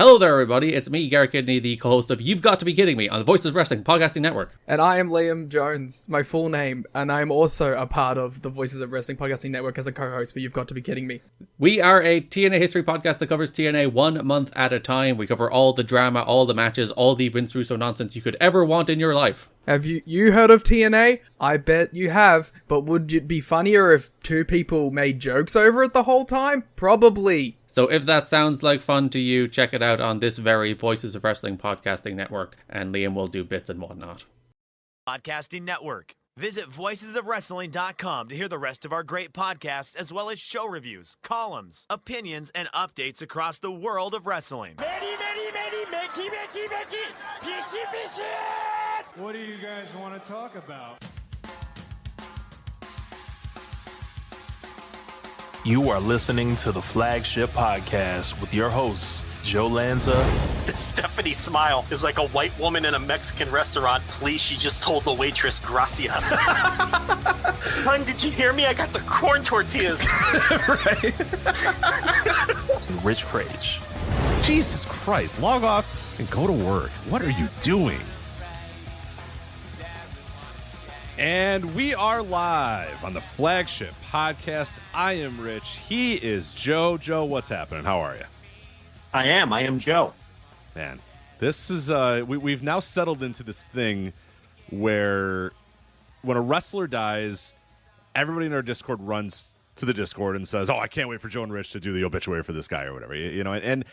Hello there, everybody. It's me, Garrett Kidney, the co-host of You've Got to Be Kidding Me on the Voices of Wrestling Podcasting Network. And I am Liam Jones, my full name, and I'm also a part of the Voices of Wrestling Podcasting Network as a co-host for You've Got to Be Kidding Me. We are a TNA history podcast that covers TNA 1 month at a time. We cover all the drama, all the matches, all the Vince Russo nonsense you could ever want in your life. Have you heard of TNA? I bet you have, but would it be funnier if two people made jokes over it the whole time? Probably. So if that sounds like fun to you, check it out on this very Voices of Wrestling Podcasting Network, and Liam will do bits and whatnot. Podcasting Network. Visit voicesofwrestling.com to hear the rest of our great podcasts, as well as show reviews, columns, opinions, and updates across the world of wrestling. What do you guys want to talk about? You are listening to the Flagship Podcast with your hosts, Joe Lanza. Stephanie Smile is like a white woman in a Mexican restaurant. Please, she just told the waitress, gracias. Hun, did you hear me? I got the corn tortillas. Right. Rich Craich. Jesus Christ, log off and go to work. What are you doing? And we are live on the Flagship Podcast. I am Rich. He is Joe. Joe, what's happening? How are you? I am Joe. Man, this is, we've now settled into this thing where when a wrestler dies, everybody in our Discord runs to the Discord and says, oh, I can't wait for Joe and Rich to do the obituary for this guy or whatever, you know, and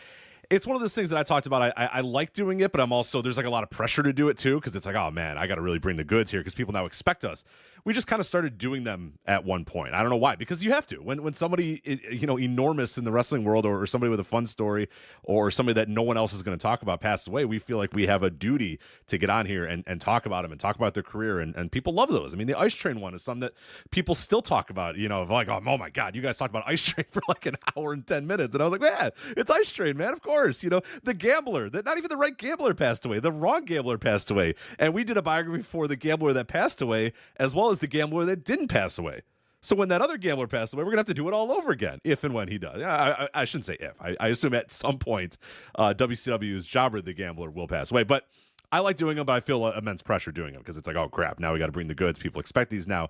it's one of those things that I talked about. I like doing it, but I'm also, there's like a lot of pressure to do it too, because it's like, oh man, I got to really bring the goods here because people now expect us. We just kind of started doing them at one point. I don't know why, because you have to. When somebody, you know, enormous in the wrestling world, or somebody with a fun story, or somebody that no one else is going to talk about passes away, we feel like we have a duty to get on here and talk about them and talk about their career, and people love those. I mean, the Ice Train one is something that people still talk about, you know, like, oh my God, you guys talked about Ice Train for like an hour and 10 minutes. And I was like, man, it's Ice Train, man, of course. You know, the gambler, that not even the right gambler passed away, the wrong gambler passed away. And we did a biography for the gambler that passed away, as well as the gambler that didn't pass away. So when that other gambler passed away, we're going to have to do it all over again, if and when he does. I shouldn't say if. I assume at some point WCW's Jobber the Gambler will pass away. But I like doing them, but I feel immense pressure doing them because it's like, oh, crap, now we got to bring the goods. People expect these now.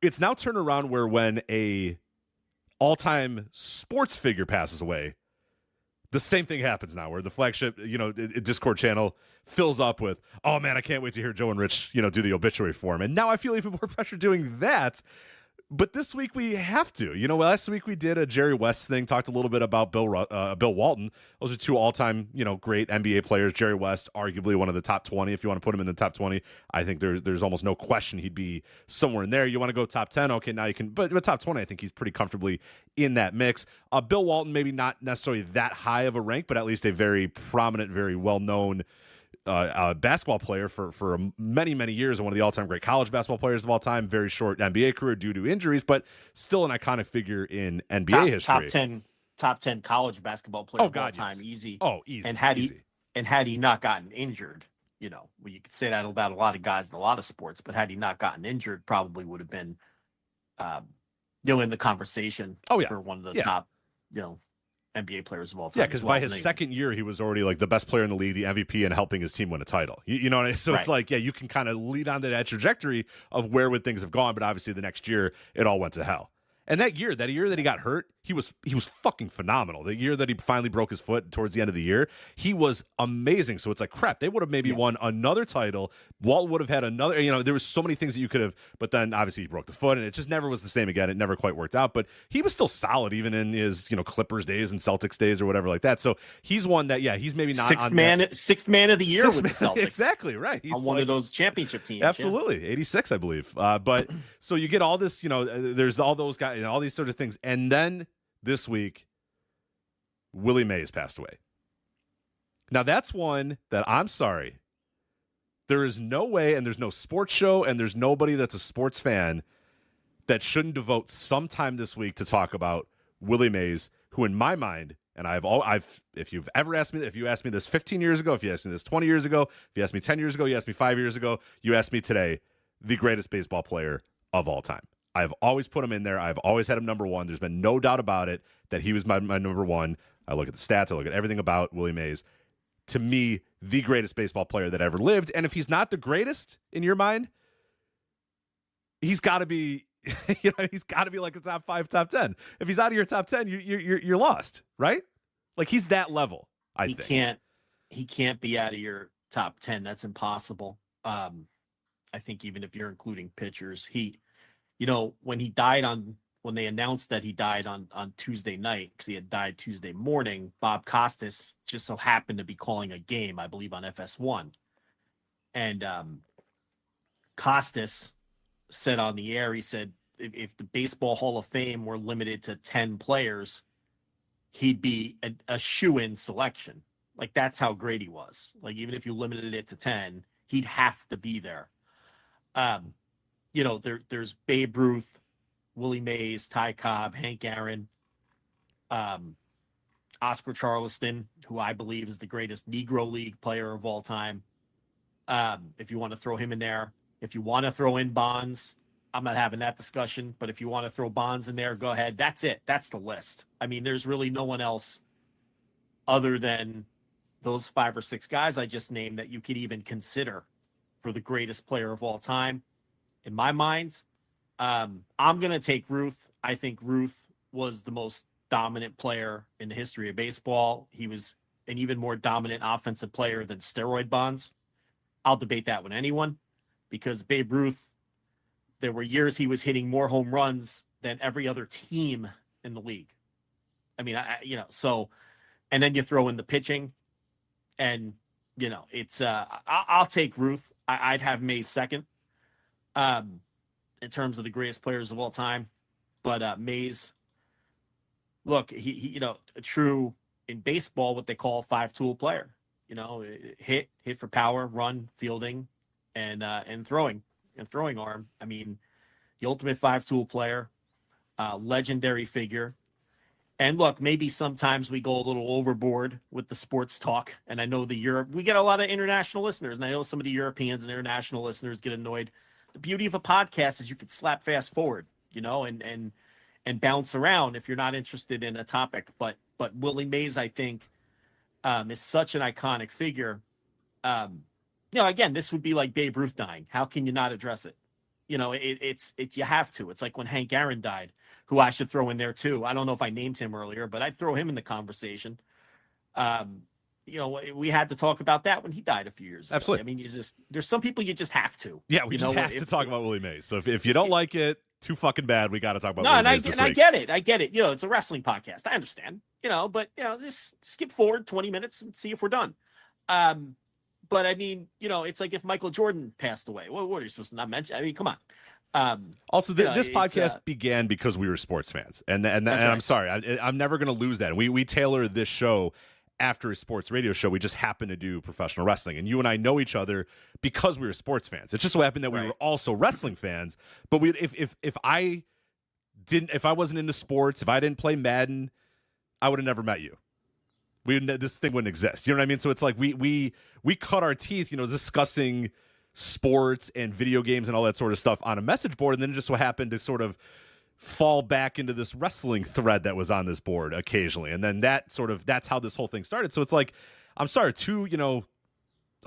It's now turned around where when a all-time sports figure passes away, the same thing happens now, where the Flagship, you know, Discord channel fills up with, oh man, I can't wait to hear Joe and Rich, you know, do the obituary for him. And now I feel even more pressure doing that. But this week we have to. You know, last week we did a Jerry West thing, talked a little bit about Bill Walton. Those are two all-time, you know, great NBA players. Jerry West, arguably one of the top 20. If you want to put him in the top 20, I think there's almost no question he'd be somewhere in there. You want to go top 10? Okay, now you can. But top 20, I think he's pretty comfortably in that mix. Bill Walton, maybe not necessarily that high of a rank, but at least a very prominent, very well-known basketball player for many, many years, and one of the all-time great college basketball players of all time. Very short NBA career due to injuries, but still an iconic figure in NBA history. Top 10 college basketball player of all time, yes. easy. Oh, easy. And had easy. he not gotten injured, you know, well, you could say that about a lot of guys in a lot of sports, but had he not gotten injured, probably would have been, you know, in the conversation for one of the top, you know, NBA players of all time. Yeah, because by his second year, he was already like the best player in the league, the MVP, and helping his team win a title. You know what I mean? So It's like, yeah, you can kind of lead on to that trajectory of where would things have gone, but obviously the next year, it all went to hell. And that year that he got hurt, he was fucking phenomenal. The year that he finally broke his foot towards the end of the year, he was amazing. So it's like, crap, they would have maybe won another title. Walt would have had another, you know, there was so many things that you could have, but then obviously he broke the foot and it just never was the same again. It never quite worked out, but he was still solid even in his, you know, Clippers days and Celtics days or whatever like that. So he's one that, he's maybe not sixth man of the year with the Celtics. Exactly, right. He's on one of those championship teams. Absolutely. 86, I believe. But so you get all this, you know, there's all those guys, you know, all these sort of things. And then this week, Willie Mays passed away. Now, that's one that I'm sorry. There is no way, and there's no sports show, and there's nobody that's a sports fan that shouldn't devote some time this week to talk about Willie Mays, who in my mind, and if you've ever asked me, if you asked me this 15 years ago, if you asked me this 20 years ago, if you asked me 10 years ago, you asked me 5 years ago, you asked me today, the greatest baseball player of all time. I've always put him in there. I've always had him number one. There's been no doubt about it that he was my number one. I look at the stats. I look at everything about Willie Mays. To me, the greatest baseball player that ever lived. And if he's not the greatest in your mind, he's got to be, he's got to be like the top 5, top 10. If he's out of your top 10, you're lost, right? Like he's that level. I think he can't be out of your top 10. That's impossible. I think even if you're including pitchers, when they announced that he died on Tuesday night, because he had died Tuesday morning, Bob Costas just so happened to be calling a game, I believe, on FS1. And Costas said on the air, he said, if the Baseball Hall of Fame were limited to 10 players, he'd be a shoo-in selection. Like, that's how great he was. Like, even if you limited it to 10, he'd have to be there. There's Babe Ruth, Willie Mays, Ty Cobb, Hank Aaron, Oscar Charleston, who I believe is the greatest Negro League player of all time. If you want to throw him in there. If you want to throw in Bonds, I'm not having that discussion, but if you want to throw Bonds in there, go ahead. That's it. That's the list. I mean, there's really no one else other than those 5 or 6 guys I just named that you could even consider for the greatest player of all time. In my mind, I'm going to take Ruth. I think Ruth was the most dominant player in the history of baseball. He was an even more dominant offensive player than steroid Bonds. I'll debate that with anyone, because Babe Ruth, there were years he was hitting more home runs than every other team in the league. I mean, and then you throw in the pitching, and, it's, I'll take Ruth. I'd have Mays second. In terms of the greatest players of all time. But Mays, look, he a true, in baseball, what they call a 5-tool player. Hit for power, run, fielding, and throwing arm. I mean, the ultimate 5-tool player, legendary figure. And look, maybe sometimes we go a little overboard with the sports talk. And I know we get a lot of international listeners, and I know some of the Europeans and international listeners get annoyed. The beauty of a podcast is you can slap fast forward, and bounce around if you're not interested in a topic. But Willie Mays, I think, is such an iconic figure. Again, this would be like Babe Ruth dying. How can you not address it? It's you have to. It's like when Hank Aaron died, who I should throw in there too. I don't know if I named him earlier, but I'd throw him in the conversation. We had to talk about that when he died a few years ago. Absolutely. I mean, there's some people you just have to. Yeah, we just have to talk about Willie Mays. So if you don't like it, too fucking bad, we got to talk about Willie Mays this week. I get it. It's a wrestling podcast. I understand. But just skip forward 20 minutes and see if we're done. But I mean, it's like if Michael Jordan passed away. What are you supposed to not mention? I mean, come on. Also, this podcast began because we were sports fans, and right. I'm sorry, I'm never going to lose that. We tailor this show after a sports radio show. We just happen to do professional wrestling, and you and I know each other because we were sports fans. It just so happened that we were also wrestling fans. But if I wasn't into sports, if I didn't play Madden, I would have never met you. This thing wouldn't exist. You know what I mean? So it's like we cut our teeth, discussing sports and video games and all that sort of stuff on a message board, and then it just so happened to sort of fall back into this wrestling thread that was on this board occasionally, and then that's how this whole thing started. So it's like, I'm sorry, two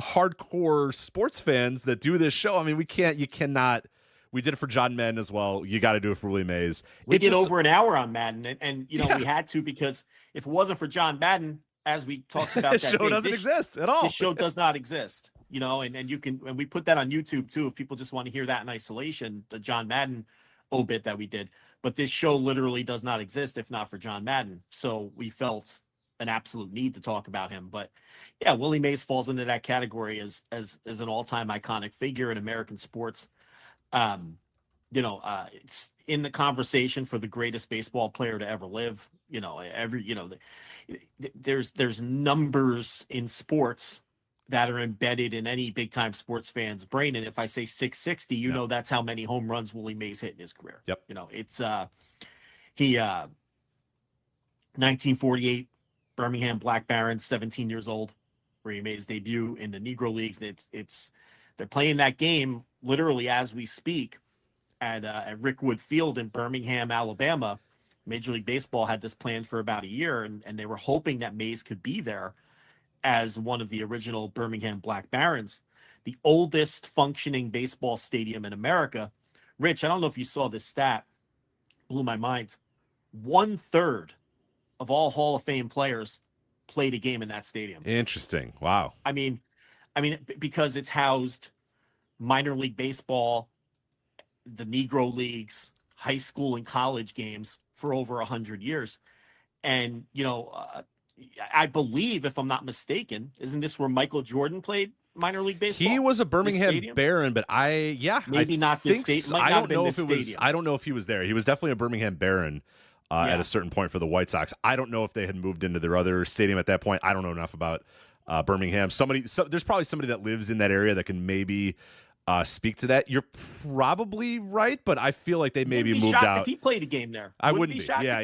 hardcore sports fans that do this show. I mean, you cannot. We did it for John Madden as well. You got to do it for Willie Mays. We did over an hour on Madden, and we had to, because if it wasn't for John Madden, as we talked about, this show doesn't exist at all. This show does not exist. And you can, and we put that on YouTube too, if people just want to hear that in isolation, the John Madden obit that we did. But this show literally does not exist if not for John Madden. So we felt an absolute need to talk about him. But yeah, Willie Mays falls into that category as an all-time iconic figure in American sports. It's in the conversation for the greatest baseball player to ever live. There's numbers in sports that are embedded in any big time sports fan's brain. And if I say 660, that's how many home runs Willie Mays hit in his career. Yep. It's 1948 Birmingham Black Barons, 17 years old, where he made his debut in the Negro Leagues. They're playing that game literally as we speak at Rickwood Field in Birmingham, Alabama. Major League Baseball had this planned for about a year, and they were hoping that Mays could be there as one of the original Birmingham Black Barons, the oldest functioning baseball stadium in America. Rich, I don't know if you saw this stat, blew my mind. 1/3 of all Hall of Fame players played a game in that stadium. Interesting. Wow. I mean, because it's housed minor league baseball, the Negro leagues, high school and college games for over 100 years. And, I believe, if I'm not mistaken, isn't this where Michael Jordan played minor league baseball? He was a Birmingham Baron, but maybe not this stadium. I don't know if it was. I don't know if he was there. He was definitely a Birmingham Baron at a certain point for the White Sox. I don't know if they had moved into their other stadium at that point. I don't know enough about Birmingham. There's probably somebody that lives in that area that can maybe speak to that. You're probably right, but I feel like they maybe moved out. If he played a game there, I wouldn't be. Yeah,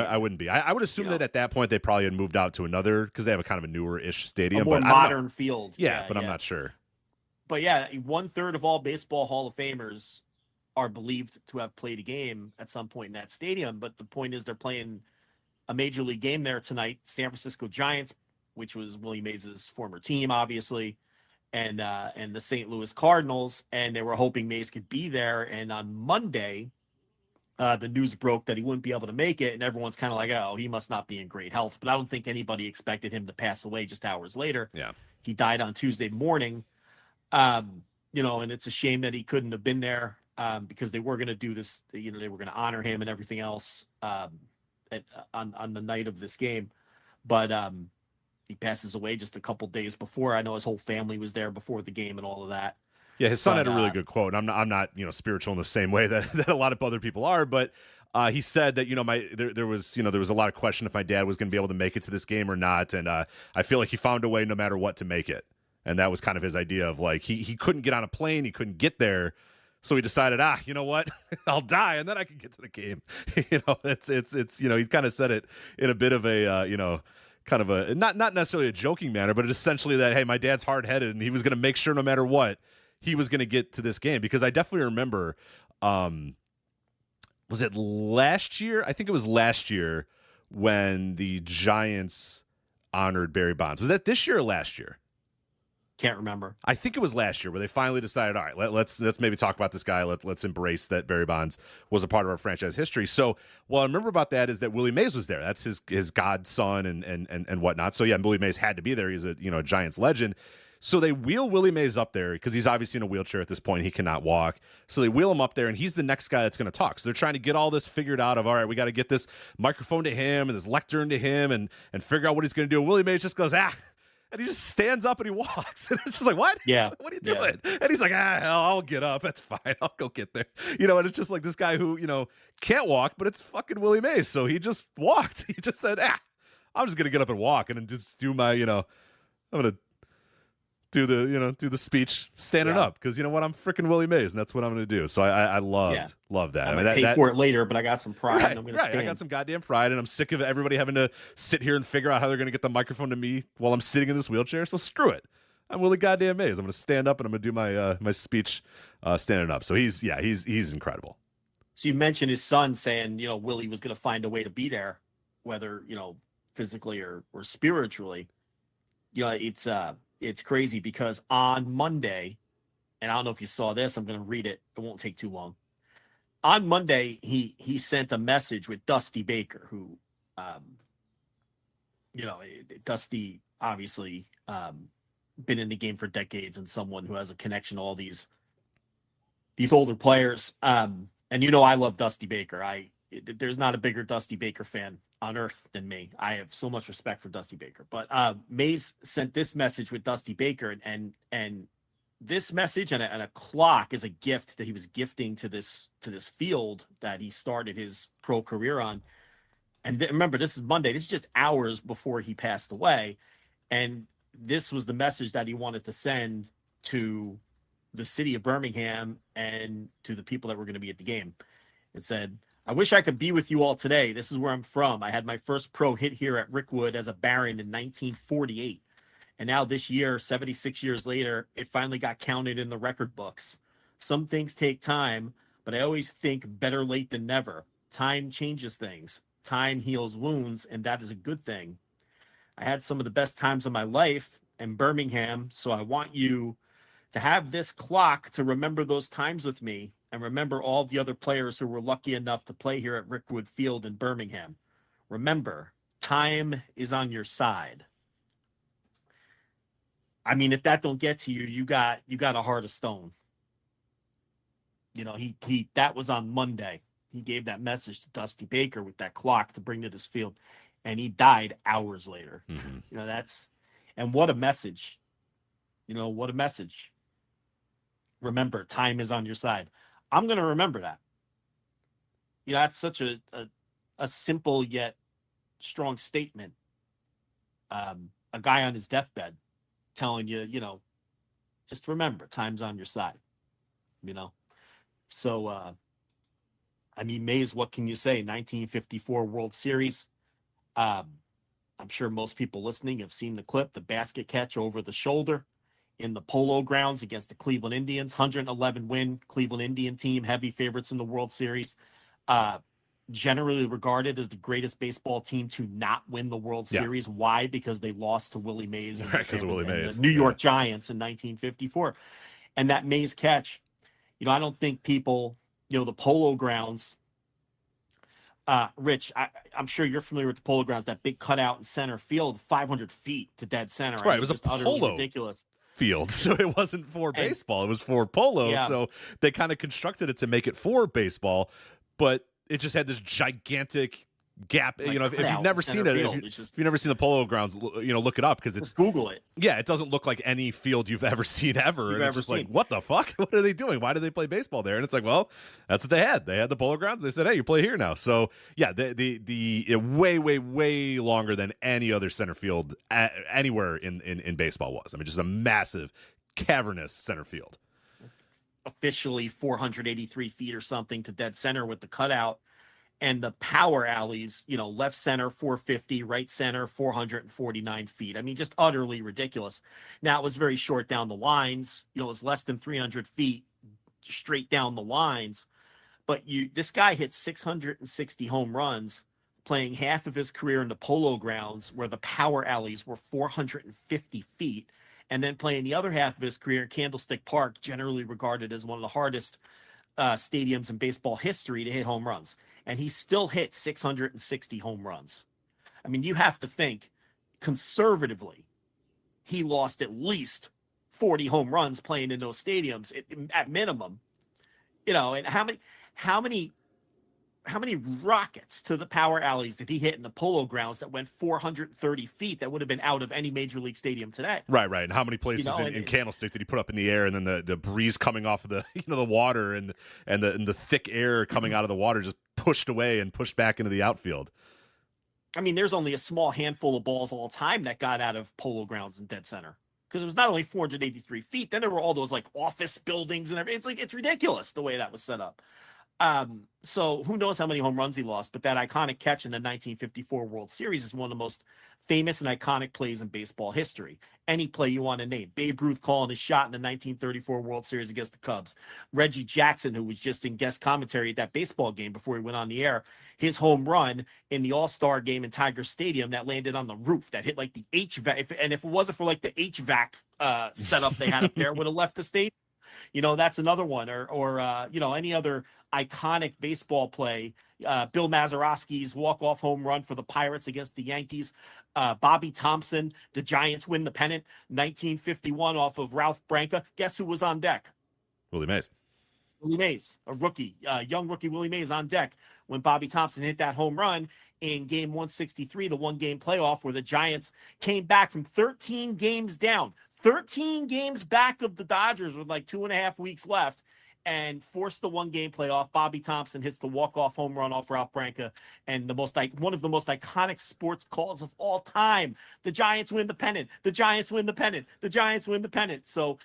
I wouldn't be. I would assume that at that point they probably had moved out to another, because they have a kind of a newer-ish stadium, a more modern field. Yeah, but I'm not sure. But yeah, 1/3 of all baseball Hall of Famers are believed to have played a game at some point in that stadium. But the point is, they're playing a major league game there tonight. San Francisco Giants, which was Willie Mays' former team, obviously, and the St. Louis Cardinals, and they were hoping Mays could be there. And on Monday, the news broke that he wouldn't be able to make it, and everyone's kind of like, oh, he must not be in great health. But I don't think anybody expected him to pass away just hours later. Yeah, he died on Tuesday morning. And it's a shame that he couldn't have been there, because they were going to do this. They were going to honor him and everything else on the night of this game, but he passes away just a couple days before. I know his whole family was there before the game and all of that. Yeah, his son had a really good quote. And I'm not spiritual in the same way that a lot of other people are, but he said that there was a lot of question if my dad was going to be able to make it to this game or not, and I feel like he found a way no matter what to make it, and that was kind of his idea of like he couldn't get on a plane, he couldn't get there. So he decided, you know what? I'll die, and then I can get to the game. It's he kind of said it in a bit of a, kind of a, not necessarily a joking manner, but essentially that, hey, my dad's hard-headed, and he was going to make sure no matter what, he was going to get to this game. Because I definitely remember, was it last year? I think it was last year when the Giants honored Barry Bonds. Was that this year or last year? Can't remember. I think it was last year where they finally decided, all right, let's maybe talk about this guy. Let's embrace that Barry Bonds was a part of our franchise history. So what I remember about that is that Willie Mays was there. That's his godson and whatnot. So yeah, Willie Mays had to be there. He's a Giants legend. So they wheel Willie Mays up there because he's obviously in a wheelchair at this point. He cannot walk. So they wheel him up there, and he's the next guy that's going to talk. So they're trying to get all this figured out of, all right, we got to get this microphone to him and this lectern to him and figure out what he's going to do. And Willie Mays just goes, and he just stands up and he walks. And it's just like, what? Yeah. What are you doing? Yeah. And he's like, hell, I'll get up. That's fine. I'll go get there. And it's just like this guy who, can't walk, but it's fucking Willie Mays. So he just walked. He just said, I'm just going to get up and walk and then just do my, I'm going to do the speech standing up because you know what, I'm freaking Willie Mays and that's what I'm going to do. So I love that. I'm going to pay for it later, but I got some pride. Right, and I'm going to stand. I got some goddamn pride, and I'm sick of everybody having to sit here and figure out how they're going to get the microphone to me while I'm sitting in this wheelchair. So screw it. I'm Willie goddamn Mays. I'm going to stand up and I'm going to do my my speech standing up. So he's incredible. So you mentioned his son saying, Willie was going to find a way to be there, whether physically or spiritually. It's crazy because on Monday, and I don't know if you saw this, I'm going to read it. It won't take too long. On Monday, he sent a message with Dusty Baker, who, Dusty obviously been in the game for decades and someone who has a connection to all these older players. And I love Dusty Baker. There's not a bigger Dusty Baker fan on earth than me. I have so much respect for Dusty Baker. But Mays sent this message with Dusty Baker, and this message and a clock is a gift that he was gifting to this field that he started his pro career on. And remember, this is Monday. This is just hours before he passed away, and this was the message that he wanted to send to the city of Birmingham and to the people that were going to be at the game. It said, I wish I could be with you all today. This is where I'm from. I had my first pro hit here at Rickwood as a Baron in 1948. And now this year, 76 years later, it finally got counted in the record books. Some things take time, but I always think better late than never. Time changes things. Time heals wounds, and that is a good thing. I had some of the best times of my life in Birmingham, so I want you to have this clock to remember those times with me and remember all the other players who were lucky enough to play here at Rickwood Field in Birmingham. Remember, time is on your side. I mean, if that don't get to you, you got a heart of stone. You know, he that was on Monday. He gave that message to Dusty Baker with that clock to bring to this field, and he died hours later. Mm-hmm. You know, and what a message. You know, what a message. Remember, time is on your side. I'm going to remember that. You know, that's such a simple yet strong statement. A guy on his deathbed telling you, you know, just remember, time's on your side, you know? So, I mean, Mays, what can you say? 1954 World Series. I'm sure most people listening have seen the clip, the basket catch over the shoulder in the Polo Grounds against the Cleveland Indians. 111 win Cleveland Indian team, heavy favorites in the World Series. Generally regarded as the greatest baseball team to not win the World Series. Why? Because they lost to Willie Mays and the New York Giants in 1954. And that Mays catch, you know, I don't think people, you know, the Polo Grounds, Rich, I'm sure you're familiar with the Polo Grounds, that big cutout in center field, 500 feet to dead center. Right, it was just utterly ridiculous field, so it wasn't for baseball, it was for polo. So they kind of constructed it to make it for baseball, but it just had this gigantic gap. Like, you know, if you've never seen it, if you've never seen the Polo Grounds, you know, look it up, because it's Google it. Yeah, it doesn't look like any field you've ever seen ever. It's just like, what the fuck? What are they doing? Why do they play baseball there? And it's like, well, that's what they had. They had the Polo Grounds. They said, hey, you play here now. So yeah, the way longer than any other center field anywhere in baseball was. I mean, just a massive cavernous center field. Officially 483 feet or something to dead center with the cutout, and the power alleys, you know, left center 450, right center 449 feet. I mean, just utterly ridiculous. Now, it was very short down the lines. You know, it was less than 300 feet straight down the lines. But this guy hit 660 home runs, playing half of his career in the Polo Grounds, where the power alleys were 450 feet, and then playing the other half of his career in Candlestick Park, generally regarded as one of the hardest stadiums in baseball history to hit home runs. And he still hit 660 home runs. I mean, you have to think conservatively, he lost at least 40 home runs playing in those stadiums at minimum. You know, and how many rockets to the power alleys did he hit in the Polo Grounds that went 430 feet that would have been out of any major league stadium today? Right. And how many places in Candlestick did he put up in the air, and then the breeze coming off of the the water and the thick air coming out of the water just pushed away and pushed back into the outfield? I mean, there's only a small handful of balls all time that got out of Polo Grounds in dead center, because it was not only 483 feet. Then there were all those like office buildings and everything. It's ridiculous the way that was set up. So who knows how many home runs he lost, but that iconic catch in the 1954 World Series is one of the most famous and iconic plays in baseball history. Any play you want to name. Babe Ruth calling his shot in the 1934 World Series against the Cubs. Reggie Jackson, who was just in guest commentary at that baseball game before he went on the air, his home run in the All-Star game in Tiger Stadium that landed on the roof, that hit like the HVAC. If it wasn't for like the HVAC setup they had up there, would have left the stadium. You know, that's another one, or you know, any other iconic baseball play. Bill Mazeroski's walk-off home run for the Pirates against the Yankees. Bobby Thompson, the Giants win the pennant, 1951 off of Ralph Branca. Guess who was on deck? Willie Mays. Willie Mays, a rookie, young rookie Willie Mays on deck when Bobby Thompson hit that home run in game 163, the one-game playoff, where the Giants came back from 13 games down, 13 games back of the Dodgers with like 2.5 weeks left, and forced the one-game playoff. Bobby Thompson hits the walk-off home run off Ralph Branca, and one of the most iconic sports calls of all time. The Giants win the pennant. The Giants win the pennant. The Giants win the pennant. So,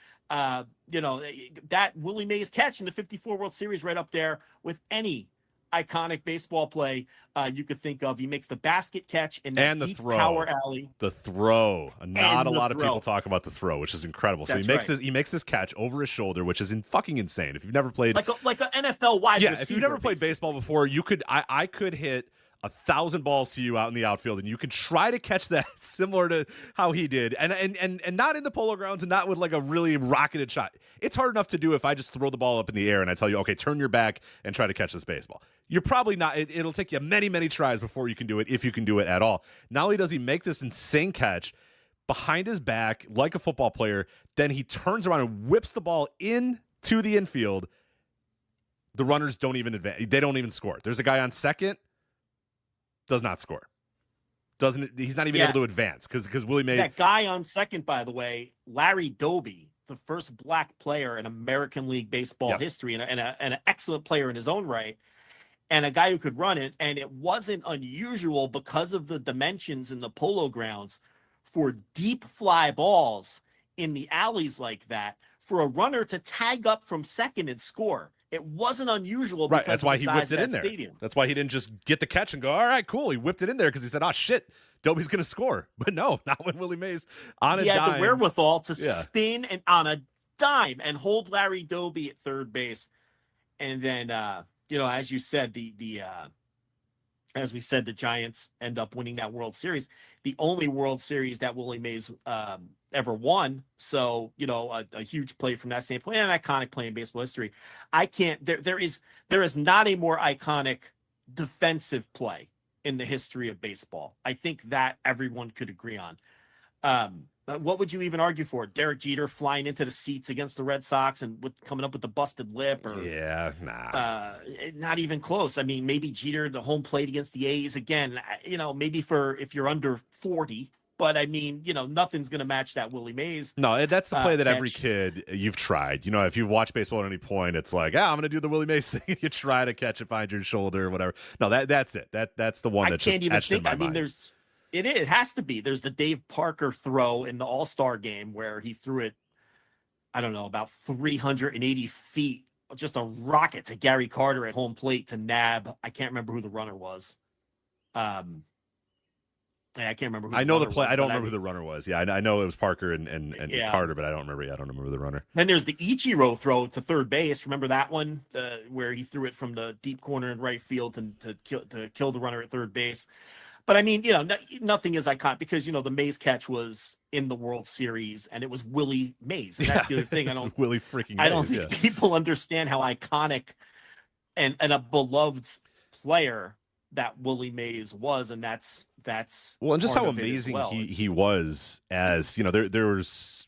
you know, that Willie Mays catch in the 54 World Series right up there with any iconic baseball play you could think of. He makes the basket catch in that and the deep throw. power alley. The throw. Not a lot of throw. people talk about the throw, which is incredible. So That's he makes this catch over his shoulder, which is fucking insane. If you've never played like an NFL wide receiver. If you've never played baseball before, I could hit 1,000 balls to you out in the outfield, and you can try to catch that similar to how he did, and not in the Polo Grounds, and not with like a really rocketed shot. It's hard enough to do if I just throw the ball up in the air and I tell you, okay, turn your back and try to catch this baseball. You're probably not. It'll take you many, many tries before you can do it, if you can do it at all. Not only does he make this insane catch behind his back like a football player, then he turns around and whips the ball into the infield. The runners don't even advance. They don't even score. There's a guy on second. Does not score. He's not even able to advance because Willie Mays. That guy on second, by the way, Larry Doby, the first black player in American League Baseball history, and an excellent player in his own right, and a guy who could run it. And it wasn't unusual because of the dimensions in the Polo Grounds for deep fly balls in the alleys like that for a runner to tag up from second and score. It wasn't unusual, because that's why of the he size whipped of it in that there. stadium. That's why he didn't just get the catch and go, all right, cool. He whipped it in there because he said, oh, shit, Dobie's going to score. But no, not when Willie Mays on a dime. He had the wherewithal to spin and on a dime and hold Larry Doby at third base. And then, as you said, as we said, the Giants end up winning that World Series, the only World Series that Willie Mays ever won. So, a huge play from that standpoint, and an iconic play in baseball history. There is not a more iconic defensive play in the history of baseball. I think that everyone could agree on. What would you even argue for? Derek Jeter flying into the seats against the Red Sox and coming up with the busted lip? Not even close. I mean, maybe Jeter, the home plate against the A's again, maybe if you're under 40, but I mean, nothing's going to match that Willie Mays. No, that's the play that catch. every kid you've tried. If you've watched baseball at any point, it's like, I'm going to do the Willie Mays thing. You try to catch it behind your shoulder or whatever. No, that's it. That's the one that can't just even etched in think. my I mean, mind. it has to be. There's the Dave Parker throw in the All-Star game where he threw it, I don't know, about 380 feet, just a rocket to Gary Carter at home plate to nab. I can't remember who the runner was. I can't remember. I know the play. I don't remember who the runner was. Yeah, I know it was Parker and Carter, but I don't remember. I don't remember the runner. Then there's the Ichiro throw to third base. Remember that one where he threw it from the deep corner in right field to kill the runner at third base. But I mean, nothing is iconic because the Mays catch was in the World Series and it was Willie Mays. And that's the other thing. Willie freaking Mays. I don't think people understand how iconic and a beloved player that Willie Mays was, and that's well, and just how amazing he was. As there was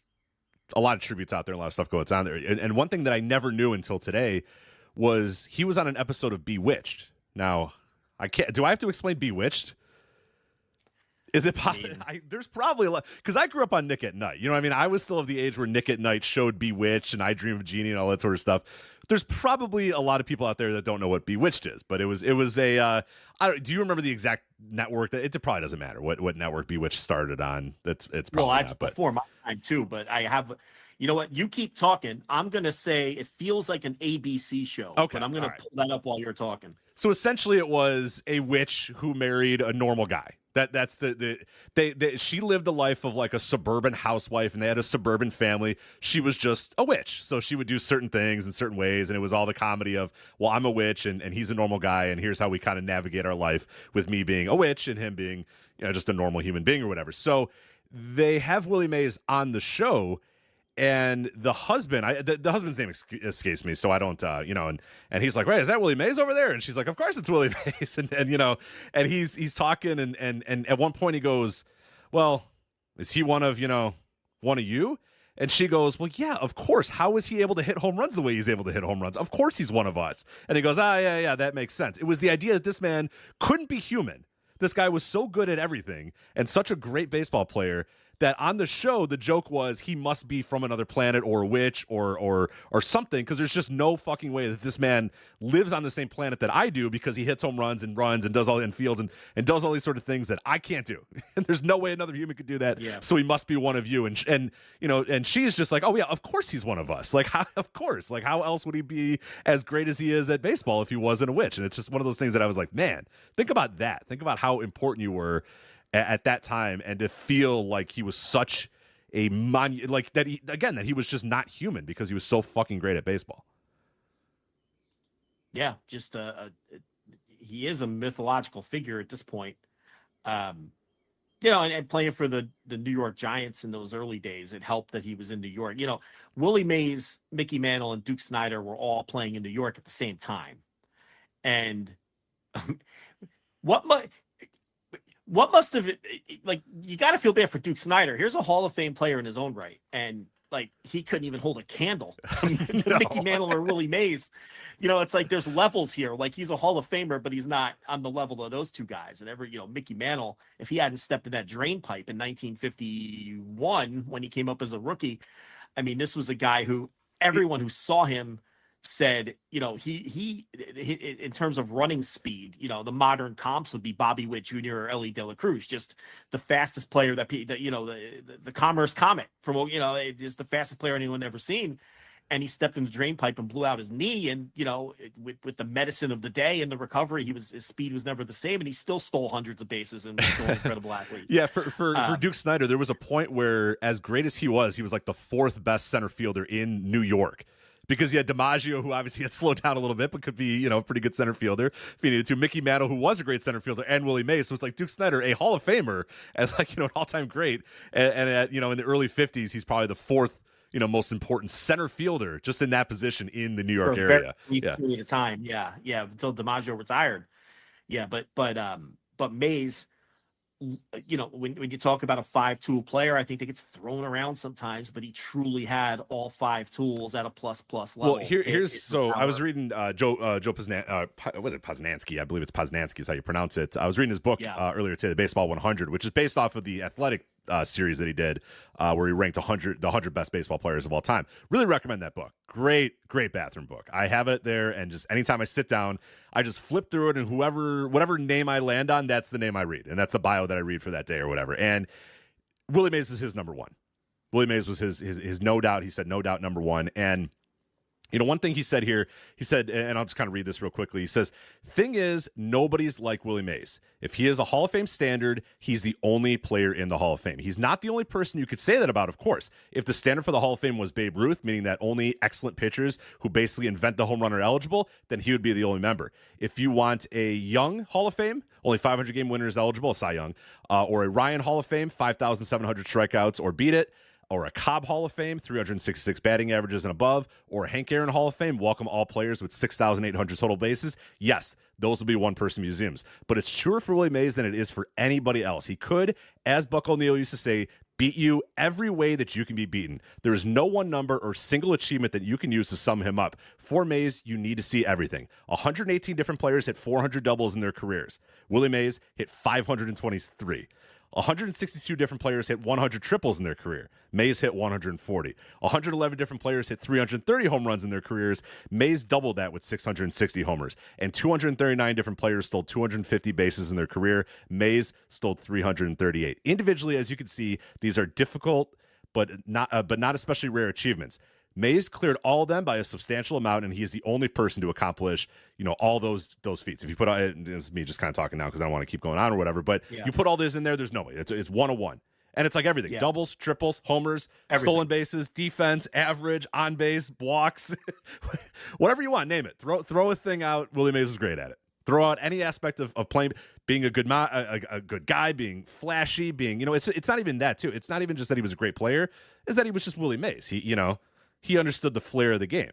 a lot of tributes out there, a lot of stuff going on there, and one thing that I never knew until today was he was on an episode of Bewitched. Now, do I have to explain Bewitched? Is it possible? There's probably a lot, because I grew up on Nick at Night. I was still of the age where Nick at Night showed Bewitched and I Dream of Jeannie and all that sort of stuff. There's probably a lot of people out there that don't know what Bewitched is, but it was a. Do you remember the exact network? It probably doesn't matter what network Bewitched started on. It's probably that's not, but before my time too. But I have. You know what? You keep talking. I'm gonna say it feels like an ABC show. Okay, but I'm gonna pull that up while you're talking. So essentially, it was a witch who married a normal guy. That's she lived a life of like a suburban housewife, and they had a suburban family. She was just a witch, so she would do certain things in certain ways, and it was all the comedy of, well, I'm a witch and he's a normal guy, and here's how we kind of navigate our life with me being a witch and him being just a normal human being or whatever. So they have Willie Mays on the show. And the husband, the husband's name escapes me, so I don't, and he's like, "Wait, is that Willie Mays over there?" And she's like, "Of course it's Willie Mays." And he's talking, and at one point he goes, "Well, is he one of you?" And she goes, "Well, yeah, of course. How is he able to hit home runs the way he's able to hit home runs? Of course he's one of us." And he goes, yeah, that makes sense. It was the idea that this man couldn't be human. This guy was so good at everything and such a great baseball player that on the show, the joke was he must be from another planet or a witch or something, because there's just no fucking way that this man lives on the same planet that I do, because he hits home runs and does all in fields and does all these sort of things that I can't do. And there's no way another human could do that. Yeah. So he must be one of you. And she's just like, oh yeah, of course he's one of us. Like, of course. Like, how else would he be as great as he is at baseball if he wasn't a witch? And it's just one of those things that I was like, man, think about that. Think about how important you were at that time, and to feel like he was such a that he was just not human because he was so fucking great at baseball. Yeah, just he is a mythological figure at this point. And playing for the New York Giants in those early days, it helped that he was in New York. Willie Mays, Mickey Mantle, and Duke Snider were all playing in New York at the same time. And what must have, like, you got to feel bad for Duke Snider. Here's a Hall of Fame player in his own right, and like, he couldn't even hold a candle to No. Mickey Mantle or Willie Mays. It's like there's levels here. Like, he's a Hall of Famer, but he's not on the level of those two guys. And Mickey Mantle, if he hadn't stepped in that drain pipe in 1951 when he came up as a rookie, I mean, this was a guy who everyone who saw him said, he in terms of running speed, the modern comps would be Bobby Witt Jr. or Ellie De La Cruz, just the fastest player the Commerce Comet from, just the fastest player anyone ever seen. And he stepped in the drain pipe and blew out his knee. And, with the medicine of the day and the recovery, his speed was never the same. And he still stole hundreds of bases and was still an incredible athlete. Yeah, for Duke Snider, there was a point where, as great as he was like the fourth best center fielder in New York. Because you had DiMaggio, who obviously had slowed down a little bit, but could be, a pretty good center fielder if you needed to. Mickey Mantle, who was a great center fielder, and Willie Mays. So it's like Duke Snider, a Hall of Famer, and an all-time great. And at, in the early 50s, he's probably the fourth, most important center fielder just in that position in the New York area. Period of time. Yeah. Until DiMaggio retired. Yeah. But Mays, when you talk about a 5-tool player, I think that gets thrown around sometimes, but he truly had all 5 tools at a plus level. Well, I was reading Joe Poznansky, I believe it's Poznansky is how you pronounce it. I was reading his book earlier today, The Baseball 100, which is based off of the Athletic series that he did, where he ranked the 100 best baseball players of all time. Really recommend that book. Great bathroom book. I have it there, and just anytime I sit down, I just flip through it, and whatever name I land on, that's the name I read, and that's the bio that I read for that day or whatever. And Willie Mays is his number one. Willie Mays was his no doubt. He said no doubt number one. And one thing he said here, and I'll just kind of read this real quickly. He says, thing is, nobody's like Willie Mays. If he is a Hall of Fame standard, he's the only player in the Hall of Fame. He's not the only person you could say that about, of course. If the standard for the Hall of Fame was Babe Ruth, meaning that only excellent pitchers who basically invent the home run are eligible, then he would be the only member. If you want a young Hall of Fame, only 500-game winners eligible, Cy Young, or a Ryan Hall of Fame, 5,700 strikeouts or beat it, or a Cobb Hall of Fame, 366 batting averages and above, or a Hank Aaron Hall of Fame, welcome all players with 6,800 total bases. Yes, those will be one-person museums. But it's truer for Willie Mays than it is for anybody else. He could, as Buck O'Neil used to say, beat you every way that you can be beaten. There is no one number or single achievement that you can use to sum him up. For Mays, you need to see everything. 118 different players hit 400 doubles in their careers. Willie Mays hit 523. 162 different players hit 100 triples in their career. Mays hit 140. 111 different players hit 330 home runs in their careers. Mays doubled that with 660 homers. And 239 different players stole 250 bases in their career. Mays stole 338. Individually, as you can see, these are difficult but not especially rare achievements. Mays cleared all of them by a substantial amount, and he is the only person to accomplish, all those feats. If you put it's me just kind of talking now because I don't want to keep going on or whatever, but you put all this in there, there's no way. It's 101. And it's like everything. Doubles, triples, homers, stolen bases, defense, average, on base, blocks, whatever you want, name it. Throw a thing out. Willie Mays is great at it. Throw out any aspect of playing, being a good guy, being flashy, being, it's not even that too. It's not even just that he was a great player, is that he was just Willie Mays. He understood the flair of the game.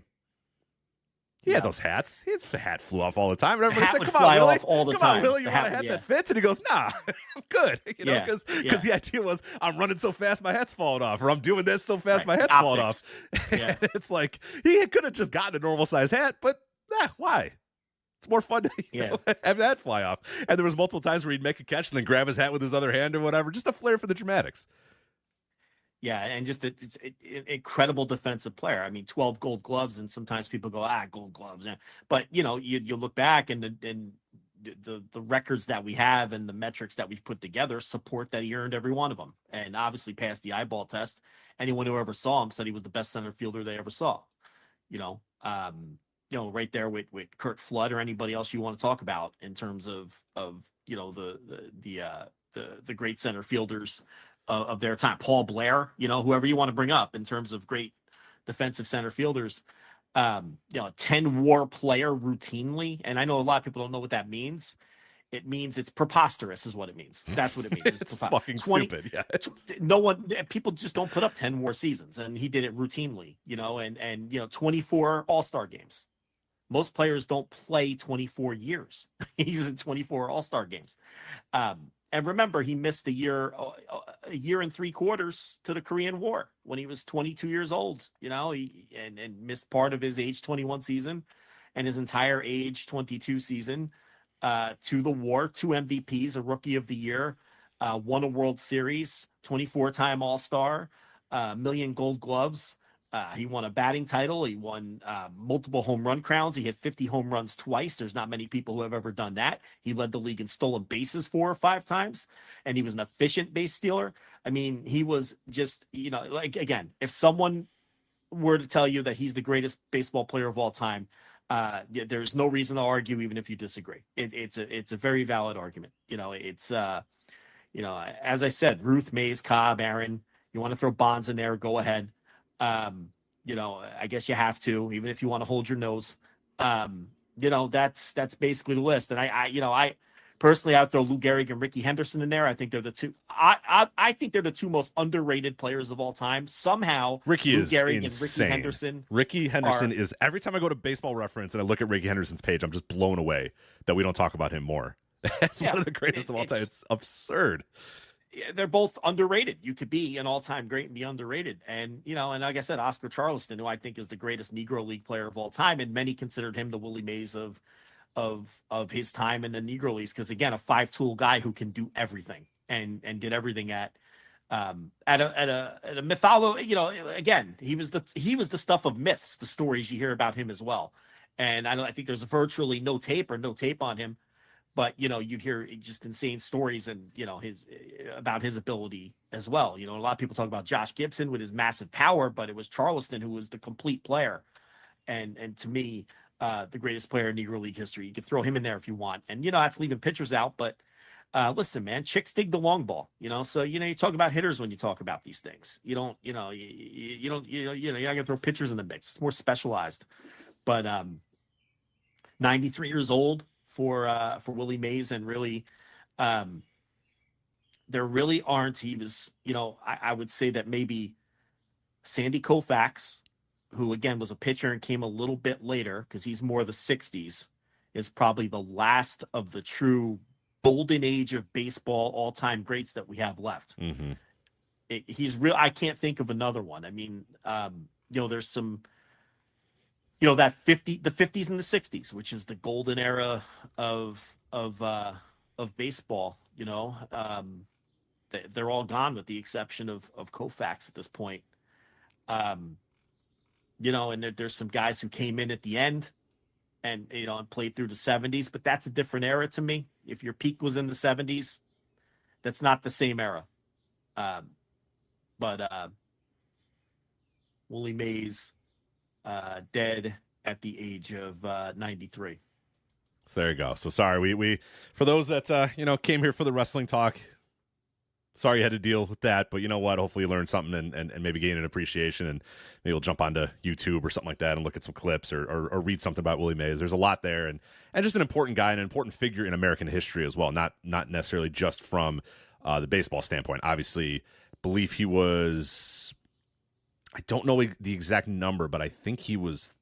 He had those hats. His hat flew off all the time. And everybody said, "Come on, Willie, all the time. Willie, you want a hat that fits?" And he goes, "Nah, I'm good." Because the idea was, I'm running so fast, my hat's falling off, or I'm doing this so fast, my hat's falling off. And it's like he could have just gotten a normal size hat, but why? It's more fun to have that fly off. And there was multiple times where he'd make a catch and then grab his hat with his other hand or whatever, just a flair for the dramatics. Yeah, and just it's an incredible defensive player. I mean, 12 Gold Gloves, and sometimes people go, Gold Gloves. Yeah. But you look back and the records that we have and the metrics that we've put together support that he earned every one of them, and obviously passed the eyeball test. Anyone who ever saw him said he was the best center fielder they ever saw. Right there with Kurt Flood or anybody else you want to talk about in terms of the great center fielders of their time. Paul Blair, whoever you want to bring up in terms of great defensive center fielders. A 10 WAR player routinely, and I know a lot of people don't know what that means. It means it's preposterous, is what it means. That's what it means. It's fucking stupid. Yeah. People just don't put up 10 WAR seasons, and he did it routinely. And 24 All-Star games. Most players don't play 24 years. He was in 24 All-Star games. And remember, he missed a year and 3 quarters to the Korean War when he was 22 years old, and missed part of his age 21 season and his entire age 22 season to the war. 2 MVPs, a Rookie of the Year, won a World Series, 24-time All-Star, million Gold Gloves. He won a batting title. He won multiple home run crowns. He hit 50 home runs twice. There's not many people who have ever done that. He led the league in stolen bases 4 or 5 times, and he was an efficient base stealer. I mean, he was just, again, if someone were to tell you that he's the greatest baseball player of all time, there's no reason to argue, even if you disagree. It's a very valid argument. As I said, Ruth, Mays, Cobb, Aaron, you want to throw Bonds in there, go ahead. I guess you have to, even if you want to hold your nose. That's basically the list. And I personally, I'd throw Lou Gehrig and Ricky Henderson in there. I think they're the two. I think they're the 2 most underrated players of all time. Somehow, Ricky Lou is Gehrig insane. and Ricky Henderson is, every time I go to Baseball Reference and I look at Ricky Henderson's page, I'm just blown away that we don't talk about him more. It's one of the greatest of all time. It's absurd. They're both underrated. You could be an all-time great and be underrated. And, and like I said, Oscar Charleston, who I think is the greatest Negro League player of all time. And many considered him the Willie Mays of his time in the Negro Leagues. Cause again, a 5-tool guy who can do everything and did everything at a mythology, again, he was the stuff of myths, the stories you hear about him as well. And I think there's virtually no tape on him. But, you'd hear just insane stories and, about his ability as well. A lot of people talk about Josh Gibson with his massive power, but it was Charleston who was the complete player. And to me, the greatest player in Negro League history. You could throw him in there if you want. And, that's leaving pitchers out. But listen, man, chicks dig the long ball, So, you talk about hitters when you talk about these things. You're not going to throw pitchers in the mix. It's more specialized. But 93 years old. For Willie Mays, and really, there really aren't. He was, I would say that maybe Sandy Koufax, who again was a pitcher and came a little bit later because he's more the 60s, is probably the last of the true golden age of baseball all-time greats that we have left. Mm-hmm. He's real. I can't think of another one. I mean, there's some. That the 50s and the 60s, which is the golden era of baseball, they're all gone with the exception of Koufax at this point. And there's some guys who came in at the end and played through the 70s, but that's a different era to me. If your peak was in the 70s, that's not the same era. But Willie Mays, dead at the age of 93. So there you go. So sorry, we for those that came here for the wrestling talk, sorry you had to deal with that, but you know what? Hopefully you learned something and maybe gain an appreciation, and maybe you'll jump onto YouTube or something like that and look at some clips or read something about Willie Mays. There's a lot there, and just an important guy and an important figure in American history as well. Not necessarily just from the baseball standpoint. Obviously, believe he was. I don't know the exact number, but I think he was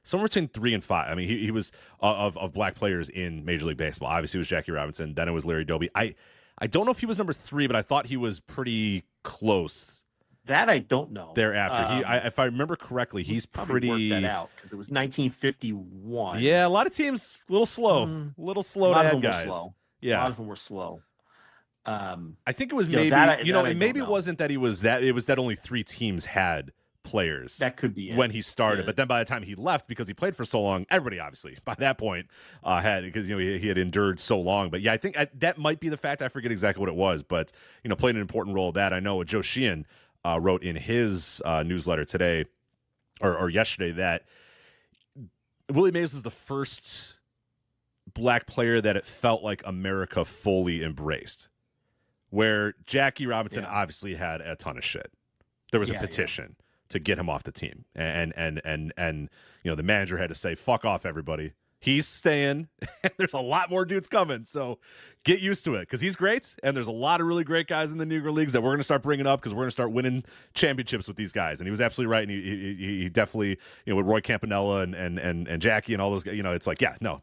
somewhere between 3 and 5. I mean, he was of black players in Major League Baseball. Obviously, it was Jackie Robinson. Then it was Larry Doby. I don't know if he was number 3, but I thought he was pretty close. That I don't know. Thereafter, if I remember correctly, he's pretty. Worked that out. It was 1951. Yeah, a lot of teams a little slow, to add guys. Slow. Yeah, a lot of them were slow. I think it was maybe it wasn't that he was that. It was that only 3 teams had players that could be when he started, but then by the time he left, because he played for so long, everybody obviously by that point had, because he had endured so long. But yeah, I think that might be the fact. I forget exactly what it was, but played an important role of that. I know Joe Sheehan wrote in his newsletter today or yesterday that Willie Mays was the first black player that it felt like America fully embraced, where Jackie Robinson obviously had a ton of shit. There was a petition to get him off the team, and the manager had to say, "Fuck off, everybody. He's staying. There's a lot more dudes coming, so get used to it, because he's great, and there's a lot of really great guys in the Negro Leagues that we're going to start bringing up, because we're going to start winning championships with these guys." And he was absolutely right, and he definitely, with Roy Campanella and Jackie and all those guys, it's like, yeah, no.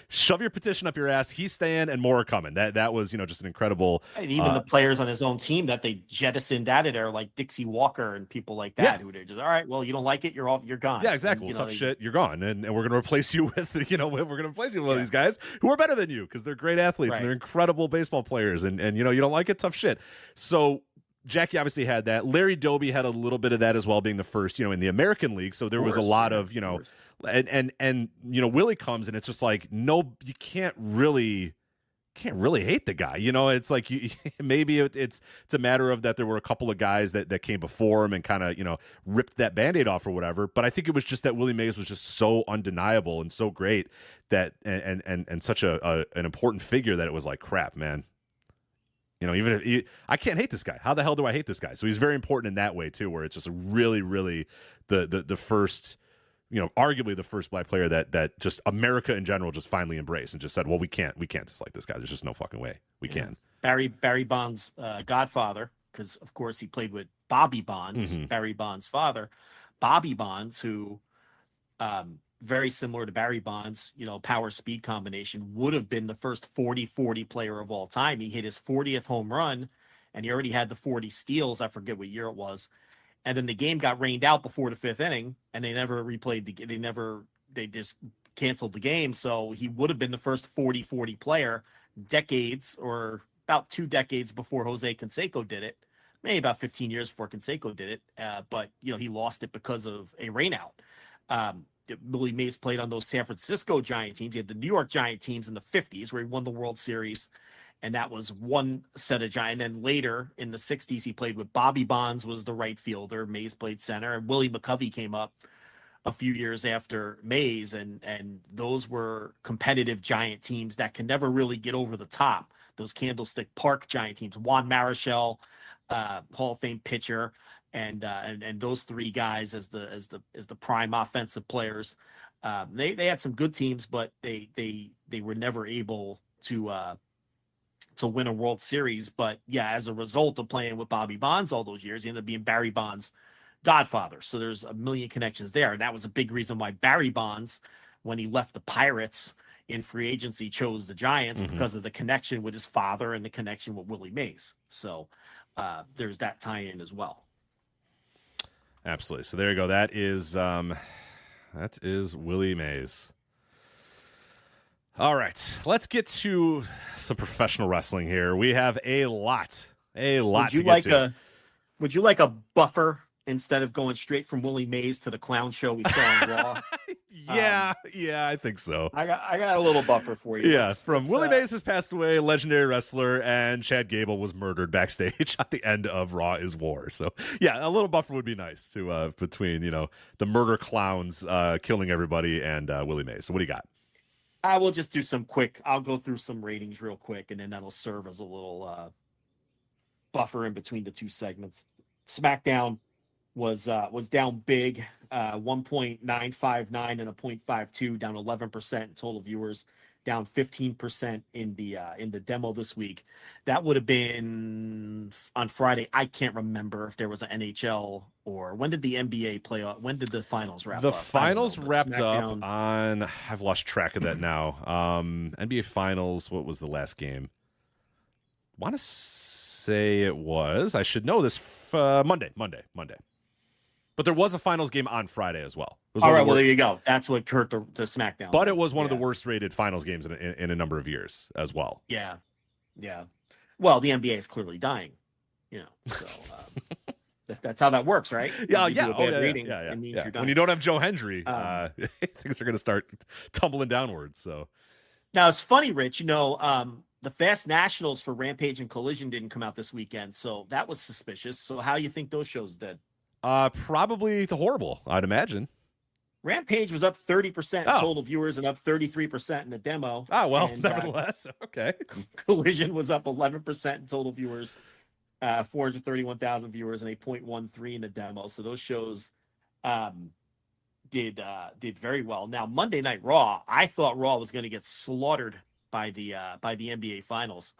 Shove your petition up your ass. He's staying, and more are coming. That was just an incredible. And even the players on his own team that they jettisoned out of there, like Dixie Walker and people like that, who they're just, all right, well, you don't like it, you're gone. Yeah, exactly. And, tough shit, you're gone, and we're going to replace you with we're going to replace you with one of these guys who are better than you, because they're great athletes and they're incredible baseball players, and you don't like it, tough shit. So Jackie obviously had that. Larry Doby had a little bit of that as well, being the first, in the American League. So there was a lot of, and Willie comes, and it's just like, no, you can't really hate the guy. It's like maybe it's a matter of that there were a couple of guys that came before him and kind of, ripped that Band-Aid off or whatever. But I think it was just that Willie Mays was just so undeniable and so great that and such an important figure that it was like, crap, man. Even if I can't hate this guy. How the hell do I hate this guy? So he's very important in that way too, where it's just really, really the first, arguably the first black player that just America in general just finally embraced and just said, well, we can't dislike this guy. There's just no fucking way we can. Barry Bonds' godfather, because of course he played with Bobby Bonds, Barry Bonds' father, Bobby Bonds, who very similar to Barry Bonds, power speed combination, would have been the first 40-40 player of all time. He hit his 40th home run, and he already had the 40 steals. I forget what year it was. And then the game got rained out before the 5th inning, and they never replayed they just canceled the game. So he would have been the first 40-40 player decades, or about 2 decades before Jose Canseco did it. Maybe about 15 years before Canseco did it. But he lost it because of a rainout. Willie Mays played on those San Francisco Giant teams. He had the New York Giant teams in the 50s where he won the World Series, and that was one set of Giant. And then later in the 60s, he played with Bobby Bonds, was the right fielder. Mays played center, and Willie McCovey came up a few years after Mays, and those were competitive Giant teams that can never really get over the top. Those Candlestick Park Giant teams, Juan Marichal, Hall of Fame pitcher, and those 3 guys as the prime offensive players. They had some good teams, but they were never able to win a World Series. But yeah, as a result of playing with Bobby Bonds all those years, he ended up being Barry Bonds' godfather. So there's a million connections there, and that was a big reason why Barry Bonds, when he left the Pirates in free agency, chose the Giants, because of the connection with his father and the connection with Willie Mays. So there's that tie-in as well. Absolutely. So there you go. That is Willie Mays. All right, let's get to some professional wrestling here. We have a lot to get to. Would you like a buffer instead of going straight from Willie Mays to the clown show we saw on Raw? Yeah, I think so. I got a little buffer for you. Yeah, Willie Mays has passed away, legendary wrestler, and Chad Gable was murdered backstage at the end of Raw is War. So yeah, a little buffer would be nice to between the murder clowns killing everybody and Willie Mays. So what do you got? I will just do I'll go through some ratings real quick, and then that'll serve as a little buffer in between the 2 segments. SmackDown was down big, 1.959 and a 0.52, down 11% in total viewers, down 15% in the demo this week. That would have been on Friday. I can't remember if there was an NHL, or when did the NBA play? When did the finals wrap up? The finals wrapped up on, I've lost track of that now. NBA Finals, what was the last game? I want to say it was, I should know this, Monday. But there was a finals game on Friday as well. All right, well, there you go. That's what hurt the SmackDown. But it was one of the worst rated finals games in a number of years as well. Yeah. Well, the NBA is clearly dying, so that's how that works, right? Yeah, When you do a bad rating, yeah. it means you're dying. When you don't have Joe Hendry, things are going to start tumbling downwards. So now it's funny, Rich. The Fast Nationals for Rampage and Collision didn't come out this weekend, so that was suspicious. So how you think those shows did? Probably horrible, I'd imagine. Rampage was up 30% in total viewers and up 33% in the demo. Oh, well, and, nevertheless, okay. Collision was up 11% in total viewers, 431,000 viewers, and a 0.13 in the demo. So those shows did very well. Now, Monday Night Raw, I thought Raw was going to get slaughtered by the NBA Finals.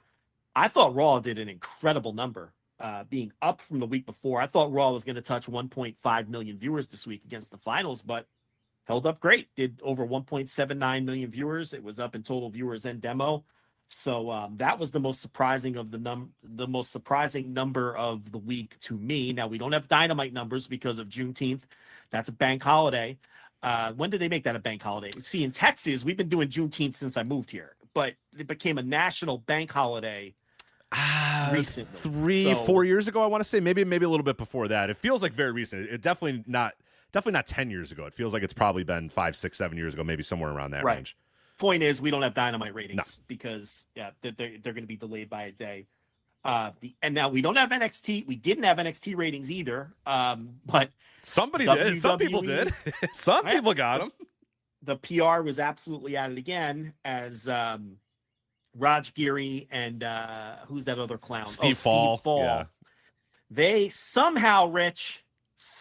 I thought Raw did an incredible number, being up from the week before. I thought Raw was going to touch 1.5 million viewers this week against the Finals, but held up great. Did over 1.79 million viewers. It was up in total viewers and demo. So that was the most surprising of the most surprising number of the week to me. Now, we don't have Dynamite numbers because of Juneteenth. That's a bank holiday. When did they make that a bank holiday? See, in Texas, we've been doing Juneteenth since I moved here, but it became a national bank holiday recently. 4 years ago, I want to say. Maybe a little bit before that. It feels like very recent. It definitely not 10 years ago. It feels like it's probably been 5, 6, 7 years ago, maybe somewhere around that range. Point is, we don't have Dynamite ratings because they're going to be delayed by a day. And now we don't have NXT. We didn't have NXT ratings either. But somebody did. Some people did. Some people got them. The PR was absolutely at it again as Raj Giri and who's that other clown? Steve Fall. Yeah. They somehow, Rich,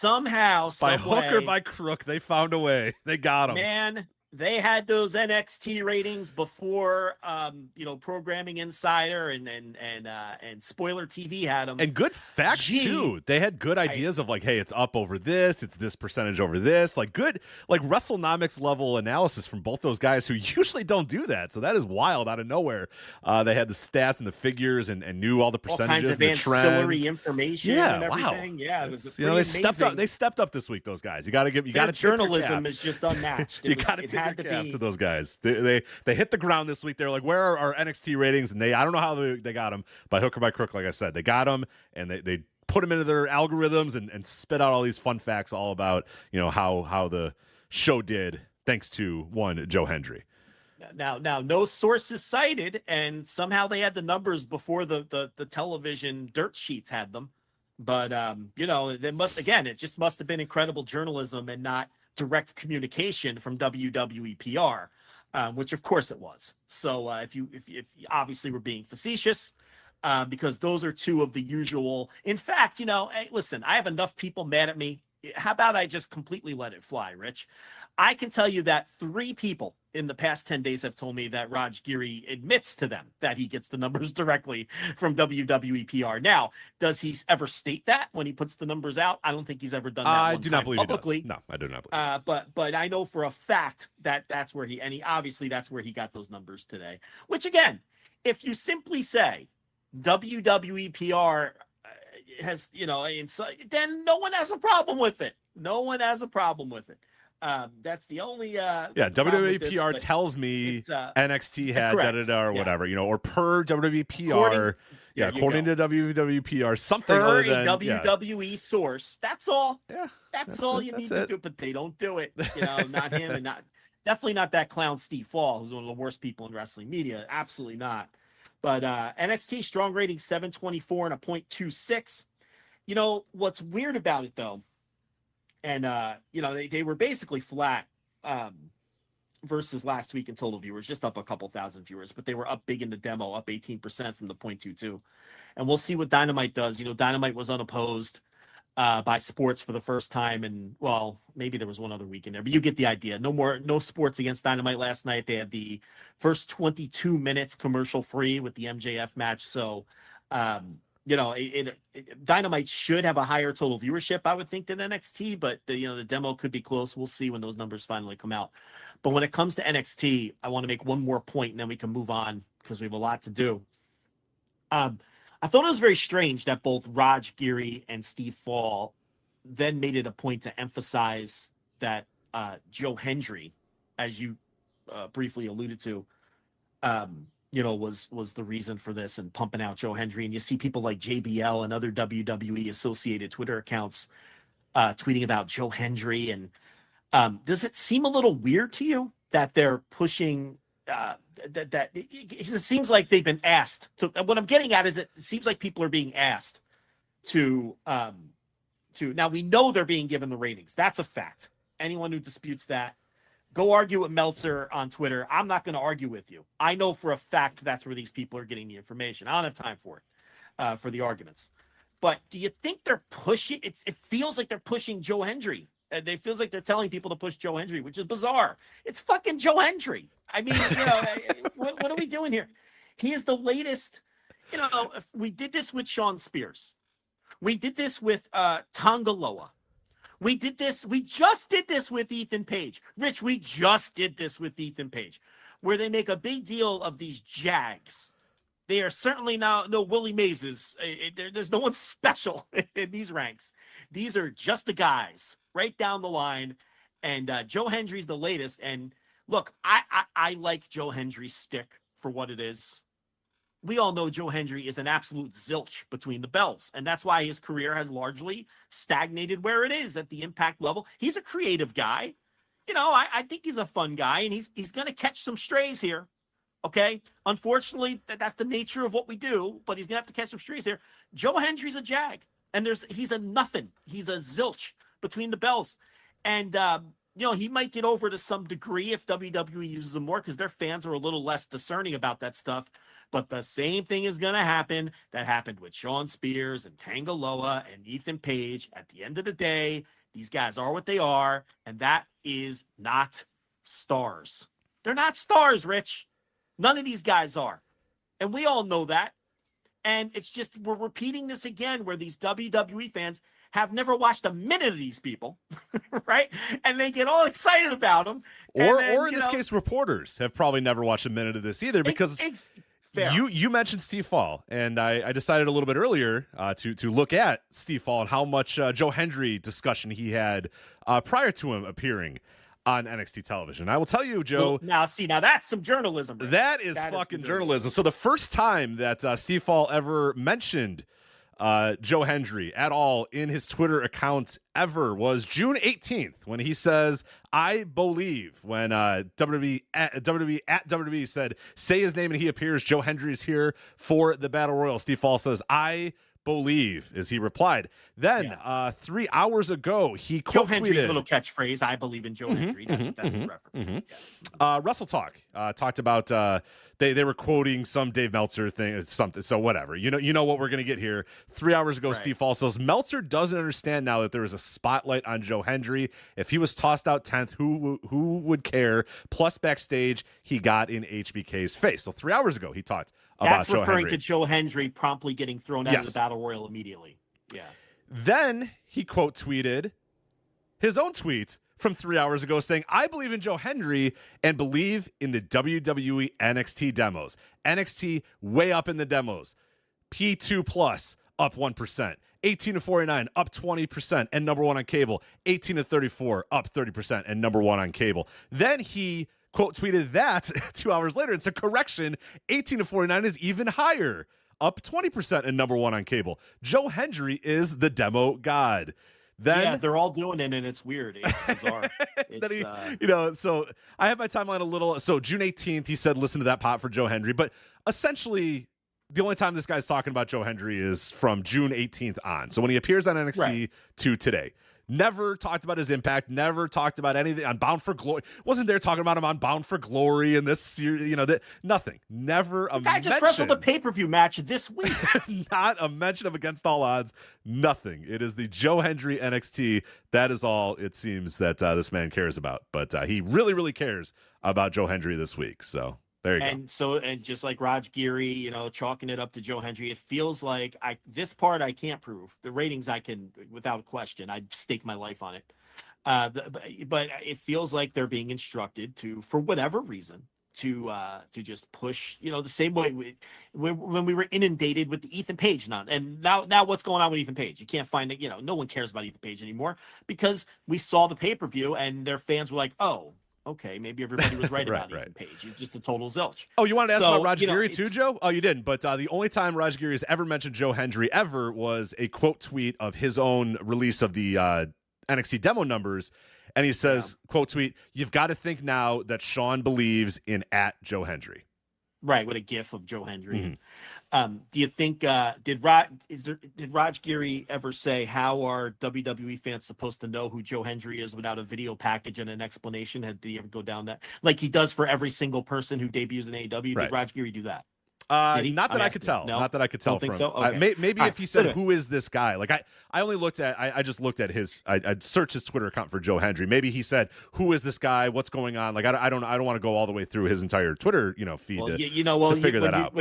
by hook or by crook, they found a way. They got them. Man, they had those NXT ratings before, Programming Insider and Spoiler TV had them. And good facts too. They had good ideas of like, hey, it's up over this, it's this percentage over this. Like good, like WrestleNomics level analysis from both those guys who usually don't do that. So that is wild out of nowhere. They had the stats and the figures and knew all the percentages, all kinds of and the ancillary trends. information. And everything. Wow. Yeah, it was they stepped up. They stepped up this week. Those guys. You got to journalism is just unmatched. You got to tip your cap to those guys. They hit the ground this week. They're like, where are our NXT ratings? And I don't know how they got them by hook or by crook. Like I said, they got them and they put them into their algorithms and spit out all these fun facts all about how the show did thanks to one Joe Hendry. Now, no sources cited, and somehow they had the numbers before the television dirt sheets had them. But it just must have been incredible journalism and not direct communication from WWE PR, which of course it was. So if you obviously were being facetious, because those are two of the usual. In fact, hey, listen, I have enough people mad at me. How about I just completely let it fly, Rich? I can tell you that 3 people in the past 10 days have told me that Raj Giri admits to them that he gets the numbers directly from WWE PR. Now, does he ever state that when he puts the numbers out? I don't think he's ever done that. I do not believe publicly. He does. No, I do not believe. But I know for a fact that that's where that's where he got those numbers today. Which again, if you simply say WWE PR has, then no one has a problem with it. No one has a problem with it. That's the only WWE PR tells me NXT had da-da-da or whatever, or per WWE PR, according to WWE PR, something per other than WWE source. That's all. Yeah, that's all you need to do. But they don't do it. Not him, and definitely not that clown Steve Fall, who's one of the worst people in wrestling media. Absolutely not. But NXT strong rating 724 and a 0.26. What's weird about it though. And, they were basically flat versus last week in total viewers, just up a couple thousand viewers, but they were up big in the demo, up 18% from the 0.22. And we'll see what Dynamite does. Dynamite was unopposed by sports for the first time. And, well, maybe there was one other week in there, but you get the idea. No sports against Dynamite last night. They had the first 22 minutes commercial free with the MJF match. So, Dynamite should have a higher total viewership, I would think, than NXT, but the demo could be close. We'll see when those numbers finally come out. But when it comes to NXT, I want to make one more point and then we can move on because we have a lot to do. I thought it was very strange that both Raj Giri and Steve Fall then made it a point to emphasize that Joe Hendry, as you briefly alluded to, was the reason for this and pumping out Joe Hendry. And you see people like JBL and other WWE associated Twitter accounts tweeting about Joe Hendry. And does it seem a little weird to you that they're pushing that it seems like they've been asked to? What I'm getting at is it seems like people are being asked to now we know they're being given the ratings. That's a fact. Anyone who disputes that, go argue with Meltzer on Twitter. I'm not going to argue with you. I know for a fact that's where these people are getting the information. I don't have time for it, for the arguments. But do you think they're pushing? It feels like they're pushing Joe Hendry. It feels like they're telling people to push Joe Hendry, which is bizarre. It's fucking Joe Hendry. I mean, what are we doing here? He is the latest. We did this with Sean Spears. We did this with Tangaloa. We just did this with Ethan Page. Rich, we just did this with Ethan Page, where they make a big deal of these Jags. They are certainly no Willie Mazes. There's no one special in these ranks. These are just the guys right down the line. And Joe Hendry's the latest. And look, I like Joe Hendry's stick for what it is. We all know Joe Hendry is an absolute zilch between the bells, and that's why his career has largely stagnated where it is at the Impact level. He's a creative guy. I think he's a fun guy, and he's going to catch some strays here, okay? Unfortunately, that's the nature of what we do, but he's going to have to catch some strays here. Joe Hendry's a jag, and he's a nothing. He's a zilch between the bells, and he might get over to some degree if WWE uses him more because their fans are a little less discerning about that stuff. But the same thing is going to happen that happened with Sean Spears and Tangaloa and Ethan Page. At the end of the day, these guys are what they are, and that is not stars. They're not stars, Rich. None of these guys are. And we all know that. And it's just we're repeating this again where these WWE fans have never watched a minute of these people, right? And they get all excited about them. Or in this case, reporters have probably never watched a minute of this either because you mentioned Steve Fall, and I decided a little bit earlier to look at Steve Fall and how much Joe Hendry discussion he had prior to him appearing on NXT television. I will tell you, Joe. Now that's some journalism. Right? That is fucking journalism. So the first time that Steve Fall ever mentioned Joe Hendry at all in his Twitter account ever was June 18th when he says, I believe, when WWE at WWE said, say his name and he appears, Joe Hendry is here for the Battle Royal. Steve Fall says, I believe, as he replied. Then 3 hours ago, he Joe Hendry's little catchphrase, I believe in Joe Hendry. That's what that's a reference to. Yeah. Wrestle Talk talked about they were quoting some Dave Meltzer thing, something. So whatever, you know what we're gonna get here. 3 hours ago, right. Steve Fall says Meltzer doesn't understand now that there is a spotlight on Joe Hendry. If he was tossed out 10th, who would care? Plus, backstage, he got in HBK's face. So 3 hours ago, he talked about Joe Hendry. That's referring to Joe Hendry promptly getting thrown out of the Battle Royal immediately. Yeah. Then he quote tweeted his own tweet from 3 hours ago saying, I believe in Joe Hendry and believe in the WWE NXT demos. NXT way up in the demos. P2 plus up 1%. 18 to 49 up 20% and number one on cable. 18 to 34 up 30% and number one on cable. Then he quote tweeted that 2 hours later. It's a correction. 18 to 49 is even higher. Up 20% and number one on cable. Joe Hendry is the demo god. Then they're all doing it, and it's weird. It's bizarre. So I have my timeline a little. So June 18th, he said, listen to that pot for Joe Hendry. But essentially, the only time this guy's talking about Joe Hendry is from June 18th on. So when he appears on NXT to today. Never talked about his impact. Never talked about anything on Bound for Glory. Wasn't there talking about him on Bound for Glory and this series? Nothing. Never a mention. I just wrestled a pay-per-view match this week. Not a mention of Against All Odds. Nothing. It is the Joe Hendry NXT. That is all it seems that this man cares about. But he really, really cares about Joe Hendry this week. So there you go. And just like Raj Geary, chalking it up to Joe Hendry, it feels like this part I can't prove. The ratings I can, without question, I'd stake my life on it. But it feels like they're being instructed to, for whatever reason, to just push, the same way when we were inundated with the Ethan Page and now what's going on with Ethan Page? You can't find it. No one cares about Ethan Page anymore because we saw the pay-per-view and their fans were like, oh, okay, maybe everybody was right about Ethan Page. He's just a total zilch. Oh, you wanted to ask about Raj Giri too, Joe? Oh, you didn't. But the only time Raj Giri has ever mentioned Joe Hendry ever was a quote tweet of his own release of the NXT demo numbers. And he says, quote tweet, "You've got to think now that Sean believes in @Joe Hendry." Right, with a gif of Joe Hendry. Do you think did Raj Giri ever say how are WWE fans supposed to know who Joe Hendry is without a video package and an explanation? Did he ever go down that like he does for every single person who debuts in AEW? Did Raj Giri do that? Not that I could tell. No? Not that I could tell. Don't think so. Okay. Maybe if he said, "Who is this guy?" Like I only looked at. I just looked at his. I'd searched his Twitter account for Joe Hendry. Maybe he said, "Who is this guy? What's going on?" Like I don't want to go all the way through his entire Twitter feed to figure that out.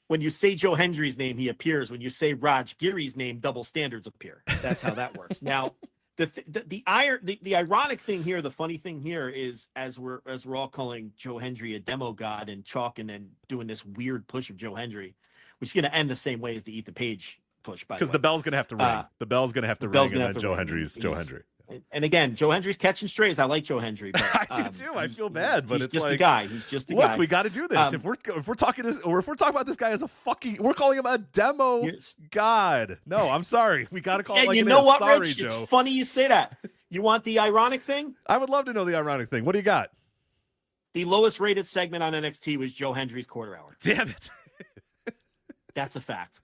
When you say Joe Hendry's name, he appears. When you say Raj Giri's name, double standards appear. That's how that works. Now, the ironic thing here, the funny thing here is as we're all calling Joe Hendry a demo god and chalking and doing this weird push of Joe Hendry, which is going to end the same way as the Ethan Page push, by the way. Because the bell's going to have to ring. The bell's going to have to ring, and then Joe Hendry's Joe Hendry. And again, Joe Hendry's catching strays. I like Joe Hendry. But, I do too. I feel bad, but it's just like a guy. He's just a guy. Look, we got to do this. If we're talking this, or if we're talking about this guy as a fucking, we're calling him a demo god. No, I'm sorry. We got to call him like you know what, sorry, Rich? Joe. It's funny you say that. You want the ironic thing? I would love to know the ironic thing. What do you got? The lowest rated segment on NXT was Joe Hendry's quarter hour. Damn it. That's a fact.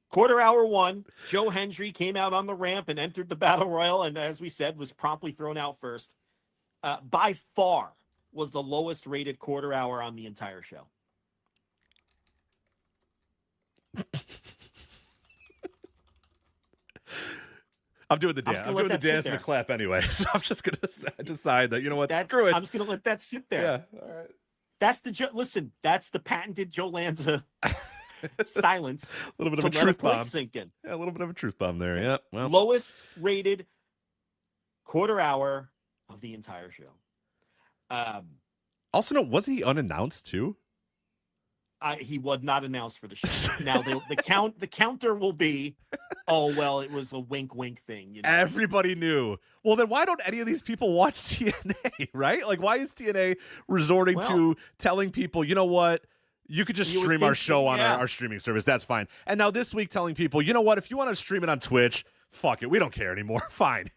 Quarter hour 1, Joe Hendry came out on the ramp and entered the Battle Royal, and as we said, was promptly thrown out first. By far was the lowest rated quarter hour on the entire show. I'm doing the dance. I'm doing the dance and the clap anyway, so I'm just going to decide that, you know what, screw it. I'm just going to let that sit there. Yeah, all right. That's the patented Joe Lanza silence. A little bit of a truth bomb. Sink in. Yeah, a little bit of a truth bomb there. Yeah. Well. Lowest rated quarter hour of the entire show. Also, wasn't he unannounced too? He was not announced for the show. Now the counter will be, oh well, it was a wink thing. Everybody knew. Well, then why don't any of these people watch TNA? Right? Like, why is TNA resorting to telling people, you know what? You could just stream our show on our streaming service. That's fine. And now this week telling people, you know what? If you want to stream it on Twitch, fuck it. We don't care anymore. Fine.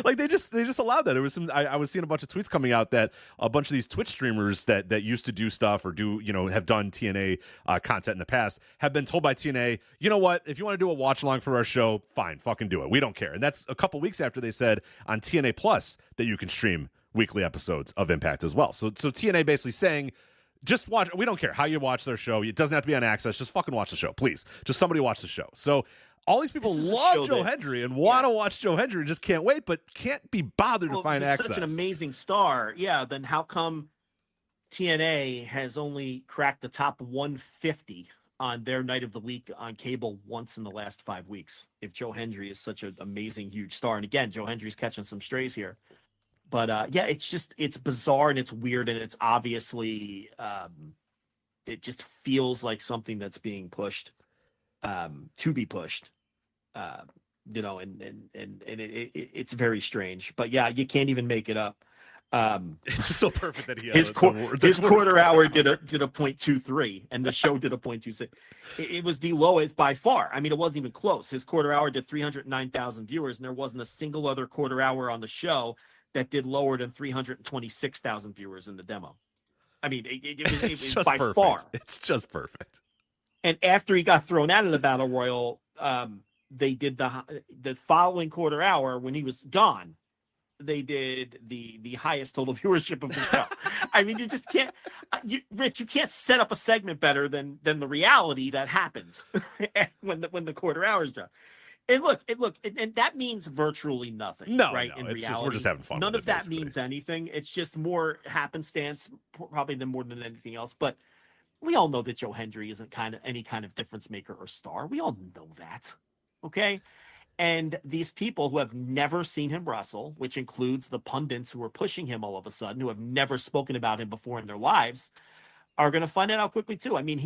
Like they just allowed that. There was I was seeing a bunch of tweets coming out that a bunch of these Twitch streamers that used to do stuff or have done TNA content in the past have been told by TNA, you know what? If you want to do a watch along for our show, fine, fucking do it. We don't care. And that's a couple weeks after they said on TNA Plus that you can stream weekly episodes of Impact as well. So TNA basically saying, just watch. We don't care how you watch their show. It doesn't have to be on Access. Just fucking watch the show, please. Just somebody watch the show. So all these people love Joe Hendry and want to watch Joe Hendry and just can't wait, but can't be bothered to find access. Such an amazing star. Yeah, then how come TNA has only cracked the top 150 on their night of the week on cable once in the last 5 weeks? If Joe Hendry is such an amazing, huge star. And again, Joe Hendry's catching some strays here. But it's bizarre and it's weird and it's obviously it just feels like something that's being pushed to be pushed, and it's very strange. But yeah, you can't even make it up. It's just so perfect that he his quarter hour did a 0.23 and the show did a 0.26. It was the lowest by far. I mean, it wasn't even close. His quarter hour did 309,000 viewers, and there wasn't a single other quarter hour on the show that did lower than 326,000 viewers in the demo. I mean, it was by perfect. far. It's just perfect. And after he got thrown out of the Battle Royal, they did the following quarter hour when he was gone. They did the highest total viewership of the show. I mean, you just can't, Rich. You can't set up a segment better than the reality that happens when the quarter hours drop. And look, and that means virtually nothing. Right? In reality, we're just having fun. None of that means anything. It's just more happenstance, probably more than anything else. But we all know that Joe Hendry isn't any kind of difference maker or star. We all know that, okay? And these people who have never seen him wrestle, which includes the pundits who are pushing him all of a sudden, who have never spoken about him before in their lives, are going to find it out quickly too. I mean,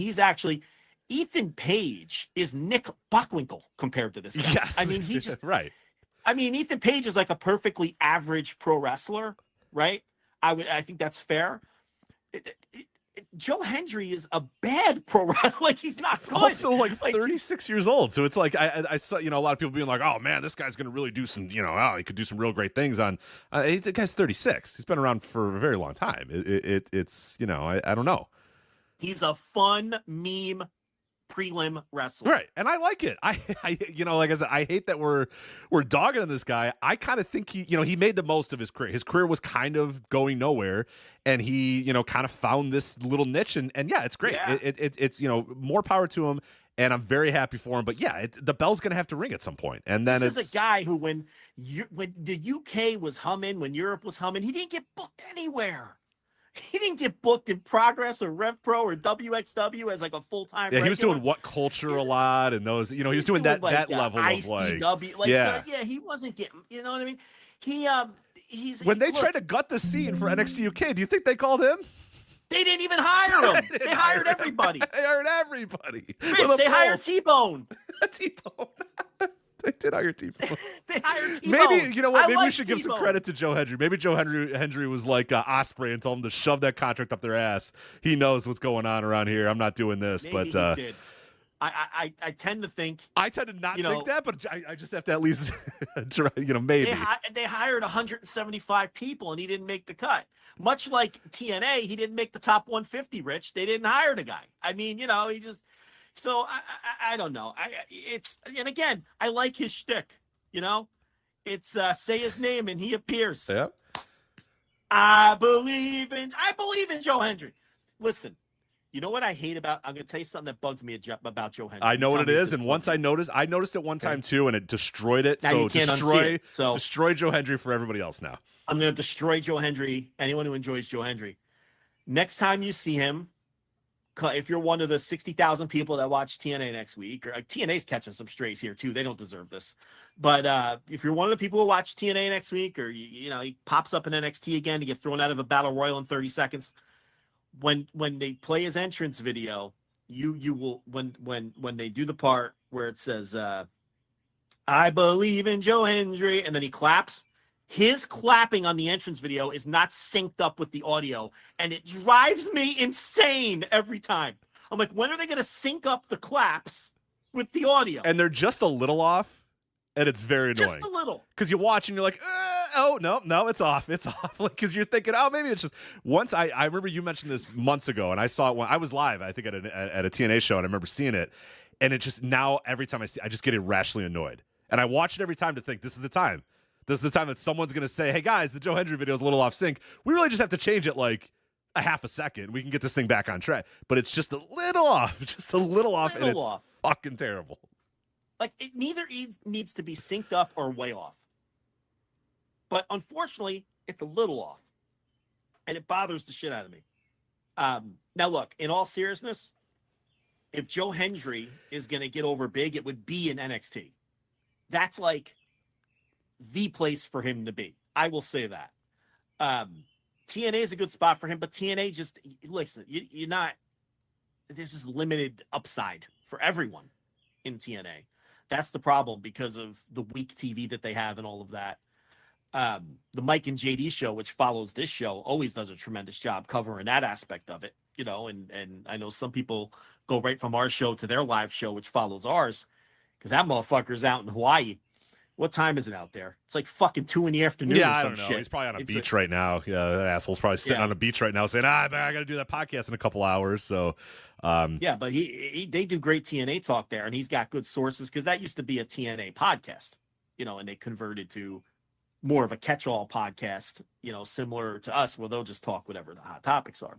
Ethan Page is Nick Bockwinkel compared to this guy. Yes. I mean, he's just right. I mean, Ethan Page is like a perfectly average pro wrestler, right? I think that's fair. Joe Hendry is a bad pro wrestler. Like, he's not good. Also like 36 years old. So it's like, I saw, a lot of people being like, oh man, this guy's going to really do some, he could do some real great things on, the guy's 36. He's been around for a very long time. It's, I don't know. He's a fun meme prelim wrestler. Right. And I like it. I like I said, I hate that we're dogging on this guy. I kind of think he made the most of his career. His career was kind of going nowhere, and he, kind of found this little niche, and yeah, it's great. Yeah. It's more power to him, and I'm very happy for him. But yeah, the bell's going to have to ring at some point. And then this is a guy who, when the UK was humming, when Europe was humming, he didn't get booked anywhere. He didn't get booked in Progress or Rev Pro or WXW as like a full-time. Yeah, he was doing What Culture a lot, and those, he was doing that level of ICW. He wasn't getting, you know what I mean? When they tried to gut the scene for NXT UK, do you think they called him? They didn't even hire him. They hired everybody. They hired everybody. Rich, they hired T-Bone. T-Bone. They did hire T-Bone. They hired T-Bone. Maybe, you know what? Maybe we should T-Bone. give some credit to Joe Hendry. Maybe Joe Hendry was like Osprey and told him to shove that contract up their ass. He knows what's going on around here. I'm not doing this. Maybe but he did. I tend to think. I tend to not think that, but I just have to at least, maybe. They hired 175 people and he didn't make the cut. Much like TNA, he didn't make the top 150, Rich. They didn't hire the guy. I mean, he just. So I don't know. And again, I like his shtick. It's say his name and he appears. Yep. I believe in Joe Hendry. Listen, you know what I hate about? I'm going to tell you something that bugs me about Joe Hendry. I know what it is, and once I noticed it one time too, and it destroyed it. Now so you can't unsee it. So destroy Joe Hendry for everybody else now. I'm going to destroy Joe Hendry. Anyone who enjoys Joe Hendry. Next time you see him, if you're one of the 60,000 people that watch TNA next week, or TNA's catching some strays here too, they don't deserve this. But if you're one of the people who watch TNA next week, or he pops up in NXT again to get thrown out of a battle royal in 30 seconds, when they play his entrance video, you will when they do the part where it says I believe in Joe Hendry, and then he claps. His clapping on the entrance video is not synced up with the audio, and it drives me insane every time. I'm like, when are they going to sync up the claps with the audio? And they're just a little off, and it's very annoying. Just a little. Because you watch and you're like, oh, no, it's off. It's off. Like, because you're thinking, oh, maybe it's just once. I remember you mentioned this months ago, and I saw it when I was live, I think at a TNA show, and I remember seeing it, and it just now every time I just get irrationally annoyed, and I watch it every time to think, this is the time. This is the time that someone's going to say, hey, guys, the Joe Hendry video is a little off sync. We really just have to change it like a half a second. We can get this thing back on track. But it's just a little off. Just a little off, and it's fucking terrible. Like, it neither needs to be synced up or way off. But unfortunately, it's a little off. And it bothers the shit out of me. Now, look, in all seriousness, if Joe Hendry is going to get over big, it would be in NXT. That's like the place for him to be. I will say that. TNA is a good spot for him, but TNA just, listen, you're not, there's this limited upside for everyone in TNA. That's the problem because of the weak TV that they have and all of that. The Mike and JD show, which follows this show, always does a tremendous job covering that aspect of it, and I know some people go right from our show to their live show, which follows ours, because that motherfucker's out in Hawaii. What time is it out there? It's like fucking 2 PM. Yeah, I don't know. Shit. He's probably on a beach right now. Yeah, that asshole's probably sitting on a beach right now saying, I got to do that podcast in a couple hours. So, yeah, but they do great TNA talk there, and he's got good sources because that used to be a TNA podcast, and they converted to more of a catch-all podcast, similar to us, where they'll just talk whatever the hot topics are.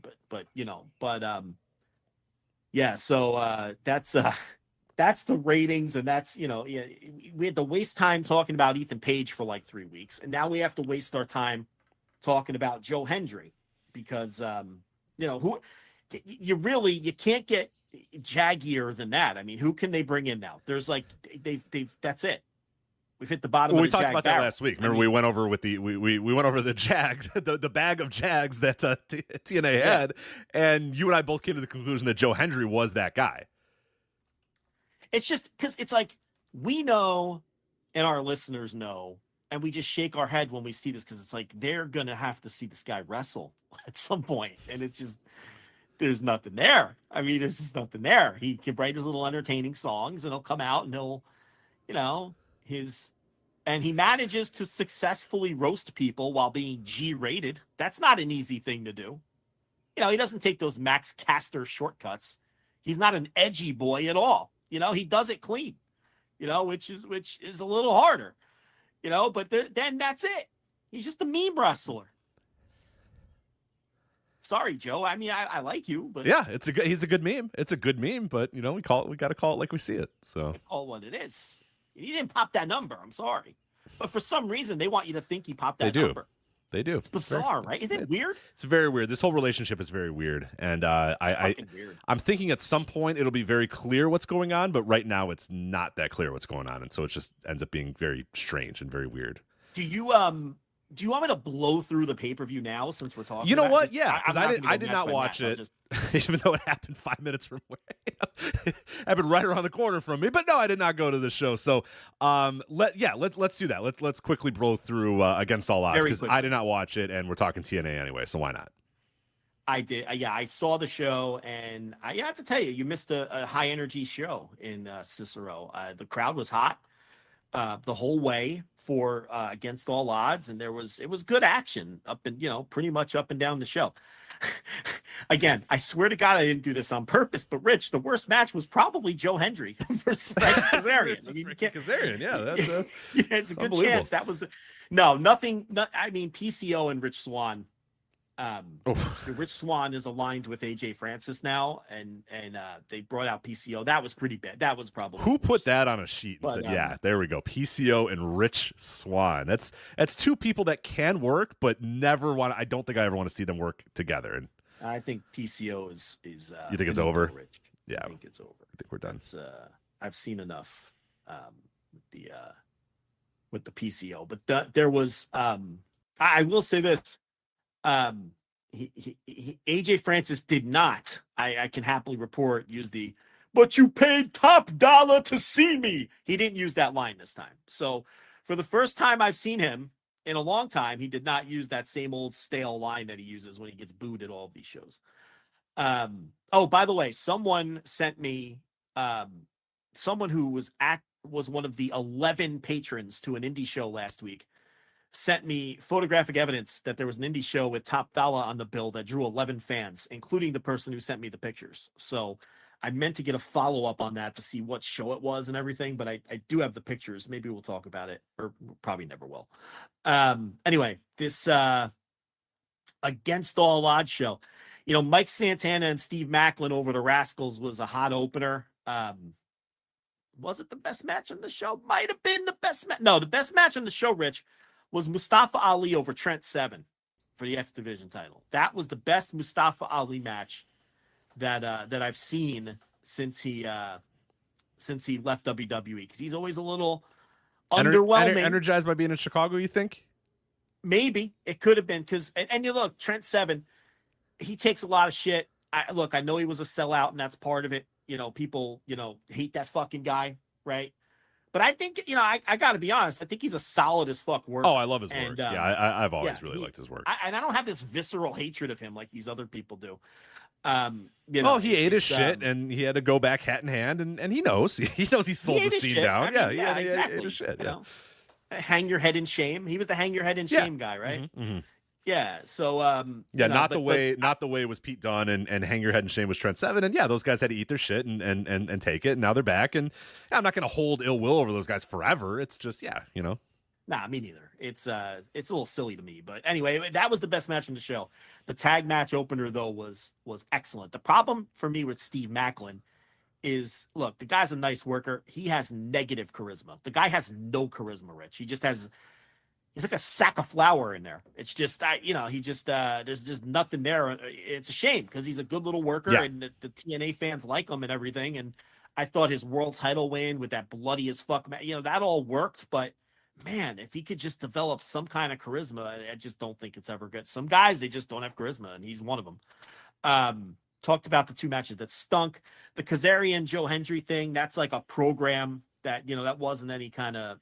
Yeah. So that's the ratings, and that's, we had to waste time talking about Ethan Page for like 3 weeks, and now we have to waste our time talking about Joe Hendry because, who you can't get jaggier than that. I mean, who can they bring in now? There's like, that's it. We've hit the bottom. Well, of we the talked Jag about barrel. that last week. Remember, we went over with we went over the Jags, the bag of Jags that TNA had, and you and I both came to the conclusion that Joe Hendry was that guy. It's just because it's like we know, and our listeners know and we just shake our head when we see this because it's like they're gonna have to see this guy wrestle at some point, and it's just there's nothing there. I mean, there's just nothing there. He can write his little entertaining songs, and he'll come out and he'll, and he manages to successfully roast people while being G-rated. That's not an easy thing to do. He doesn't take those Max Caster shortcuts. He's not an edgy boy at all. He does it clean. Which is a little harder. But then that's it. He's just a meme wrestler. Sorry, Joe. I mean, I like you, but yeah, he's a good meme. It's a good meme, but we got to call it like we see it. So call it what it is. He didn't pop that number. I'm sorry, but for some reason they want you to think he popped that number. They do. It's bizarre, right? Isn't it weird? It's very weird. This whole relationship is very weird, and I'm thinking at some point it'll be very clear what's going on, but right now it's not that clear what's going on, and so it just ends up being very strange and very weird. Do you want me to blow through the pay-per-view now since we're talking? You know what? Just, yeah, because I did not watch it, even though it happened 5 minutes from where it happened right around the corner from me. But no, I did not go to the show. So let's do that. Let's quickly blow through Against All Odds because I did not watch it, and we're talking TNA anyway, so why not? I did. Yeah, I saw the show, and I have to tell you, you missed a high energy show in Cicero. The crowd was hot the whole way for Against All Odds, and it was good action up and pretty much up and down the show. Again, I swear to God I didn't do this on purpose, but Rich, the worst match was probably Joe Hendry versus Frankie Kazarian. Kazarian, yeah, that's it's a good chance that was nothing. I mean, PCO and Rich Swann. Rich Swann is aligned with AJ Francis now, and they brought out PCO. That was pretty bad. That was probably who put that on a sheet and said, "Yeah, there we go." PCO and Rich Swann. That's two people that can work, but never want. I don't think I ever want to see them work together. And I think PCO is. You think it's over? Rich. Yeah, I think it's over. I think we're done. I've seen enough with the PCO, but there was. I will say this. AJ Francis did not, I can happily report, use but you paid top dollar to see me. He didn't use that line this time. So for the first time I've seen him in a long time, he did not use that same old stale line that he uses when he gets booed at all of these shows. By the way, someone sent me, someone who was one of the 11 patrons to an indie show last week, sent me photographic evidence that there was an indie show with Top Dollar on the bill that drew 11 fans, including the person who sent me the pictures. So I meant to get a follow-up on that to see what show it was and everything, but I do have the pictures. Maybe we'll talk about it, or probably never will. Anyway, this Against All Odds show, Mike Santana and Steve Macklin over the Rascals was a hot opener. Was it the best match on the show? Might have been the best match. No, the best match on the show, Rich, was Mustafa Ali over Trent Seven for the X Division title. That was the best Mustafa Ali match that I've seen since he left WWE, because he's always a little underwhelming. Energized by being in Chicago, you think? Maybe it could have been because and you look, Trent Seven, he takes a lot of shit. I know he was a sellout, and that's part of it. People hate that fucking guy, right? But I think, I got to be honest. I think he's a solid as fuck worker. Oh, I love his work. I've always really liked his work. And I don't have this visceral hatred of him like these other people do. He ate his shit, and he had to go back hat in hand, and he knows. He knows he sold the scene down. Exactly. He ate his shit. Hang your head in shame. He was the hang your head in shame guy, right? Mm-hmm, mm-hmm. Yeah. So not the way it was Pete Dunne and hang your head in shame was Trent Seven, and those guys had to eat their shit and take it, and now they're back, and I'm not going to hold ill will over those guys forever. It's just Nah, me neither. It's a little silly to me, but anyway, that was the best match in the show. The tag match opener though was excellent. The problem for me with Steve Macklin is, look, the guy's a nice worker. He has negative charisma. The guy has no charisma, Rich. He's like a sack of flour in there. It's just, there's just nothing there. It's a shame because he's a good little worker, and the TNA fans like him and everything. And I thought his world title win with that bloody as fuck, that all worked. But man, if he could just develop some kind of charisma, I just don't think it's ever good. Some guys, they just don't have charisma, and he's one of them. Talked about the two matches that stunk. The Kazarian Joe Hendry thing, that's like a program that, that wasn't any kind of,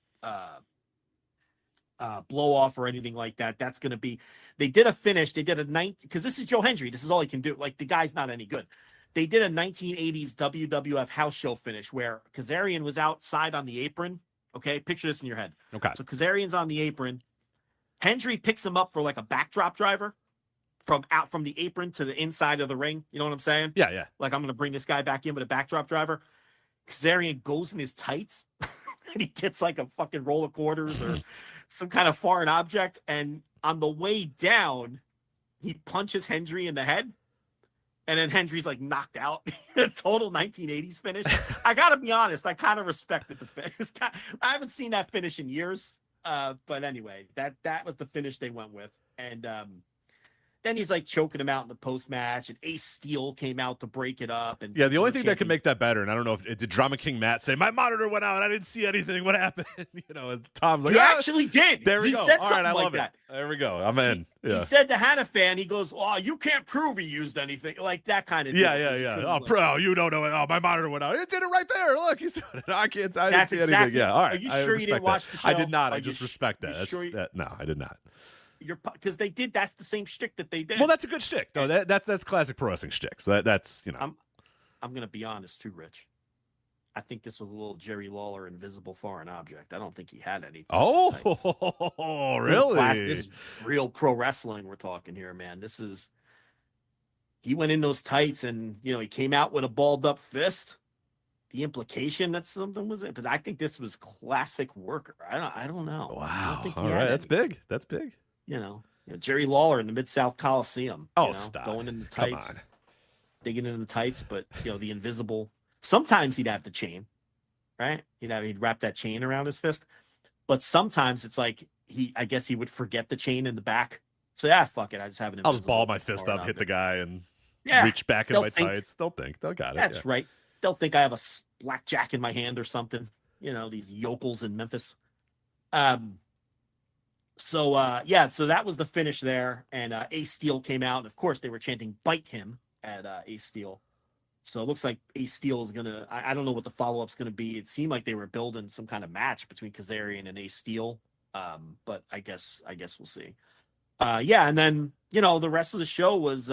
blow off or anything like that. That's going to be, they did a finish. They did a 19, because this is Joe Hendry. This is all he can do. Like, the guy's not any good. They did a 1980s WWF house show finish where Kazarian was outside on the apron. Okay. Picture this in your head. Okay. So Kazarian's on the apron. Hendry picks him up for like a backdrop driver from the apron to the inside of the ring. You know what I'm saying? Yeah, yeah. Like, I'm going to bring this guy back in with a backdrop driver. Kazarian goes in his tights and he gets like a fucking roll of quarters or some kind of foreign object. And on the way down, he punches Hendry in the head. And then Hendry's like knocked out. A total 1980s finish. I got to be honest, I kind of respected the finish. I haven't seen that finish in years. But anyway, that was the finish they went with. And then he's like choking him out in the post match, and Ace Steel came out to break it up. And yeah, the only thing that could make that better, and I don't know if did Drama King Matt say my monitor went out, I didn't see anything. What happened? And Tom's like, he actually did. There we he go. Said All something right, I like love that. it. There we go. I'm in. He said to Hanifan, he goes, "Oh, you can't prove he used anything," like that kind of. Yeah. Oh, pro, you don't know it. Oh, my monitor went out. It did it right there. Look, he's doing it. I didn't see anything. Yeah. All right. Are you sure you didn't watch the show? I did not. I just respect that. No, I did not. Because they did. That's the same shtick that they did. Well, that's a good shtick. No, that's classic pro wrestling shtick. So that's I'm gonna be honest too, Rich. I think this was a little Jerry Lawler invisible foreign object. I don't think he had anything. Oh, really? This is real pro wrestling we're talking here, man. He went in those tights and he came out with a balled up fist. The implication that something was it, but I think this was classic worker. I don't know. Wow. All right, that's big. That's big. Jerry Lawler in the Mid-South Coliseum. Stop. Going in the tights. Come on. Digging into the tights, but the invisible. Sometimes he'd have the chain, right? He'd wrap that chain around his fist. But sometimes it's like I guess he would forget the chain in the back. So fuck it. I just have an invisible. I'll just ball my fist up, hit the guy, and reach back in my tights. They'll got it. That's right. They'll think I have a blackjack in my hand or something. These yokels in Memphis. So that was the finish there, and Ace Steel came out, and of course they were chanting "Bite him" at Ace Steel. So it looks like Ace Steel is gonna. I don't know what the follow up's gonna be. It seemed like they were building some kind of match between Kazarian and Ace Steel, but I guess we'll see. And then the rest of the show was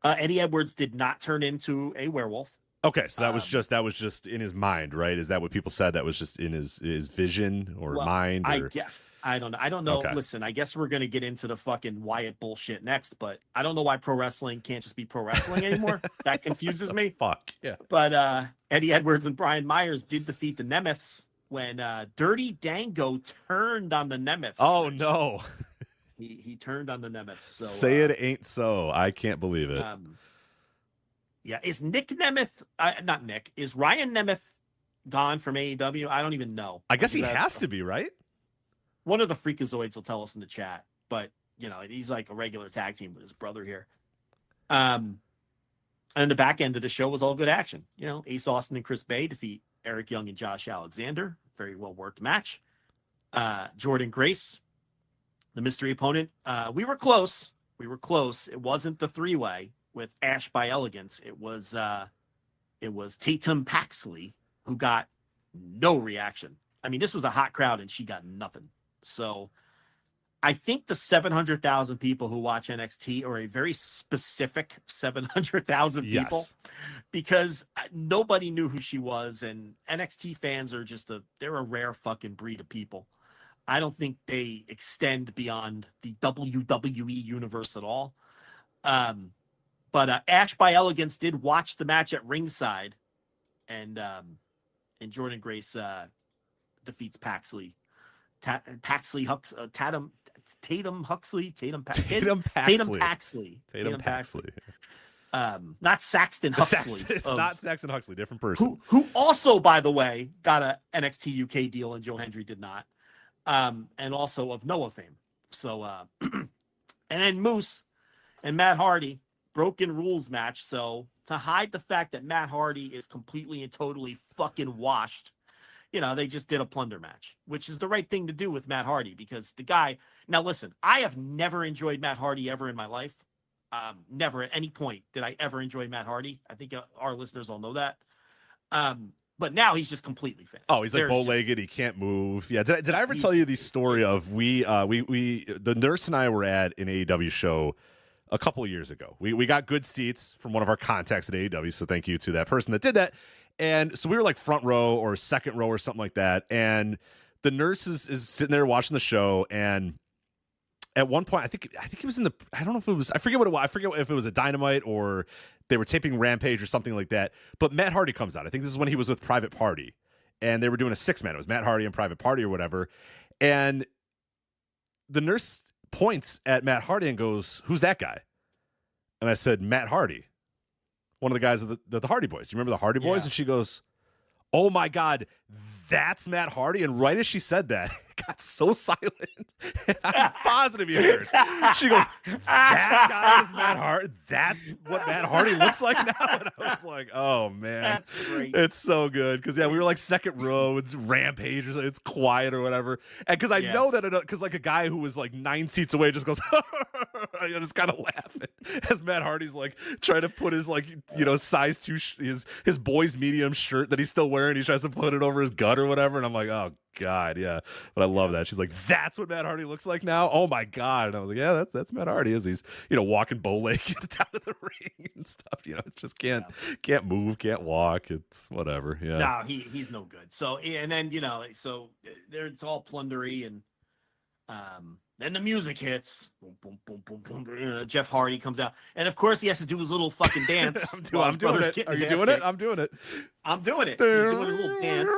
Eddie Edwards did not turn into a werewolf. Okay, so that was just in his mind, right? Is that what people said? That was just in his vision or mind? Or... I don't know. I don't know. Okay. Listen, I guess we're going to get into the fucking Wyatt bullshit next, but I don't know why pro wrestling can't just be pro wrestling anymore. That confuses me. Fuck. Yeah. But Eddie Edwards and Brian Myers did defeat the Nemeths when Dirty Dango turned on the Nemeths. Oh, no. He turned on the Nemeths. So, say it ain't so. I can't believe it. Is Nick Nemeth, not Nick, is Ryan Nemeth gone from AEW? I don't even know. I guess he has to be, right? One of the Freakazoids will tell us in the chat, but he's like a regular tag team with his brother here. And the back end of the show was all good action. Ace Austin and Chris Bay defeat Eric Young and Josh Alexander. Very well worked match. Jordan Grace, the mystery opponent. We were close. It wasn't the 3-way with Ash by Elegance. It was Tatum Paxley who got no reaction. I mean, this was a hot crowd and she got nothing. So I think the 700,000 people who watch NXT are a very specific 700,000 people because nobody knew who she was. And NXT fans are they're a rare fucking breed of people. I don't think they extend beyond the WWE universe at all. But Ash by Elegance did watch the match at ringside, and Jordan Grace defeats Paxley. Tatum Paxley. Not Saxton Huxley. It's not Saxton Huxley, different person. Who also, by the way, got a NXT UK deal, and Joe Hendry did not. And also of Noah fame. So, and then Moose and Matt Hardy, broken rules match. So to hide the fact that Matt Hardy is completely and totally fucking washed, they just did a plunder match, which is the right thing to do with Matt Hardy because the guy. Now, listen, I have never enjoyed Matt Hardy ever in my life. Never at any point did I ever enjoy Matt Hardy. I think our listeners all know that. But now he's just completely finished. Oh, he's like bow-legged. He can't move. Yeah. Did I ever tell you the story of the nurse and I were at an AEW show a couple of years ago. We got good seats from one of our contacts at AEW, so thank you to that person that did that. And so we were like front row or second row or something like that. And the nurse is sitting there watching the show, and at one point, I think it was I don't know if it was, I forget what it was. I forget if it was a Dynamite or they were taping Rampage or something like that. But Matt Hardy comes out. I think this is when he was with Private Party, and they were doing a 6-man. It was Matt Hardy and Private Party or whatever. And the nurse points at Matt Hardy and goes, "Who's that guy?" And I said, "Matt Hardy, one of the guys of the Hardy Boys. Do you remember the Hardy Boys?" Yeah. And she goes, "Oh my God, that's Matt Hardy." And right as she said that, it got so silent. And I'm positive you heard. She goes, "That guy is Matt Hardy. That's what Matt Hardy looks like now." And I was like, "Oh man, That's great. It's so good." Because we were like second row. It's Rampage, or something, it's quiet or whatever. And because I know that because like a guy who was like 9 seats away just goes, I just kind of laughing as Matt Hardy's like trying to put his size 2 his boy's medium shirt that he's still wearing. He tries to put it over his gut or whatever. And I'm like, oh God, yeah. But I love that. She's like, "That's what Matt Hardy looks like now? Oh my God." And I was like, yeah, that's Matt Hardy. As he's, walking bow-legged down to the ring and stuff. It's just can't move, can't walk. It's whatever. Yeah. No, he's no good. So, and then, so there it's all plundery, and then the music hits. Boom, boom, boom, boom, boom. Jeff Hardy comes out, and of course he has to do his little fucking dance. I'm doing it. Are you doing it? I'm doing it. I'm doing it. He's doing his little dance.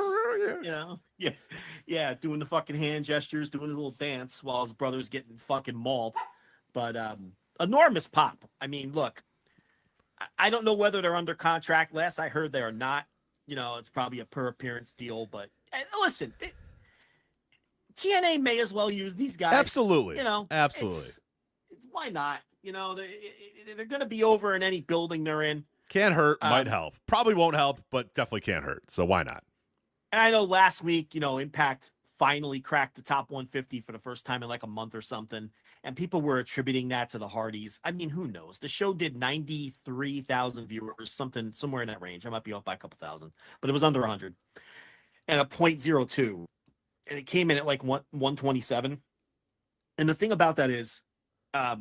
Yeah, doing the fucking hand gestures, doing his little dance while his brother's getting fucking mauled. But enormous pop. I mean, look, I don't know whether they're under contract. Last I heard, they are not. It's probably a per appearance deal. But listen, TNA may as well use these guys. Absolutely. Absolutely. Why not? They're going to be over in any building they're in. Can't hurt, might help. Probably won't help, but definitely can't hurt. So why not? And I know last week, Impact finally cracked the top 150 for the first time in like a month or something. And people were attributing that to the Hardys. I mean, who knows? The show did 93,000 viewers, somewhere in that range. I might be off by a couple thousand, but it was under 100. And a .02. And it came in at like 127. And the thing about that is, I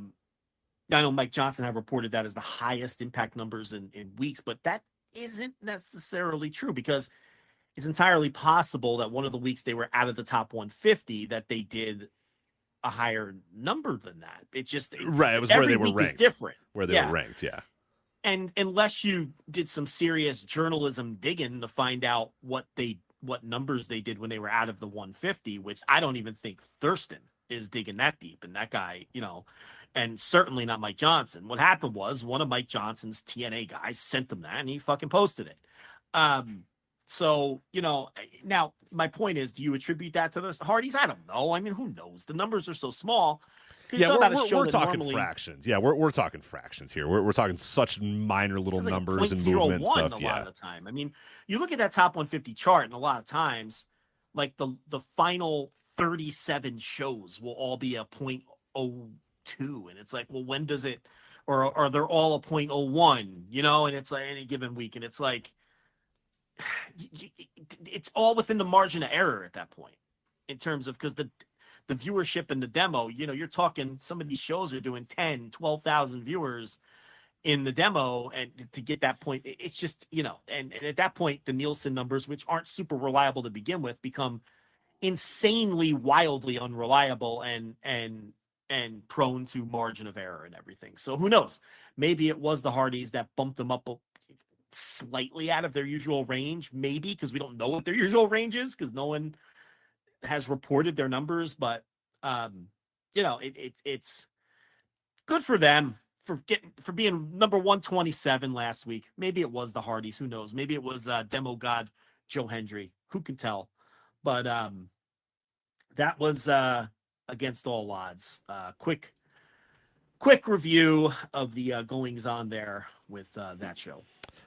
know Mike Johnson have reported that as the highest Impact numbers in weeks, but that isn't necessarily true, because it's entirely possible that one of the weeks they were out of the top 150 that they did a higher number than that. It just right. It was where they were ranked. Different. Where they were ranked, yeah. And unless you did some serious journalism digging to find out what numbers they did when they were out of the 150, which I don't even think Thurston is digging that deep. And that guy, and certainly not Mike Johnson. What happened was one of Mike Johnson's TNA guys sent him that, and he fucking posted it. So, now my point is, do you attribute that to the Hardys? I don't know. I mean, who knows? The numbers are so small. Yeah, we're talking fractions. Yeah, we're talking fractions here. We're talking such minor little numbers and movement stuff. A lot of the time. I mean, you look at that top 150 chart, and a lot of times, like the final 37 shows will all be a .02, and it's like, well, when does it? Or are they all a .01? And it's like any given week, and it's like, it's all within the margin of error at that point, in terms of, because the viewership in the demo, you're talking, some of these shows are doing 10, 12,000 viewers in the demo, and to get that point, it's just, and at that point, the Nielsen numbers, which aren't super reliable to begin with, become insanely, wildly unreliable and prone to margin of error and everything. So who knows? Maybe it was the Hardys that bumped them up slightly out of their usual range, maybe, because we don't know what their usual range is, because no one has reported their numbers. But it's good for them for being number 127 last week. Maybe it was the Hardys, who knows? Maybe it was demo god Joe Hendry, who can tell? But that was against all odds. Quick review of the goings on there with that show.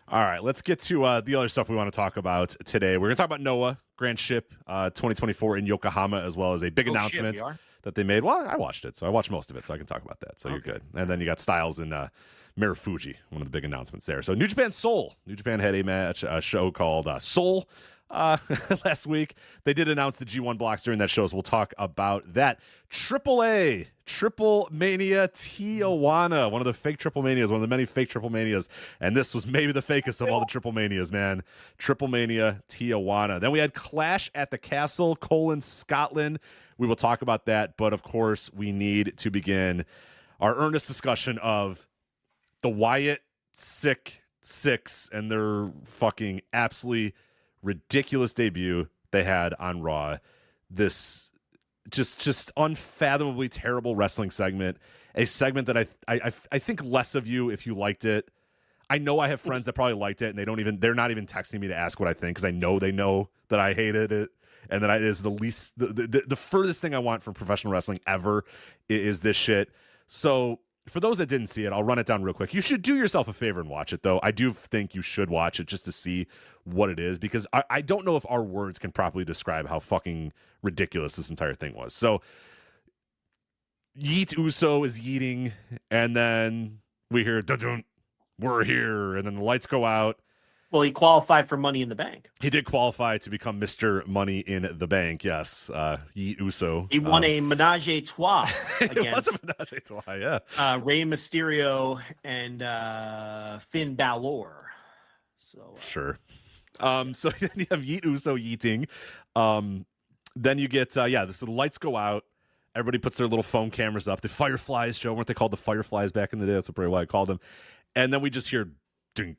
All right, let's get to the other stuff we want to talk about today. We're going to talk about Noah Grand Ship 2024 in Yokohama, as well as a big announcement that they made. Well, I watched it, so I watched most of it, so I can talk about that. So you're good. And then you got Styles and Marufuji, one of the big announcements there. So New Japan Soul. New Japan had a show called Soul last week. They did announce the G1 blocks during that show, so we'll talk about that. TripleMania Tijuana, one of the fake TripleManias, one of the many fake TripleManias, and this was maybe the fakest of all the TripleManias, man. TripleMania Tijuana. Then we had Clash at the Castle, Scotland. We will talk about that, but of course, we need to begin our earnest discussion of the Wyatt Sick6 and their fucking absolutely ridiculous debut they had on Raw. This just unfathomably terrible wrestling segment, a segment that I think less of you if you liked it. I know I have friends that probably liked it, and they're not even texting me to ask what I think, because I know they know that I hated it, and that it is the furthest thing I want from professional wrestling ever is this shit. So for those that didn't see it, I'll run it down real quick. You should do yourself a favor and watch it, though. I do think you should watch it just to see what it is, because I don't know if our words can properly describe how fucking ridiculous this entire thing was. So Yeet Uso is yeeting, and then we hear, dun-dun, we're here, and then the lights go out. Well, he qualified for Money in the Bank. He did qualify to become Mr. Money in the Bank, yes. Yeet Uso. He won a menage a trois it was against a menage a trois, yeah. Rey Mysterio and Finn Balor. So sure. So then you have Yeet Uso yeeting. Then you get, so the lights go out. Everybody puts their little phone cameras up. The Fireflies, Joe, weren't they called the Fireflies back in the day? That's probably why I called them. And then we just hear dink,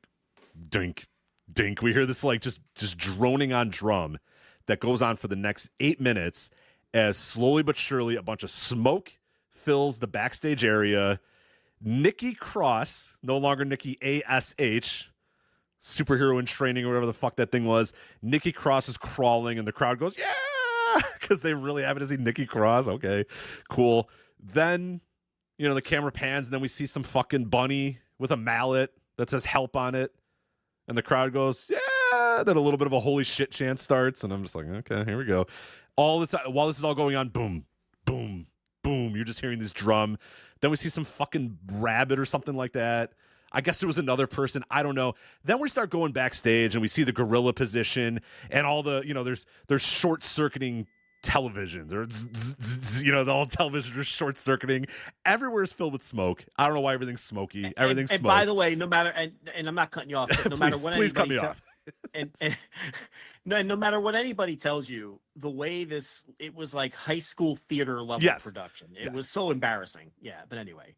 dink, dink. We hear this like just droning on drum that goes on for the next 8 minutes as slowly but surely a bunch of smoke fills the backstage area. Nikki Cross, no longer Nikki ASH, superhero in training or whatever the fuck that thing was. Nikki Cross is crawling and the crowd goes, yeah, because they really haven't seen Nikki Cross. Okay, cool. Then, the camera pans and then we see some fucking bunny with a mallet that says help on it. And the crowd goes, yeah. Then a little bit of a holy shit chant starts. And I'm just like, okay, here we go. All the time, while this is all going on, boom, boom, boom. You're just hearing this drum. Then we see some fucking rabbit or something like that. I guess there was another person. I don't know. Then we start going backstage and we see the gorilla position and all the, there's short circuiting televisions or, the whole television is short circuiting. Everywhere is filled with smoke. I don't know why everything's smoky. Everything's smoke. And by the way, no matter, and I'm not cutting you off, but no matter what please cut me off. No matter what anybody tells you, the way it was like high school theater level production. It was so embarrassing. Yeah, but anyway.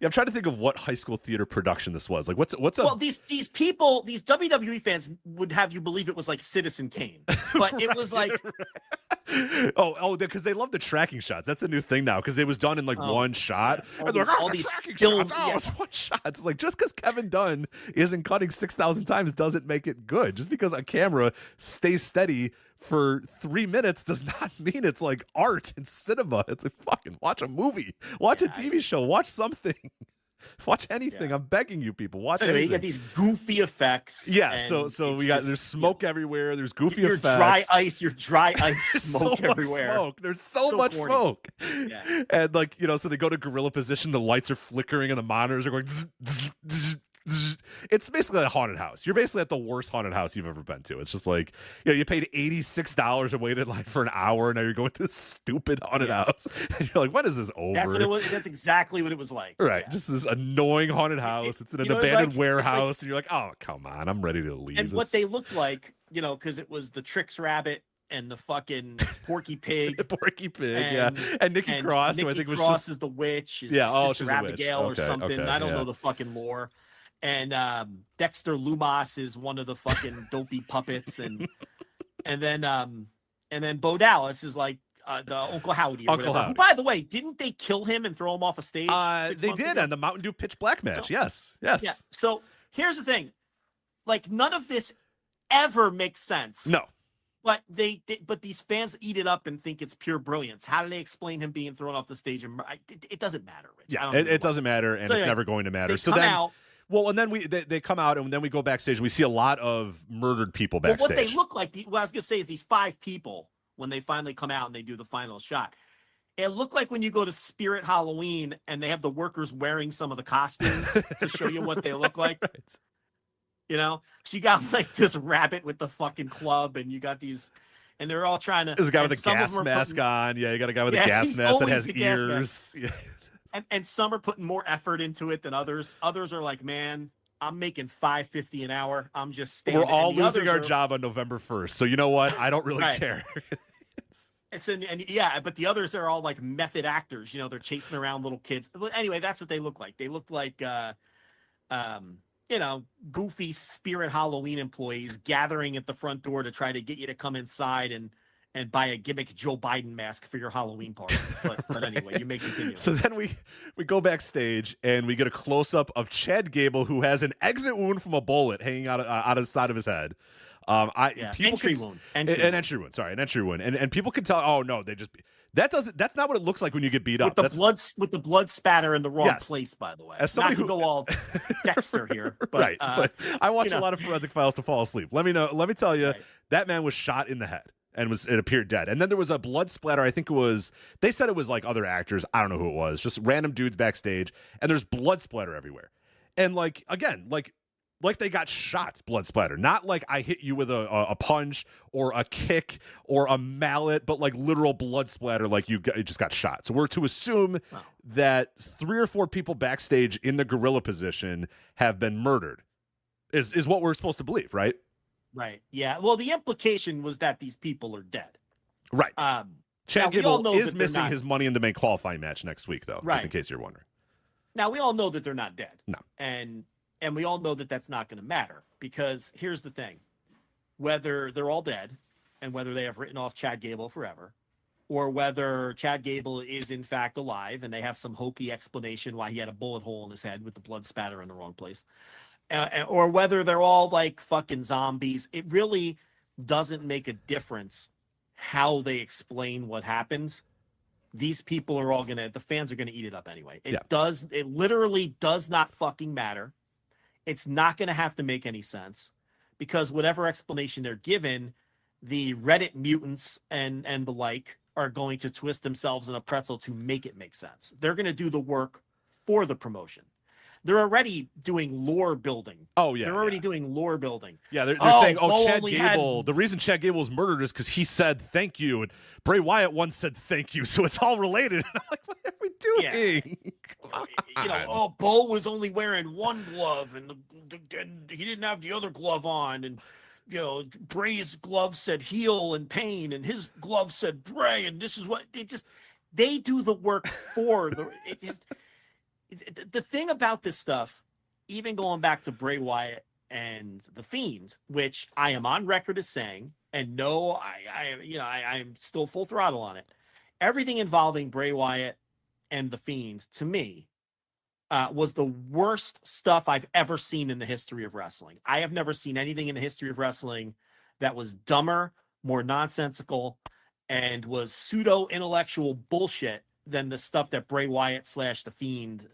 Yeah, I'm trying to think of what high school theater production this was. Like, what's a... Well, these people, these WWE fans would have you believe it was like Citizen Kane, but it was like... because they love the tracking shots. That's a new thing now, because it was done in like one shot. Yeah. And they're like, all these tracking filmed, shots. It's one shot. It's like, just because Kevin Dunn isn't cutting 6,000 times doesn't make it good. Just because a camera stays steady for 3 minutes does not mean it's like art and cinema. It's like, fucking watch a movie, watch a TV show, watch something, watch anything. I'm begging you, people, watch anything. You get these goofy effects. Yeah, so we got there's smoke everywhere. There's goofy effects. Your dry ice smoke so everywhere. Smoke. There's so much corny. smoke. Yeah. And so they go to gorilla position. The lights are flickering and the monitors are going. Zzz, zzz, zzz. It's basically a haunted house. You're basically at the worst haunted house you've ever been to. It's just like, you paid $86 and waited like for an hour. And now you're going to this stupid haunted house. And you're like, when is this over? That's what it was. That's exactly what it was like. Right. Yeah. Just this annoying haunted house. It's in an abandoned warehouse. And you're like, oh, come on. I'm ready to leave. And what they looked like, because it was the Trix Rabbit and the fucking Porky Pig. Porky Pig, And Nikki Cross, who I think was Cross is the witch. Is Sister she's Abigail a witch. or something. Okay, I don't know the fucking lore. And Dexter Lumas is one of the fucking dopey puppets, and then Bo Dallas is like the Uncle Howdy. Or whatever. Who, by the way, didn't they kill him and throw him off a stage? They did on the Mountain Dew Pitch Black match. Yes. Yeah. So here's the thing, like none of this ever makes sense. No. But but these fans eat it up and think it's pure brilliance. How do they explain him being thrown off the stage? And it doesn't matter, Rich. Yeah, it doesn't matter, and it's never going to matter. So then. Well, and then they come out, and then we go backstage. We see a lot of murdered people backstage. Well, what they look like, what I was going to say is these 5 people, when they finally come out and they do the final shot, It looked like when you go to Spirit Halloween and they have the workers wearing some of the costumes to show you what they look like. Right. You know, so you got like this rabbit with the fucking club, and you got these, and they're all trying to. There's a guy with a gas mask on. Yeah, you got a guy with a gas mask that has ears. Yeah. And some are putting more effort into it than others. Others are like, man, I'm making $5.50 an hour. I'm just staying. We're all losing our job on November 1st. So you know what? I don't really care. But the others are all like method actors. You know, they're chasing around little kids. But anyway, that's what they look like. They look like, goofy Spirit Halloween employees gathering at the front door to try to get you to come inside and buy a gimmick Joe Biden mask for your Halloween party. But anyway, you may continue. So then we go backstage and we get a close up of Chad Gable, who has an exit wound from a bullet hanging out of the side of his head. Entry wound. And people can tell. Oh no, that's not what it looks like when you get beat up. With the blood spatter in the wrong place, by the way. As somebody not to go all Dexter here, but, right? But I watch a lot of Forensic Files to fall asleep. Let me tell you, that man was shot in the head and it appeared dead. And then there was a blood splatter. I think they said it was like other actors. I don't know who it was. Just random dudes backstage, and there's blood splatter everywhere. And like they got shots, blood splatter. Not like I hit you with a punch or a kick or a mallet, but like literal blood splatter, like you just got shot. So we're to assume that 3 or 4 people backstage in the gorilla position have been murdered, is what we're supposed to believe, right? Right. Yeah. Well, the implication was that these people are dead. Right. Chad Gable is missing his Money in the Bank qualifying match next week, though, just in case you're wondering. Now, we all know that they're not dead. No. And we all know that that's not going to matter, because here's the thing. Whether they're all dead and whether they have written off Chad Gable forever, or whether Chad Gable is in fact alive and they have some hokey explanation why he had a bullet hole in his head with the blood spatter in the wrong place, or whether they're all like fucking zombies, it really doesn't make a difference how they explain what happened. These people are all the fans are going to eat it up anyway. It literally does not fucking matter. It's not going to have to make any sense, because whatever explanation they're given, the Reddit mutants and the like are going to twist themselves in a pretzel to make it make sense. They're going to do the work for the promotion. They're already doing lore building. Oh, yeah. They're already doing lore building. Yeah, they're saying, Chad Gable, the reason Chad Gable was murdered is because he said thank you, and Bray Wyatt once said thank you, so it's all related. And I'm like, what are we doing? Yeah. Bo was only wearing one glove, and he didn't have the other glove on, and Bray's glove said heel and pain, and his glove said Bray, and this is what they do the work for the thing about this stuff, even going back to Bray Wyatt and The Fiend, which I am on record as saying, and no, I'm still full throttle on it. Everything involving Bray Wyatt and The Fiend, to me, was the worst stuff I've ever seen in the history of wrestling. I have never seen anything in the history of wrestling that was dumber, more nonsensical, and was pseudo-intellectual bullshit than the stuff that Bray Wyatt / The Fiend,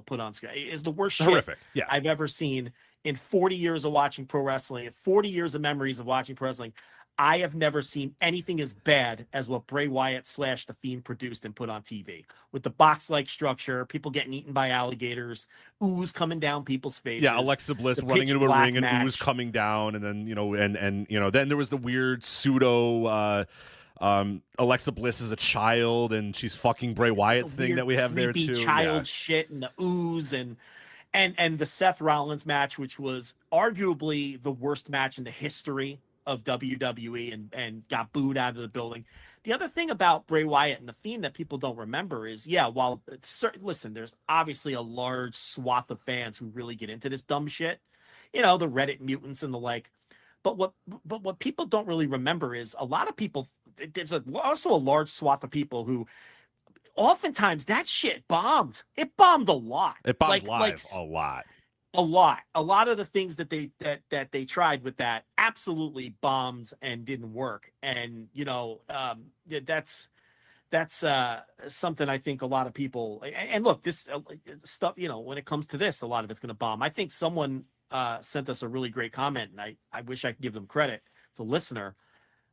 put on screen. It is the worst shit I've ever seen in 40 years of watching pro wrestling, 40 years of memories of watching pro wrestling. I have never seen anything as bad as what Bray Wyatt / The Fiend produced and put on TV, with the box-like structure, people getting eaten by alligators, ooze coming down people's faces. Yeah, Alexa Bliss running into a ring and ooze coming down, and then then there was the weird pseudo. Alexa Bliss is a child and she's fucking Bray Wyatt thing that we have there too. Child shit and the ooze and the Seth Rollins match, which was arguably the worst match in the history of WWE and got booed out of the building. The other thing about Bray Wyatt and The Fiend that people don't remember is, listen, there's obviously a large swath of fans who really get into this dumb shit, the Reddit mutants and the like. But what people don't really remember is a lot of people. There's also a large swath of people who, oftentimes, that shit bombed. It bombed a lot. It bombed live a lot. A lot of the things that they tried with that absolutely bombed and didn't work. And that's something I think a lot of people. And look, this stuff. When it comes to this, a lot of it's going to bomb. I think someone sent us a really great comment, and I wish I could give them credit. It's a listener.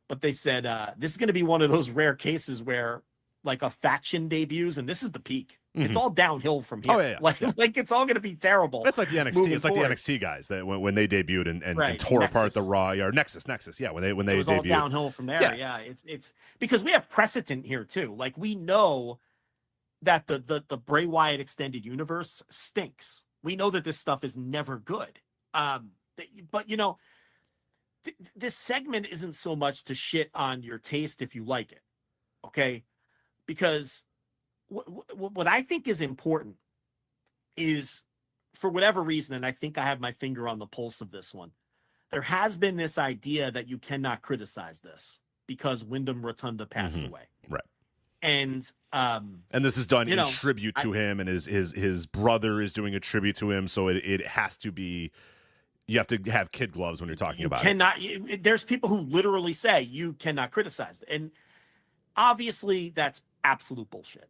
But they said, this is going to be one of those rare cases where of faction debuts, and this is the peak. Mm-hmm. It's all downhill from here. Oh, yeah. Like it's all going to be terrible. It's like the NXT. It's like forward. the NXT guys that when they debuted and Right. tore Nexus. apart the Raw or Nexus. Yeah, when they it was debuted. all downhill from there. Yeah. It's because we have precedent here too. Like we know that the Bray Wyatt extended universe stinks. We know that this stuff is never good. But you know, this segment isn't so much to shit on your taste if you like it, okay? Because what I think is important is, for whatever reason, and I think I have my finger on the pulse of this one, there has been this idea that you cannot criticize this because Wyndham Rotunda passed away. Right. And this is done in tribute to him, and his brother is doing a tribute to him, so it has to be. You have to have kid gloves when you're talking about it. There's people who literally say you cannot criticize it. And obviously that's absolute bullshit.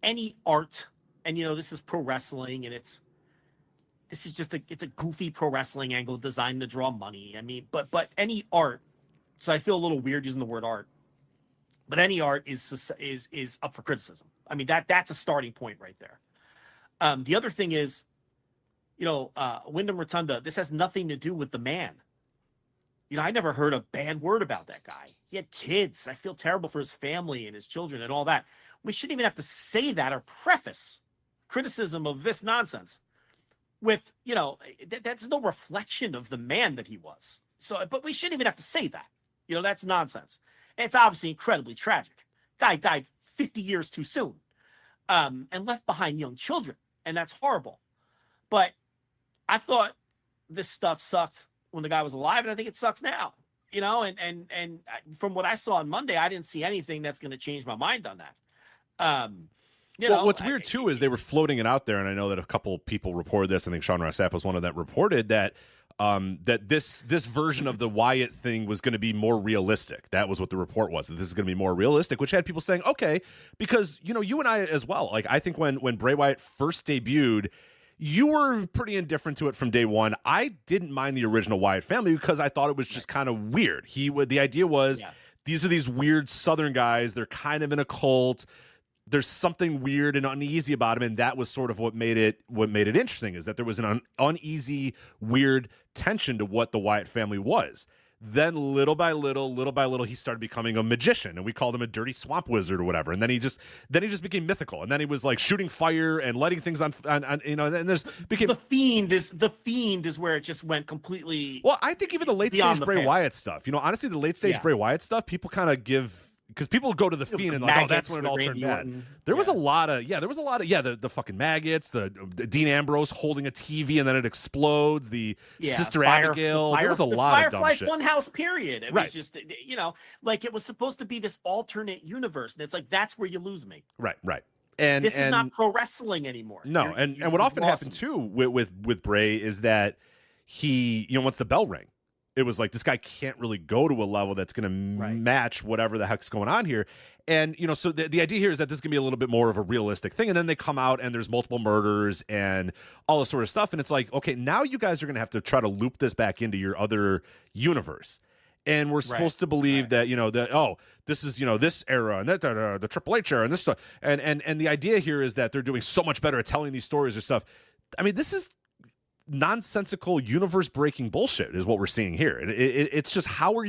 Any art, and this is pro wrestling, and it's a goofy pro wrestling angle designed to draw money. I mean, but any art, so I feel a little weird using the word art, but any art is up for criticism. I mean, that's a starting point right there. The other thing is, Wyndham Rotunda, this has nothing to do with the man. I never heard a bad word about that guy. He had kids. I feel terrible for his family and his children and all that. We shouldn't even have to say that or preface criticism of this nonsense with, that's no reflection of the man that he was. So, but we shouldn't even have to say that. That's nonsense. And it's obviously incredibly tragic. Guy died 50 years too soon, and left behind young children. And that's horrible. But I thought this stuff sucked when the guy was alive, and I think it sucks now. And from what I saw on Monday, I didn't see anything that's going to change my mind on that. What's weird too is they were floating it out there, and I know that a couple people reported this. I think Sean Rossap was one of that reported that this version of the Wyatt thing was going to be more realistic. That was what the report was. That this is going to be more realistic, which had people saying, okay, because you and I as well. Like I think when Bray Wyatt first debuted, you were pretty indifferent to it from day one. I didn't mind the original Wyatt family because I thought it was just kind of weird. The idea was these are these weird Southern guys. They're kind of in a cult. There's something weird and uneasy about him, and that was sort of what made it interesting, is that there was an uneasy, weird tension to what the Wyatt family was. Then little by little, he started becoming a magician, and we called him a dirty swamp wizard or whatever. And then he just became mythical, and then he was like shooting fire and lighting things on and there's became the fiend is where it just went completely. Well, I think even the late stage Bray Wyatt stuff, honestly, the late stage Bray Wyatt stuff, people kind of give. Because people go to the Fiend and like, oh, that's when it all turned bad. There was a lot of the fucking maggots, the Dean Ambrose holding a TV and then it explodes, the Sister Abigail. There was a lot of dumb shit. Firefly Funhouse period. It was just, like it was supposed to be this alternate universe. And it's like, that's where you lose me. Right. And this is not pro wrestling anymore. No, and what often happened too with Bray is that he, once the bell rang, it was like, this guy can't really go to a level that's going to match whatever the heck's going on here. And, so the idea here is that this is going to be a little bit more of a realistic thing. And then they come out and there's multiple murders and all this sort of stuff. And it's like, okay, now you guys are going to have to try to loop this back into your other universe. And we're supposed to believe that, this is, this era and that the Triple H era and this stuff. And the idea here is that they're doing so much better at telling these stories or stuff. I mean, this is nonsensical universe breaking bullshit is what we're seeing here. It's just, how are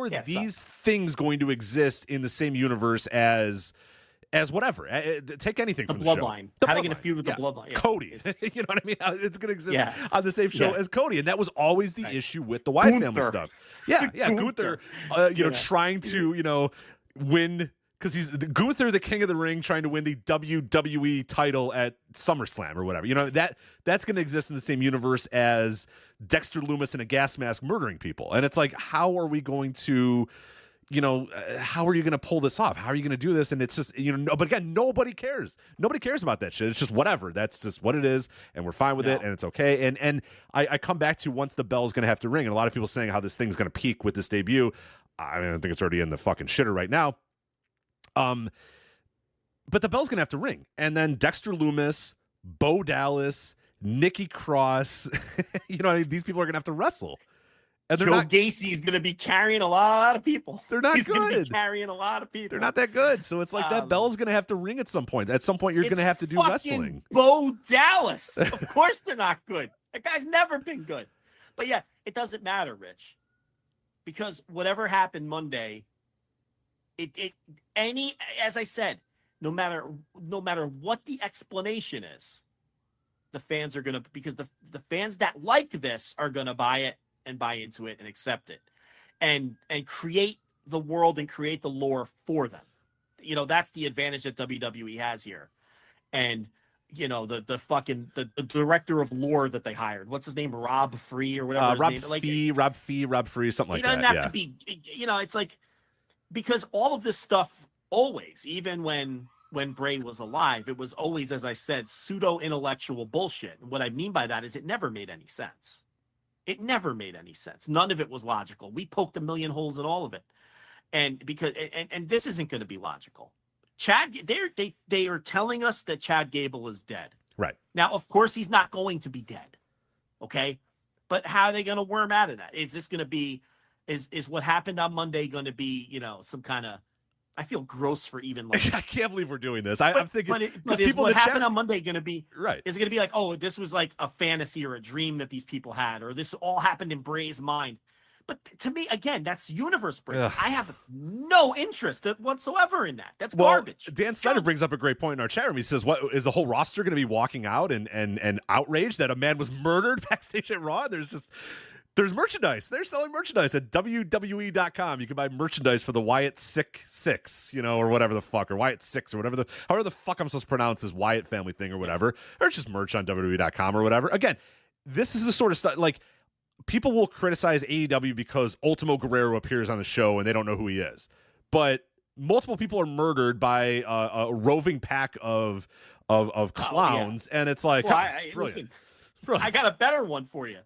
these things going to exist in the same universe as whatever? Take anything from the bloodline. Show. How are they going to feud with the bloodline? Yeah. Cody. You know what I mean? It's going to exist on the same show as Cody. And that was always the issue with the Wyatt family stuff. Yeah. Gunther, trying to, win. Because he's Gunther, the King of the Ring, trying to win the WWE title at SummerSlam or whatever. That's going to exist in the same universe as Dexter Lumis in a gas mask murdering people. And it's like, how are we going to, how are you going to pull this off? How are you going to do this? And it's just, but again, nobody cares. Nobody cares about that shit. It's just whatever. That's just what it is. And we're fine with it. And it's okay. And I come back to once the bell's going to have to ring. And a lot of people saying how this thing's going to peak with this debut. I think it's already in the fucking shitter right now. But the bell's gonna have to ring, and then Dexter Lumis, Bo Dallas, Nikki Cross, these people are gonna have to wrestle, And Joe Gacy's going to be carrying a lot of people. They're not He's good. going to be carrying a lot of people. They're not that good. So it's like that bell's going to have to ring at some point. At some point, you're going to have to do wrestling. Bo Dallas. Of course they're not good. That guy's never been good. But yeah, it doesn't matter, Rich. Because whatever happened Monday, as I said, no matter what the explanation is, the fans are going to, because the fans that like this are going to buy it and buy into it and accept it and create the world and create the lore for them. You know, that's the advantage that WWE has here. And, you know, the director of lore that they hired, what's his name? Rob Free or whatever his name. Rob Free, something like that. He doesn't have to be, you know, it's like, because all of this stuff always, even when Bray was alive, it was always, as I said, pseudo-intellectual bullshit. And what I mean by that is it never made any sense. It never made any sense. None of it was logical. We poked a million holes in all of it. And because this isn't going to be logical. They are telling us that Chad Gable is dead. Right. Now, of course, he's not going to be dead. Okay? But how are they going to worm out of that? Is this going to be is what happened on Monday going to be, you know, some kind of, I feel gross for even like. I can't believe we're doing this. I'm thinking, but is what happened on Monday going to be right? Is it going to be like, oh, this was like a fantasy or a dream that these people had, or this all happened in Bray's mind? But to me, again, that's universe breaking. I have no interest whatsoever in that. That's garbage. Dan Snyder brings up a great point in our chat room. He says, "What is the whole roster going to be walking out and outraged that a man was murdered backstage at Raw?" There's merchandise. They're selling merchandise at WWE.com. You can buy merchandise for the Wyatt Sick6, you know, or whatever the fuck, or Wyatt 6 or whatever however the fuck I'm supposed to pronounce this Wyatt family thing or whatever, or it's just merch on WWE.com or whatever. Again, this is the sort of stuff, like, people will criticize AEW because Ultimo Guerrero appears on the show and they don't know who he is. But multiple people are murdered by a roving pack of clowns, and it's like, listen, I got a better one for you.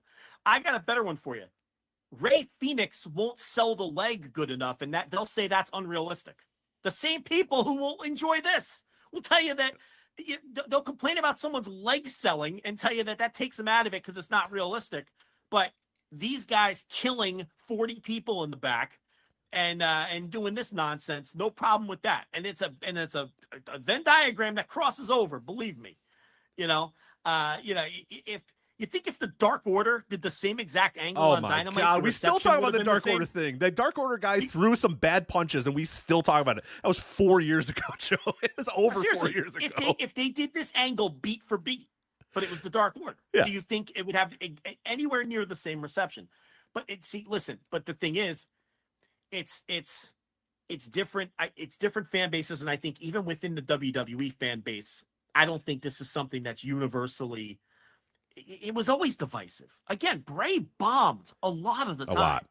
Ray Phoenix won't sell the leg good enough, and that they'll say that's unrealistic. The same people who will enjoy this will tell you that they'll complain about someone's leg selling and tell you that takes them out of it because it's not realistic. But these guys killing 40 people in the back and doing this nonsense, no problem with that. And it's a Venn diagram that crosses over. Believe me, if. You think if the Dark Order did the same exact angle on Dynamite? Oh my God, we still talk about the Dark Order thing. The Dark Order guy threw some bad punches, and we still talk about it. That was 4 years ago, Joe. It was over 4 years ago. If they did this angle beat for beat, but it was the Dark Order, do you think it would have anywhere near the same reception? But but the thing is, it's different. It's different fan bases, and I think even within the WWE fan base, I don't think this is something that's universally. It was always divisive. Again, Bray bombed a lot of the time.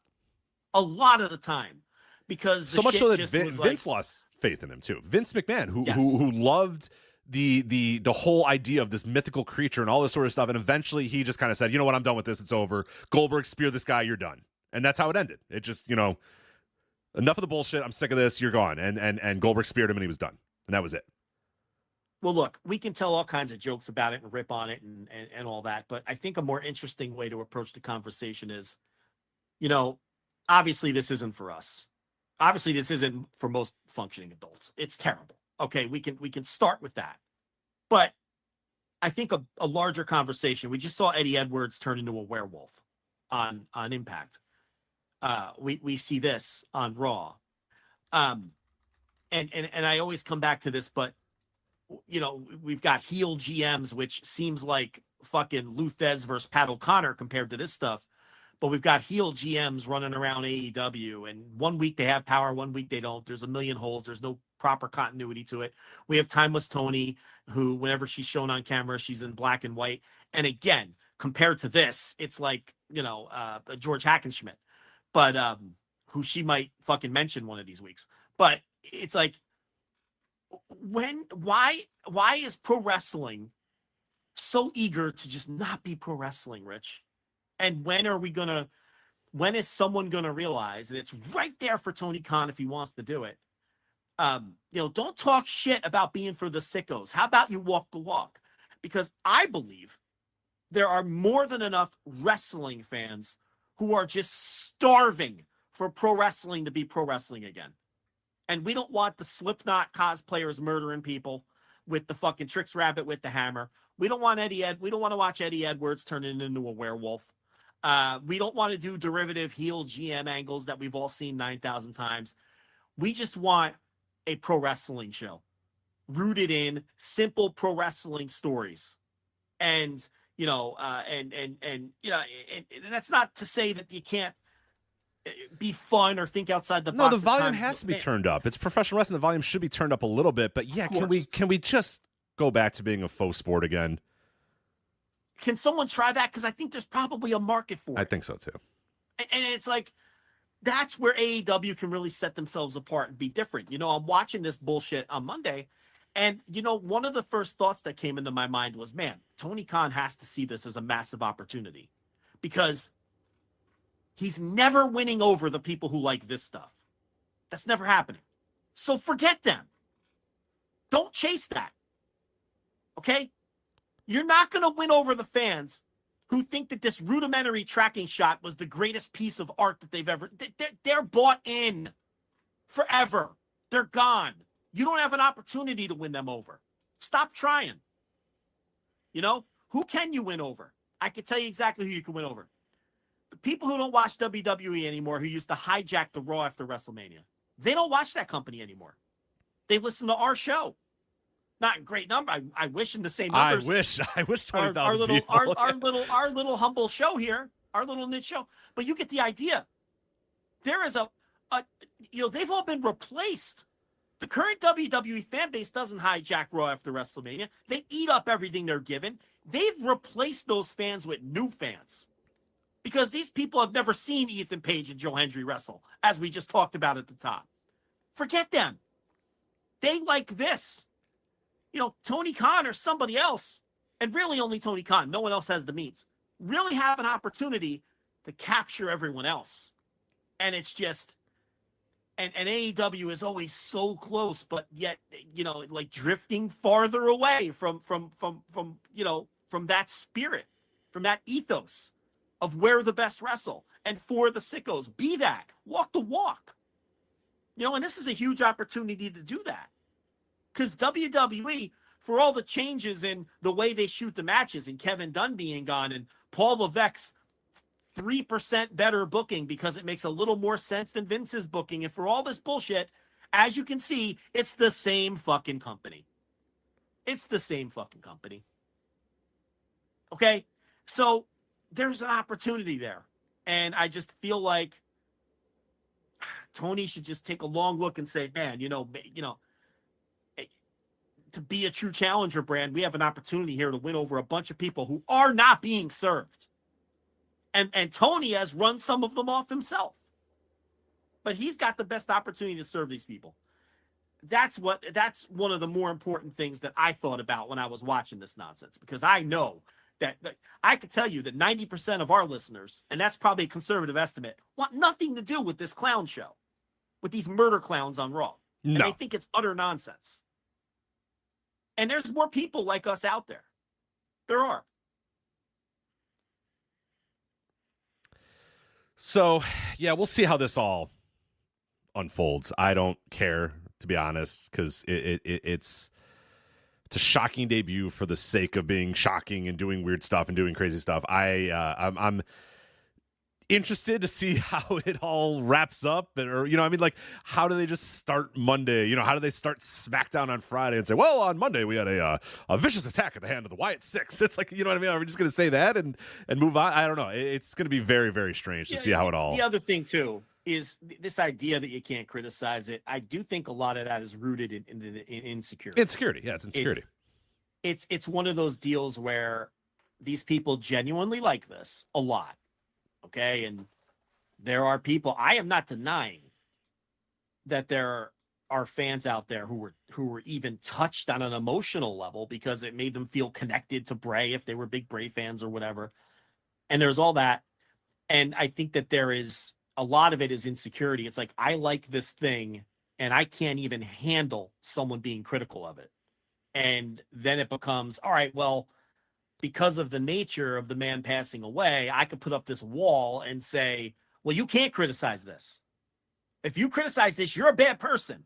A lot of the time. Because so much so that Vince lost faith in him too. Vince McMahon, who loved the whole idea of this mythical creature and all this sort of stuff, and eventually he just kind of said, you know what, I'm done with this, it's over. Goldberg, spear this guy, you're done. And that's how it ended. It just, enough of the bullshit, I'm sick of this, you're gone. And Goldberg speared him and he was done. And that was it. Well, look, we can tell all kinds of jokes about it and rip on it and all that, but I think a more interesting way to approach the conversation is, obviously this isn't for us. Obviously this isn't for most functioning adults. It's terrible. Okay, we can start with that. But I think a larger conversation, we just saw Eddie Edwards turn into a werewolf on Impact. We see this on Raw. And I always come back to this, but we've got heel GMs, which seems like fucking Lou Thez versus Pat O'Connor compared to this stuff. But we've got heel GMs running around AEW, and 1 week they have power, 1 week they don't. There's a million holes. There's no proper continuity to it. We have Timeless Tony, who whenever she's shown on camera, she's in black and white. And again, compared to this, it's like, George Hackenschmidt, but who she might fucking mention one of these weeks. But it's like, why is pro wrestling so eager to just not be pro wrestling, Rich? And when is someone gonna realize, and it's right there for Tony Khan if he wants to do it, don't talk shit about being for the sickos. How about you walk the walk? Because I believe there are more than enough wrestling fans who are just starving for pro wrestling to be pro wrestling again. And we don't want the Slipknot cosplayers murdering people with the fucking Tricks Rabbit with the hammer. We don't want we don't want to watch Eddie Edwards turning into a werewolf. We don't want to do derivative heel GM angles that we've all seen 9,000 times. We just want a pro wrestling show rooted in simple pro wrestling stories. And, you know, and that's not to say that you can't be fun or think outside the box. No, the volume has to be turned up. It's professional wrestling. The volume should be turned up a little bit, but yeah, can we just go back to being a faux sport again? Can someone try that? Because I think there's probably a market for it. I think so too. And it's like, that's where AEW can really set themselves apart and be different. You know, I'm watching this bullshit on Monday, and, you know, one of the first thoughts that came into my mind was, man, Tony Khan has to see this as a massive opportunity, because he's never winning over the people who like this stuff. That's never happening. So forget them. Don't chase that. Okay? You're not going to win over the fans who think that this rudimentary tracking shot was the greatest piece of art that they've ever... They're bought in forever. They're gone. You don't have an opportunity to win them over. Stop trying. You know? Who can you win over? I can tell you exactly who you can win over. The people who don't watch WWE anymore, who used to hijack the Raw after WrestleMania, they don't watch that company anymore. They listen to our show. Not a great number. I wish in the same numbers. I wish 20,000 people. Our little humble show here, our little niche show. But you get the idea. There is they've all been replaced. The current WWE fan base doesn't hijack Raw after WrestleMania. They eat up everything they're given. They've replaced those fans with new fans, because these people have never seen Ethan Page and Joe Hendry wrestle, as we just talked about at the top. Forget them. They like this. You know, Tony Khan or somebody else, and really only Tony Khan, no one else has the means, really have an opportunity to capture everyone else. And it's just, and AEW is always so close, but yet, you know, like drifting farther away from that spirit, from that ethos of where the best wrestle, and for the sickos. Be that. Walk the walk. You know, and this is a huge opportunity to do that. Because WWE, for all the changes in the way they shoot the matches, and Kevin Dunn being gone, and Paul Levesque's 3% better booking because it makes a little more sense than Vince's booking, and for all this bullshit, as you can see, it's the same fucking company. It's the same fucking company. Okay? So there's an opportunity there. And I just feel like Tony should just take a long look and say, man, to be a true challenger brand, we have an opportunity here to win over a bunch of people who are not being served. And Tony has run some of them off himself. But he's got the best opportunity to serve these people. That's one of the more important things that I thought about when I was watching this nonsense, because I know that I could tell you that 90% of our listeners, and that's probably a conservative estimate, want nothing to do with this clown show, with these murder clowns on Raw. No. And they think it's utter nonsense. And there's more people like us out there. There are. So, yeah, we'll see how this all unfolds. I don't care, to be honest, because it's a shocking debut for the sake of being shocking and doing weird stuff and doing crazy stuff. I'm interested to see how it all wraps up, or how do they just start Monday? How do they start SmackDown on Friday and say, well, on Monday we had a vicious attack at the hand of the Wyatt Sick6. It's like, are we just going to say that and move on? I don't know. It's going to be very, very strange to see how it all. The other thing too is this idea that you can't criticize it. I do think a lot of that is rooted in insecurity. Insecurity, yeah, it's insecurity. It's one of those deals where these people genuinely like this a lot. Okay, and there are people, I am not denying that there are fans out there who were even touched on an emotional level because it made them feel connected to Bray if they were big Bray fans or whatever. And there's all that. And I think that there is a lot of it is insecurity. It's like, I like this thing and I can't even handle someone being critical of it. And then it becomes, all right, well, because of the nature of the man passing away, I could put up this wall and say, well, you can't criticize this. If you criticize this, you're a bad person.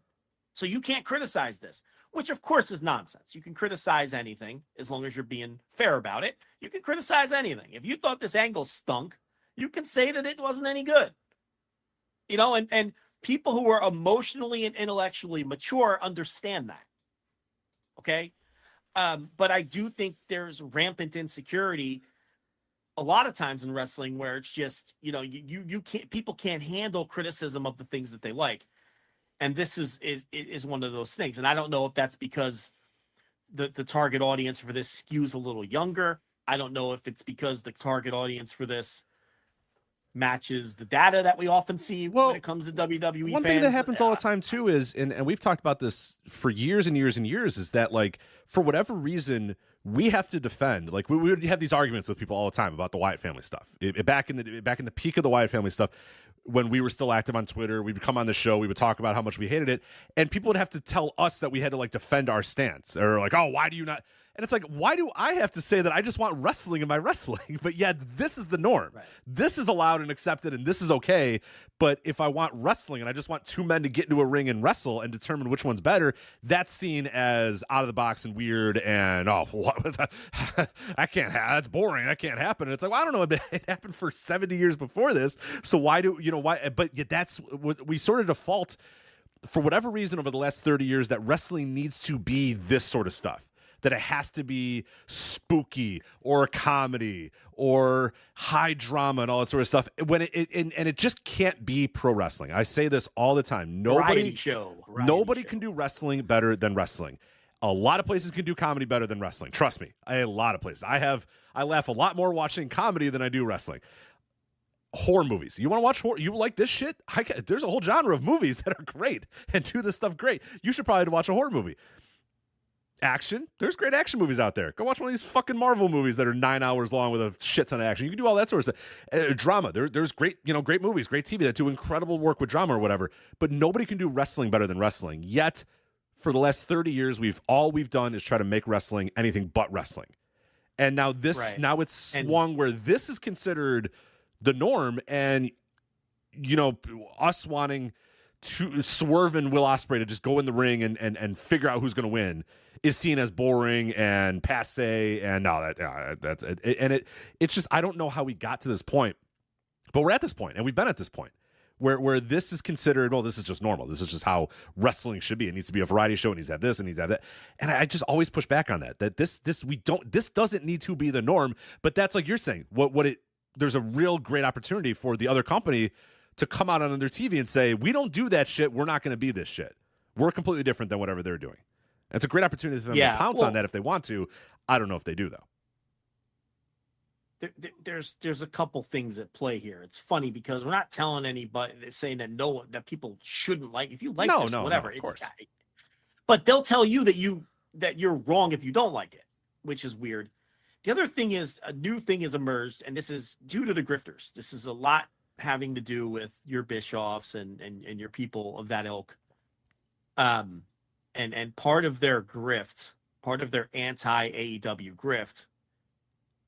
So you can't criticize this, which of course is nonsense. You can criticize anything as long as you're being fair about it. You can criticize anything. If you thought this angle stunk, you can say that it wasn't any good. You know, and people who are emotionally and intellectually mature understand that. Okay? But I do think there's rampant insecurity a lot of times in wrestling where it's just, you know, you can't, people can't handle criticism of the things that they like. And this is one of those things. And I don't know if that's because the target audience for this skews a little younger. I don't know if it's because the target audience for this matches the data that we often see when it comes to WWE One fans. thing that happens all the time too is, and we've talked about this for years and years and years, is that like for whatever reason we have to defend. Like we would have these arguments with people all the time about the Wyatt family stuff. Back in the peak of the Wyatt family stuff, when we were still active on Twitter, we would come on the show, we would talk about how much we hated it, and people would have to tell us that we had to like defend our stance, or like, oh, why do you not? And it's like, why do I have to say that I just want wrestling in my wrestling? But yet this is the norm. Right. This is allowed and accepted, and this is okay. But if I want wrestling and I just want two men to get into a ring and wrestle and determine which one's better, that's seen as out of the box and weird and, oh, what? I can't have, that's boring. That can't happen. And it's like, well, I don't know. It happened for 70 years before this. So why do, you know, why? But yet that's what we sort of default for whatever reason over the last 30 years that wrestling needs to be this sort of stuff. That it has to be spooky or comedy or high drama and all that sort of stuff. When it just can't be pro wrestling. I say this all the time. Nobody can do wrestling better than wrestling. A lot of places can do comedy better than wrestling. Trust me, a lot of places. I laugh a lot more watching comedy than I do wrestling. Horror movies. You want to watch horror? You like this shit? There's a whole genre of movies that are great and do this stuff great. You should probably watch a horror movie. Action. There's great action movies out there. Go watch one of these fucking Marvel movies that are 9 hours long with a shit ton of action. You can do all that sort of stuff. Drama. There's great, great movies, great TV that do incredible work with drama or whatever. But nobody can do wrestling better than wrestling. Yet, for the last 30 years, all we've done is try to make wrestling anything but wrestling. And now now it's swung where this is considered the norm, and us wanting to swerve and Will Ospreay to just go in the ring and figure out who's going to win is seen as boring and passe, and that's it. And it's just, I don't know how we got to this point, but we're at this point, and we've been at this point where this is considered, well, this is just normal. This is just how wrestling should be. It needs to be a variety show. It needs to have this. It needs to have that. And I just always push back on that this doesn't need to be the norm. But that's like you're saying. There's a real great opportunity for the other company to come out on their TV and say, we don't do that shit. We're not going to be this shit. We're completely different than whatever they're doing. And it's a great opportunity for them to pounce on that if they want to. I don't know if they do, though. There's a couple things at play here. It's funny because we're not telling anybody, saying that people shouldn't like. If you like whatever. Of course. But they'll tell you that you're wrong if you don't like it, which is weird. The other thing is, a new thing has emerged, and this is due to the grifters. This is a lot having to do with your Bischoffs and your people of that ilk. And part of their grift, part of their anti-AEW grift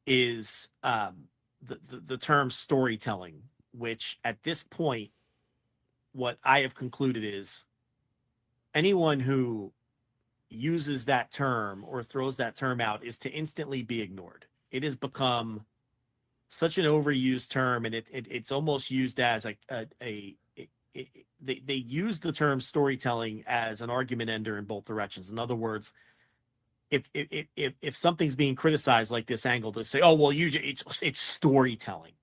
is the term storytelling, which at this point, what I have concluded is anyone who uses that term or throws that term out is to instantly be ignored. It has become such an overused term, and it's almost used as they use the term storytelling as an argument ender in both directions. In other words, if something's being criticized like this angle, to say, oh well, it's storytelling,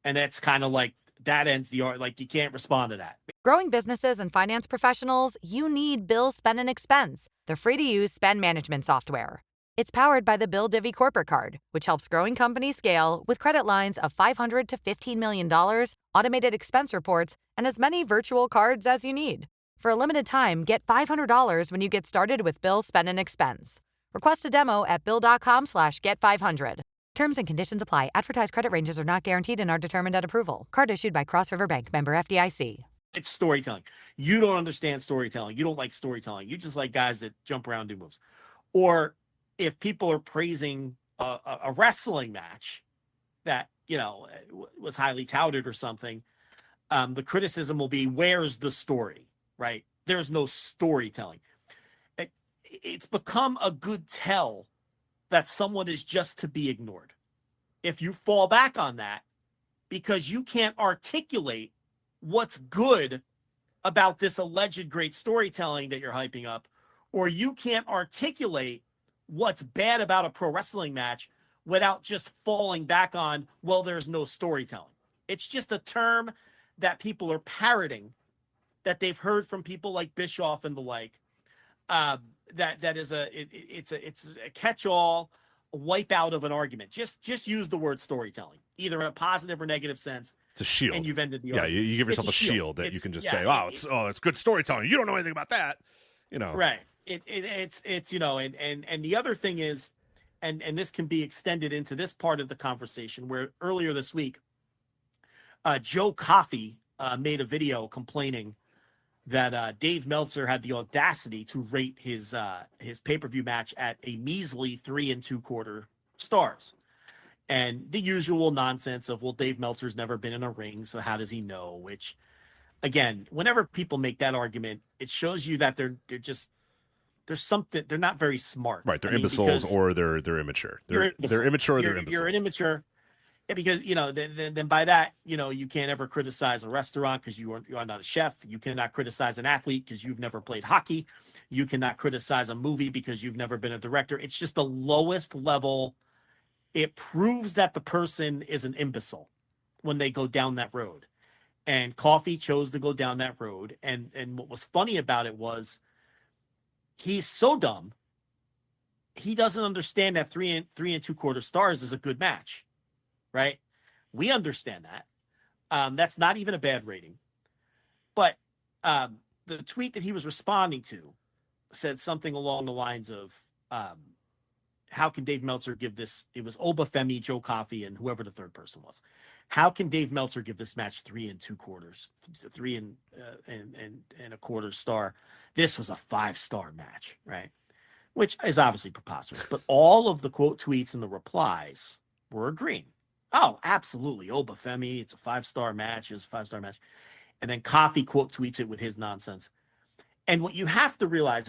and that's kind of like that ends the art. Like you can't respond to that. Growing businesses and finance professionals, you need Bill Spend and Expense, the free-to-use spend management software. It's powered by the Bill Divvy Corporate Card, which helps growing companies scale with credit lines of $500 to $15 million, automated expense reports, and as many virtual cards as you need. For a limited time, get $500 when you get started with Bill Spend and Expense. Request a demo at bill.com/get500. Terms and conditions apply. Advertised credit ranges are not guaranteed and are determined at approval. Card issued by Cross River Bank, member FDIC. It's storytelling. You don't understand storytelling. You don't like storytelling. You just like guys that jump around, do moves. Or if people are praising a wrestling match that, was highly touted or something, the criticism will be, where's the story, right? There's no storytelling. It's become a good tell that someone is just to be ignored. If you fall back on that because you can't articulate what's good about this alleged great storytelling that you're hyping up, or you can't articulate what's bad about a pro wrestling match without just falling back on, well, there's no storytelling. It's just a term that people are parroting, that they've heard from people like Bischoff and the like. That is it's a catch-all, a wipeout of an argument. Just use the word storytelling, either in a positive or negative sense. It's a shield, and you've ended the argument. You give yourself a shield that you can just say, "Oh, it's good storytelling." You don't know anything about that, Right. It's and the other thing is, and this can be extended into this part of the conversation, where earlier this week, Joe Coffey made a video complaining that Dave Meltzer had the audacity to rate his pay-per-view match at a measly 3 2/4 stars. And the usual nonsense of, well, Dave Meltzer's never been in a ring, so how does he know? Which, again, whenever people make that argument, it shows you that they're just, there's something, they're not very smart. Right, they're imbeciles, or they're immature. They're immature, or they're imbeciles. You're an immature. Yeah, because, then by that, you can't ever criticize a restaurant because you are not a chef. You cannot criticize an athlete because you've never played hockey. You cannot criticize a movie because you've never been a director. It's just the lowest level. It proves that the person is an imbecile when they go down that road. And Coffey chose to go down that road. And what was funny about it was, he's so dumb, he doesn't understand that 3 2/4 stars is a good match. Right? We understand that. That's not even a bad rating. But the tweet that he was responding to said something along the lines of, how can Dave Meltzer give this? It was Obafemi, Joe Coffey, and whoever the third person was. How can Dave Meltzer give this match 3 2/4, 3 1/4 star? This was a 5-star match, right? Which is obviously preposterous. But all of the quote tweets and the replies were agreeing. Oh, absolutely. Obafemi, it's a 5-star match. It's a 5-star match. And then Coffey quote tweets it with his nonsense. And what you have to realize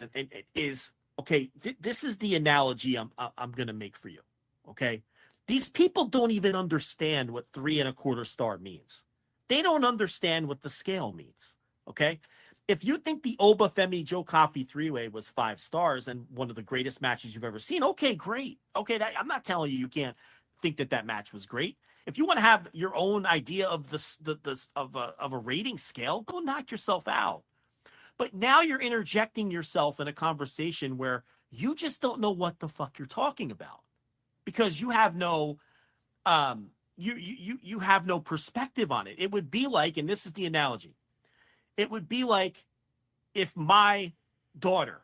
is, okay, this is the analogy I'm going to make for you. Okay. These people don't even understand what 3 1/4 star means. They don't understand what the scale means. Okay. If you think the Obafemi Joe Coffey 3-way was 5 stars and one of the greatest matches you've ever seen, okay, great. Okay. I'm not telling you can't think that match was great. If you want to have your own idea of a rating scale, go knock yourself out. But now you're interjecting yourself in a conversation where you just don't know what the fuck you're talking about, because you have no you have no perspective on it. It would be like, and this is the analogy, it would be like if my daughter,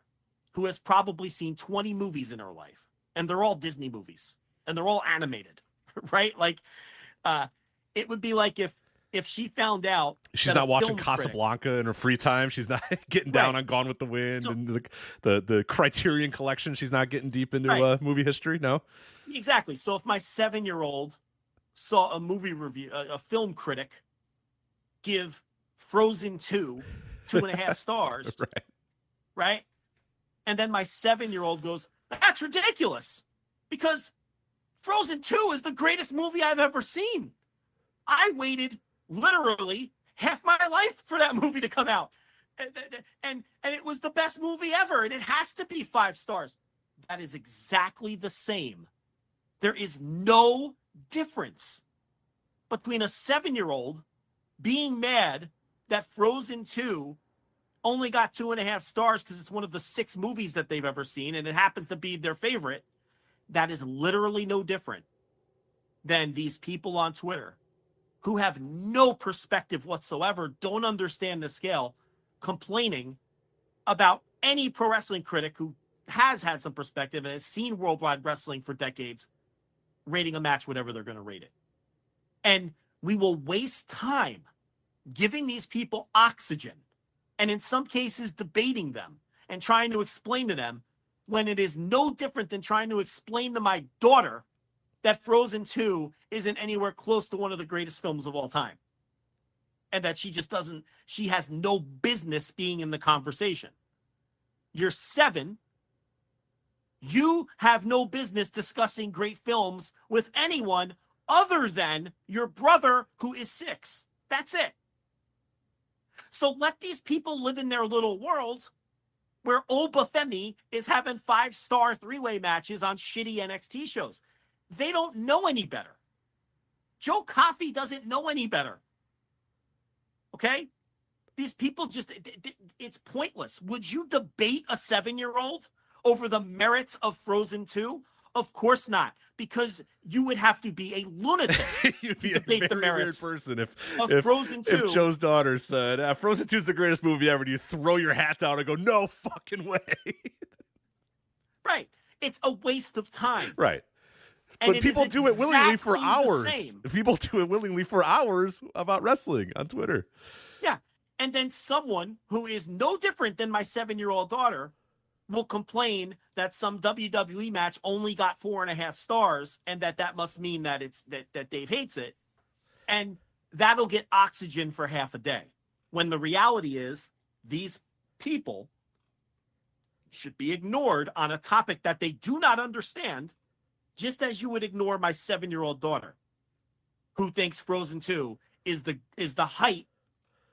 who has probably seen 20 movies in her life, and they're all Disney movies, and they're all animated, right? Like, it would be like if she found out she's not watching Casablanca in her free time, she's not getting down on Gone with the Wind, and the Criterion Collection, she's not getting deep into movie history. No, exactly. So if my 7-year-old saw a movie review, a film critic give Frozen 2 2.5 stars, right? And then my 7-year-old goes, "That's ridiculous, because Frozen 2 is the greatest movie I've ever seen. I waited literally half my life for that movie to come out. And it was the best movie ever, and it has to be 5 stars." That is exactly the same. There is no difference between a 7-year-old being mad that Frozen 2 only got 2.5 stars because it's one of the 6 movies that they've ever seen, and it happens to be their favorite. That is literally no different than these people on Twitter who have no perspective whatsoever, don't understand the scale, complaining about any pro wrestling critic who has had some perspective and has seen worldwide wrestling for decades, rating a match whatever they're going to rate it. And we will waste time giving these people oxygen, and in some cases debating them and trying to explain to them, when it is no different than trying to explain to my daughter that Frozen 2 isn't anywhere close to one of the greatest films of all time. And that she has no business being in the conversation. You're 7. You have no business discussing great films with anyone other than your brother who is 6. That's it. So let these people live in their little world where Obafemi is having 5-star 3-way matches on shitty NXT shows. They don't know any better. Joe Coffey doesn't know any better. Okay? These people just, it's pointless. Would you debate a 7-year-old over the merits of Frozen 2? Of course not, because you would have to be a lunatic. You'd be to a debate very the merits weird person if Frozen 2. If Joe's daughter said, Frozen 2 is the greatest movie ever, do you throw your hat down and go, no fucking way? Right. It's a waste of time. Right. And but people do it willingly for exactly the hours. same. People do it willingly for hours about wrestling on Twitter. Yeah. And then someone who is no different than my 7-year-old daughter will complain that some WWE match only got 4.5 stars and that must mean that that Dave hates it. And that'll get oxygen for half a day. When the reality is these people should be ignored on a topic that they do not understand, just as you would ignore my 7-year-old daughter who thinks Frozen 2 is the height,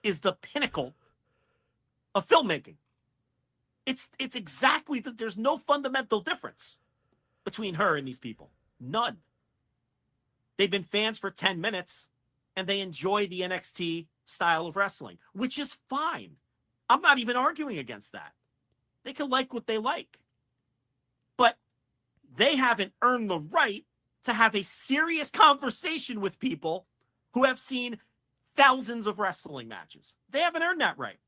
is the pinnacle of filmmaking. It's exactly that. There's no fundamental difference between her and these people. None. They've been fans for 10 minutes and they enjoy the NXT style of wrestling, which is fine. I'm not even arguing against that. They can like what they like. But they haven't earned the right to have a serious conversation with people who have seen thousands of wrestling matches. They haven't earned that right.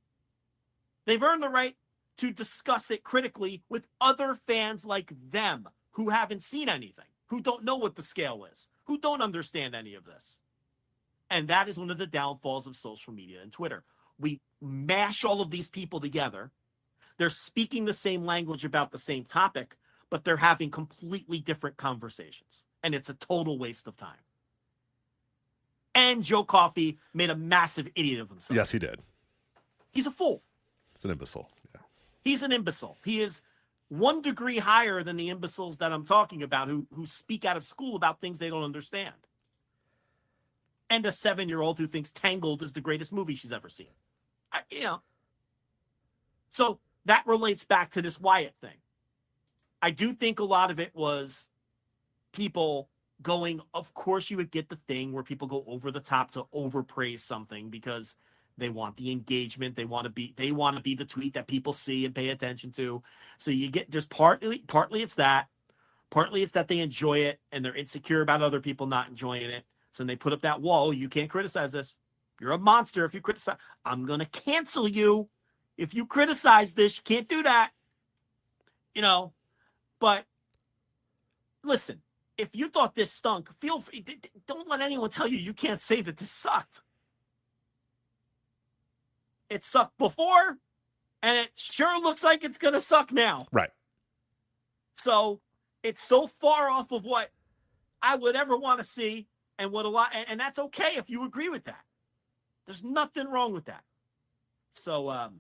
They've earned the right to discuss it critically with other fans like them who haven't seen anything, who don't know what the scale is, who don't understand any of this. And that is one of the downfalls of social media and Twitter. We mash all of these people together. They're speaking the same language about the same topic, but they're having completely different conversations. And it's a total waste of time. And Joe Coffey made a massive idiot of himself. Yes, he did. He's a fool. It's an imbecile. Yeah. He's an imbecile. He is 1 degree higher than the imbeciles that I'm talking about who speak out of school about things they don't understand. And a 7-year-old who thinks Tangled is the greatest movie she's ever seen. So that relates back to this Wyatt thing. I do think a lot of it was people going, of course you would get the thing where people go over the top to overpraise something because they want the engagement. They want to be the tweet that people see and pay attention to. So you get, there's partly it's that, partly it's that they enjoy it and they're insecure about other people not enjoying it. So they put up that wall. You can't criticize this. You're a monster if you criticize. I'm going to cancel you if you criticize this. You can't do that. But listen, if you thought this stunk, feel free. Don't let anyone tell you can't say that this sucked. It sucked before, and it sure looks like it's going to suck now. Right. So it's so far off of what I would ever want to see, and and that's okay if you agree with that. There's nothing wrong with that. So,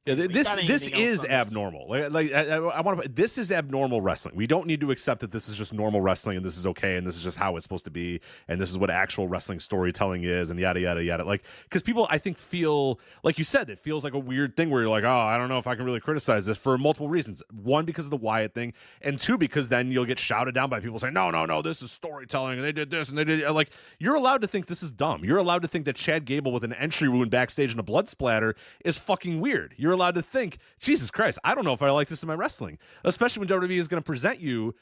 yeah, this is abnormal. I want to. This is abnormal wrestling. We don't need to accept that this is just normal wrestling and this is okay and this is just how it's supposed to be and this is what actual wrestling storytelling is and yada yada yada. Like, because people, I think, feel like you said, it feels like a weird thing where you're like, oh, I don't know if I can really criticize this for multiple reasons. 1, because of the Wyatt thing, and 2, because then you'll get shouted down by people saying, no, this is storytelling and they did this and they did. Like, you're allowed to think this is dumb. You're allowed to think that Chad Gable with an entry wound backstage and a blood splatter is fucking weird. You're allowed to think, Jesus Christ, I don't know if I like this in my wrestling, especially when WWE is going to present you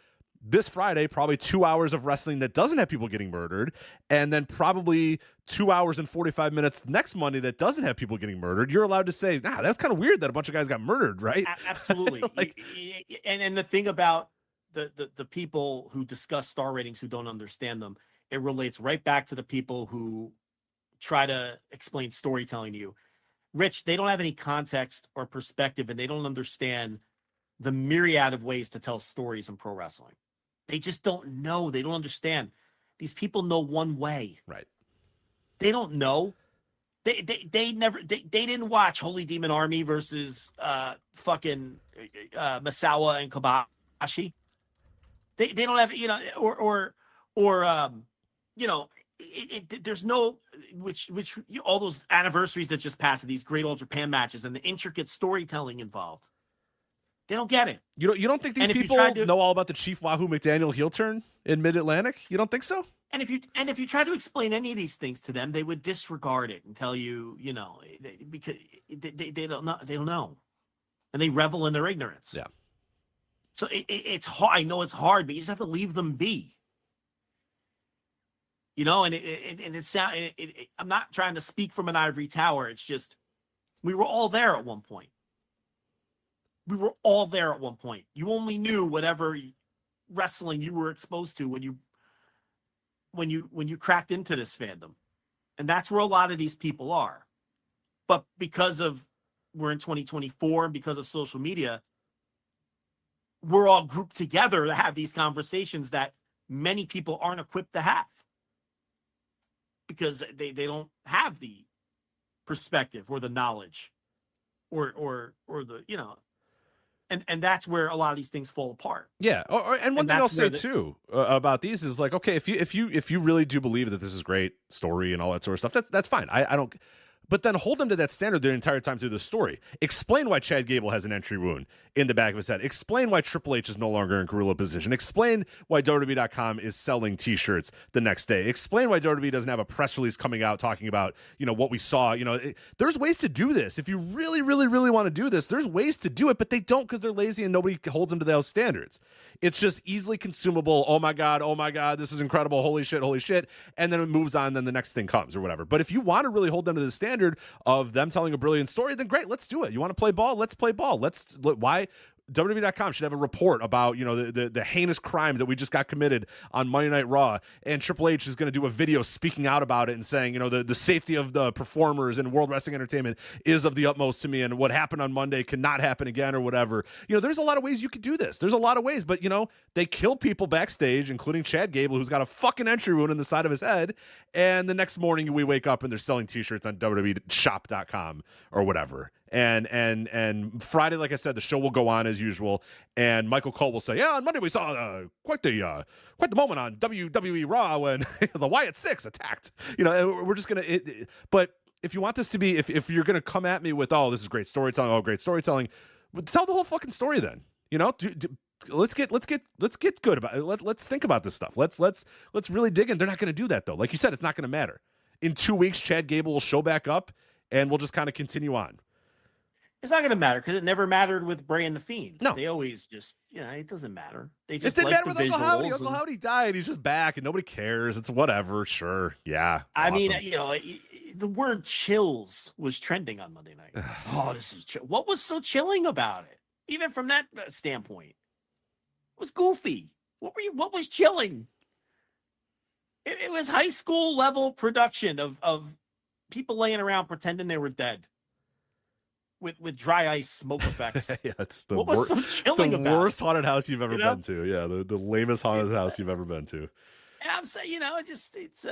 this Friday probably 2 hours of wrestling that doesn't have people getting murdered, and then probably 2 hours and 45 minutes next Monday that doesn't have people getting murdered. You're allowed to say, that's kind of weird that a bunch of guys got murdered, right? Absolutely. And the thing about the people who discuss star ratings who don't understand them, it relates right back to the people who try to explain storytelling to you. Rich, they don't have any context or perspective, and they don't understand the myriad of ways to tell stories in pro wrestling. They just don't know. They don't understand. These people know one way. Right. They don't know. They didn't watch Holy Demon Army versus fucking Masawa and Kobashi. They don't have, you know, or you know, there's no which all those anniversaries that just passed of these great All Japan matches and the intricate storytelling involved. They don't get it. You don't think these people know all about the Chief Wahoo McDaniel heel turn in Mid-Atlantic? You don't think so? And if you try to explain any of these things to them, they would disregard it and tell you, you know, because they don't know, and they revel in their ignorance. Yeah. So it's hard. I know it's hard, but you just have to leave them be. You know, and I'm not trying to speak from an ivory tower. It's just we were all there at one point. We were all there at one point. You only knew whatever wrestling you were exposed to when you cracked into this fandom. And that's where a lot of these people are. But because of we're in 2024 and because of social media, we're all grouped together to have these conversations that many people aren't equipped to have because they don't have the perspective or the knowledge or the, you know, and that's where a lot of these things fall apart. Yeah. And one thing I'll say too about these is like, okay, if you really do believe that this is great story and all that sort of stuff, that's fine. I don't. But then hold them to that standard the entire time through the story. Explain why Chad Gable has an entry wound in the back of his head. Explain why Triple H is no longer in gorilla position. Explain why WWE.com is selling T-shirts the next day. Explain why WWE doesn't have a press release coming out talking about, you know, what we saw. You know, there's ways to do this. If you really, really, really want to do this, there's ways to do it, but they don't because they're lazy and nobody holds them to those standards. It's just easily consumable. Oh my God, this is incredible. Holy shit. And then it moves on, then the next thing comes or whatever. But if you want to really hold them to the standard of them telling a brilliant story, then great, let's do it. You want to play ball? Let's play ball. Why WWE.com should have a report about, you know, the heinous crime that we just got committed on Monday Night Raw, and Triple H is going to do a video speaking out about it and saying, you know, the safety of the performers and World Wrestling Entertainment is of the utmost to me, and what happened on Monday cannot happen again or whatever. You know, there's a lot of ways you could do this. There's a lot of ways, but, you know, they kill people backstage, including Chad Gable, who's got a fucking entry wound in the side of his head, and the next morning we wake up and they're selling T-shirts on WWEshop.com or whatever. And Friday, like I said, the show will go on as usual, and Michael Cole will say, "Yeah, on Monday we saw quite the moment on WWE Raw when the Wyatt Six attacked." You know, we're just gonna. But if you want this to be, if you're gonna come at me with, "Oh, this is great storytelling," tell the whole fucking story then. You know, let's get good about it. Let's think about this stuff. Let's really dig in. They're not gonna do that though. Like you said, it's not gonna matter. In 2 weeks, Chad Gable will show back up, and we'll just kind of continue on. It's not going to matter because it never mattered with Bray and the Fiend. No, they always just, you know, it doesn't matter. They just it didn't matter the with Uncle Howdy. visuals Uncle Howdy died. He's just back, and nobody cares. It's whatever. Sure, yeah. I awesome. mean, you know, the word "chills" was trending on Monday night. Oh, this is chill. What was so chilling about it? Even from that standpoint, it was goofy. What was chilling? It was high school level production of people laying around pretending they were dead. With dry ice smoke effects. Yeah, it's the what was so chilling about the worst haunted house you've ever you know? been to. Yeah, the lamest haunted house you've ever been to. And I'm saying, you know, it's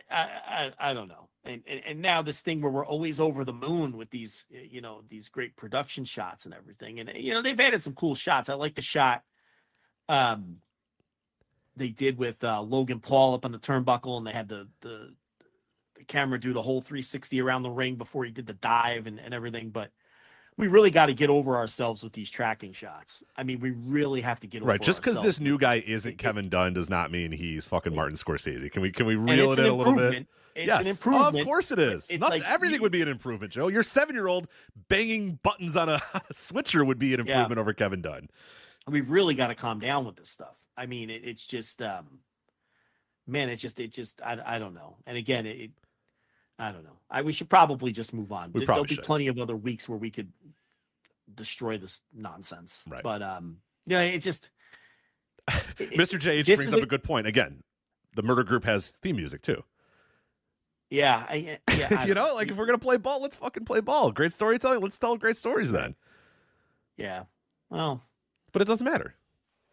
I don't know. And now this thing where we're always over the moon with these, you know, these great production shots and everything. And you know, they've added some cool shots. I like the shot they did with Logan Paul up on the turnbuckle, and they had the camera do the whole 360 around the ring before he did the dive and everything. But we really got to get over ourselves with these tracking shots. I mean, we really have to get over just because this new guy isn't Kevin Dunn does not mean he's fucking Martin Scorsese. Can we reel it in a little bit? It's an improvement. Of course it is. Not like, everything would be an improvement, Joe. Your 7-year-old banging buttons on a switcher would be an improvement over Kevin Dunn. We've really got to calm down with this stuff. I mean, it's just, man, it just, I don't know. And again, I don't know. We should probably just move on. There'll be plenty of other weeks where we could destroy this nonsense. Right. But, you know, it just. Mr. JH brings up a good point. Again, the Murder Group has theme music too. Yeah. You know, like if we're going to play ball, let's fucking play ball. Great storytelling. Let's tell great stories then. Yeah. Well. But it doesn't matter.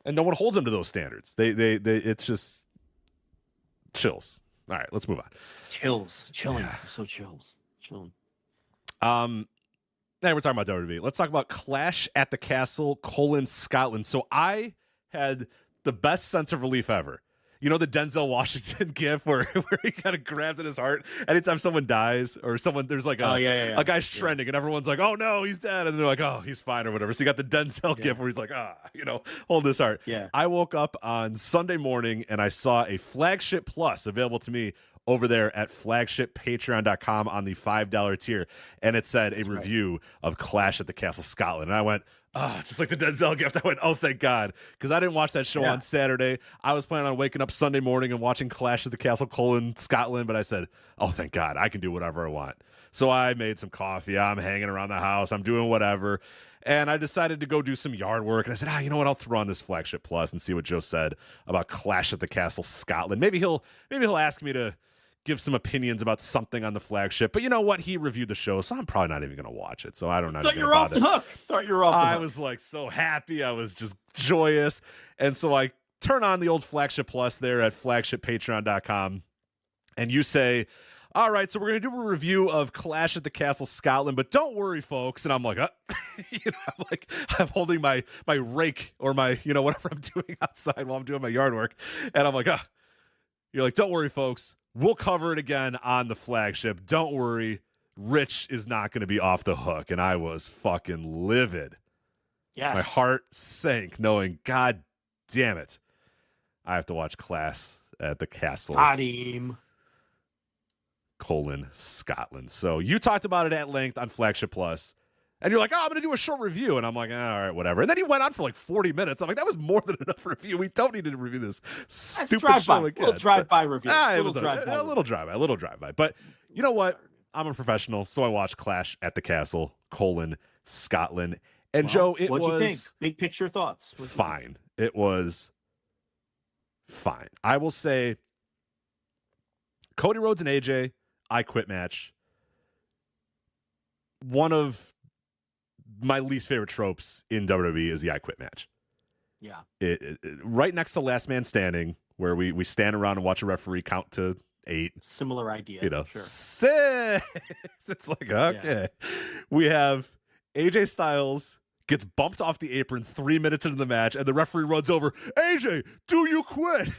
and no one holds them to those standards. They it's just chills. All right, let's move on. Chilling. Yeah. So chilling. Now we're talking about WWE. Let's talk about Clash at the Castle, Scotland. So I had the best sense of relief ever. You know the Denzel Washington gif where he kind of grabs at his heart anytime someone dies or there's like a guy's trending and everyone's like, oh no, he's dead, and they're like, oh, he's fine or whatever. So you got the Denzel gif where he's like, hold his heart. Yeah. I woke up on Sunday morning and I saw a Flagship Plus available to me over there at flagshippatreon.com on the $5 tier, and it said a review of Clash at the Castle Scotland, and I went, just like the Denzel gift, I went, oh, thank God, because I didn't watch that show on Saturday. I was planning on waking up Sunday morning and watching Clash at the Castle Scotland, but I said, oh, thank God, I can do whatever I want. So I made some coffee, I'm hanging around the house, I'm doing whatever, and I decided to go do some yard work, and I said, you know what, I'll throw on this Flagship Plus and see what Joe said about Clash at the Castle Scotland. Maybe he'll ask me to give some opinions about something on the Flagship, but you know what? He reviewed the show, so I'm probably not even going to watch it. So I don't know. Thought you were off the hook. I was like so happy. I was just joyous, and so I turn on the old Flagship Plus there at flagshippatreon.com, and you say, all right, so we're going to do a review of Clash at the Castle Scotland, but don't worry, folks. And I'm like, I'm holding my rake or my, whatever I'm doing outside while I'm doing my yard work, and I'm like, you're like, don't worry, folks. We'll cover it again on the Flagship. Don't worry. Rich is not going to be off the hook. And I was fucking livid. Yes. My heart sank knowing, God damn it, I have to watch Clash at the Castle. Scotland. So you talked about it at length on Flagship Plus. And you're like, I'm going to do a short review. And I'm like, all right, whatever. And then he went on for like 40 minutes. I'm like, that was more than enough review. We don't need to review this stupid show again. A little drive-by review. It was a little drive-by. But you know what? I'm a professional, so I watched Clash at the Castle, Scotland. And Joe, it what'd was... you think? Big picture thoughts. Fine. It was fine. I will say Cody Rhodes and AJ, I Quit match. One of my least favorite tropes in WWE is the I Quit match. Yeah. It right next to Last Man Standing, where we stand around and watch a referee count to 8. Similar idea. Sure. 6. It's like, okay. Yeah. We have AJ Styles gets bumped off the apron 3 minutes into the match, and the referee runs over, AJ, do you quit?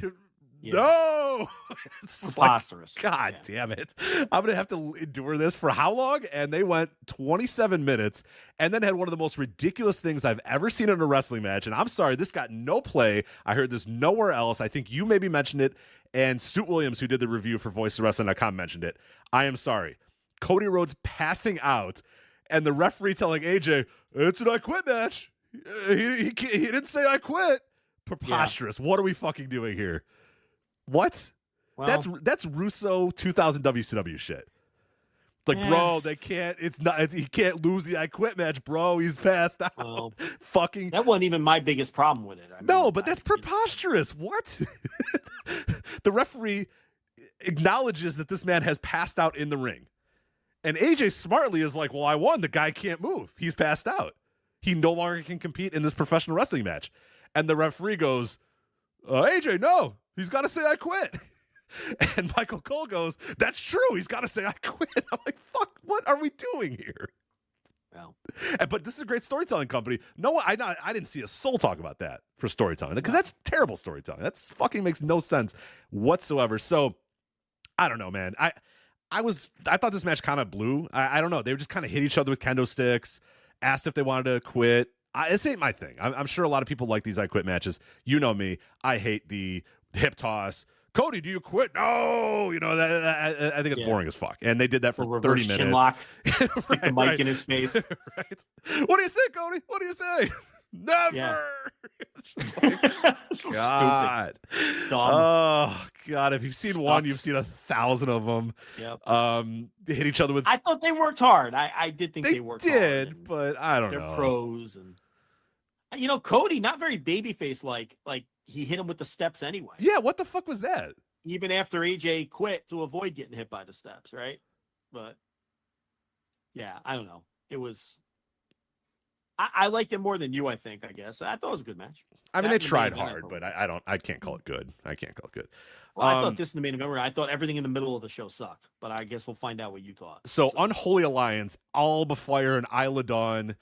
Yeah. No, it's preposterous. Like, God damn it. I'm going to have to endure this for how long? And they went 27 minutes and then had one of the most ridiculous things I've ever seen in a wrestling match. And I'm sorry, this got no play. I heard this nowhere else. I think you maybe mentioned it. And Stuart Williams, who did the review for VoiceOfWrestling.com, mentioned it. I am sorry. Cody Rhodes passing out and the referee telling AJ, it's an I Quit match. He didn't say I quit. Preposterous. Yeah. What are we fucking doing here? What? Well, that's Russo 2000 WCW shit. It's like, bro, they can't. It's not. He can't lose the I Quit match, bro. He's passed out. Well, fucking. That wasn't even my biggest problem with it. But that's preposterous. What? The referee acknowledges that this man has passed out in the ring, and AJ smartly is like, "Well, I won. The guy can't move. He's passed out. He no longer can compete in this professional wrestling match." And the referee goes, "AJ, no." He's got to say I quit. And Michael Cole goes, that's true. He's got to say I quit. I'm like, fuck, what are we doing here? Well, but this is a great storytelling company. No, I didn't see a soul talk about that for storytelling because that's terrible storytelling. That's fucking makes no sense whatsoever. So I don't know, man. I thought this match kind of blew. I don't know. They just kind of hit each other with kendo sticks, asked if they wanted to quit. This ain't my thing. I'm sure a lot of people like these I Quit matches. You know me. I hate the hip toss. Cody, do you quit? No, I think it's boring as fuck. And they did that for 30 minutes. Lock, stick the mic in his face. Right. What do you say, Cody? What do you say? Never. Yeah. So God. Stupid. Oh God! If you've seen one, you've seen 1,000 of them. Yep. They hit each other with. I thought they worked hard. I did think they worked hard. But I don't know. They're pros, and Cody, not very babyface like he hit him with the steps anyway. Yeah, what the fuck was that? Even after AJ quit to avoid getting hit by the steps, right? But yeah, I don't know. It was I liked it more than you, I think, I guess. I thought it was a good match. I mean, they tried hard, but I can't call it good. I can't call it good. Well, I thought this in the main event, I thought everything in the middle of the show sucked, but I guess we'll find out what you thought. So Unholy Alliance, Alba Fire and Isla Dawn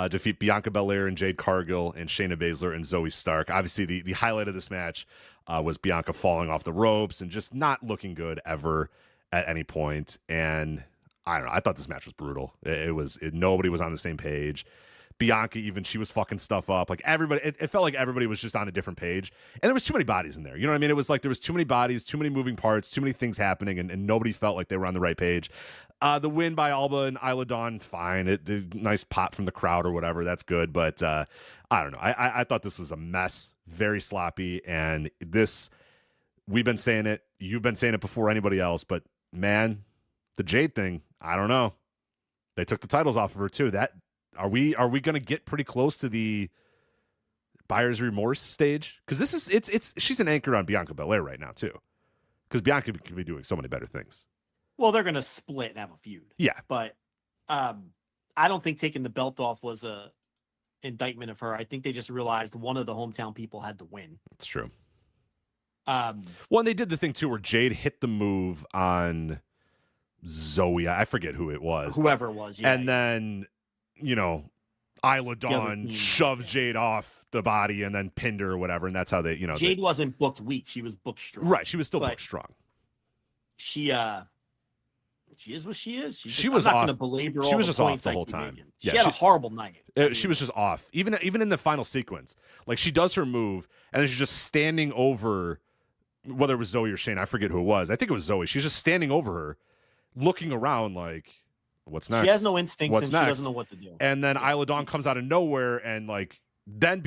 defeat Bianca Belair and Jade Cargill and Shayna Baszler and Zoe Stark. Obviously, the highlight of this match was Bianca falling off the ropes and just not looking good ever at any point. And I don't know. I thought this match was brutal. Nobody was on the same page. Bianca, even, she was fucking stuff up. Like everybody, it felt like everybody was just on a different page. And there was too many bodies in there. You know what I mean? It was like there was too many bodies, too many moving parts, too many things happening, and nobody felt like they were on the right page. The win by Alba and Isla Dawn, fine. Nice pop from the crowd or whatever. That's good. But I don't know. I thought this was a mess, very sloppy. And this, we've been saying it. You've been saying it before anybody else. But man, the Jade thing, I don't know. They took the titles off of her too. Are we going to get pretty close to the buyer's remorse stage? Because this is she's an anchor on Bianca Belair right now too. Because Bianca could be doing so many better things. Well, they're going to split and have a feud. Yeah, but I don't think taking the belt off was a indictment of her. I think they just realized one of the hometown people had to win. That's true. Well, and they did the thing too where Jade hit the move on Zoe. I forget who it was. Whoever it was. Yeah, and then, you know, Isla Dawn shoved Jade off the body and then pinned her or whatever. And that's how they, Jade wasn't booked weak. She was booked strong. Right. She was still booked strong. She is what she is. She was I'm not off. Going to belabor she all was the just off points the whole time. She had a horrible night. She was just off. Even in the final sequence, like she does her move and then she's just standing over, whether it was Zoe or Shane, I forget who it was. I think it was Zoe. She's just standing over her, looking around like, what's next? She has no instincts what's and next? She doesn't know what to do. And then Isla Dawn comes out of nowhere and like then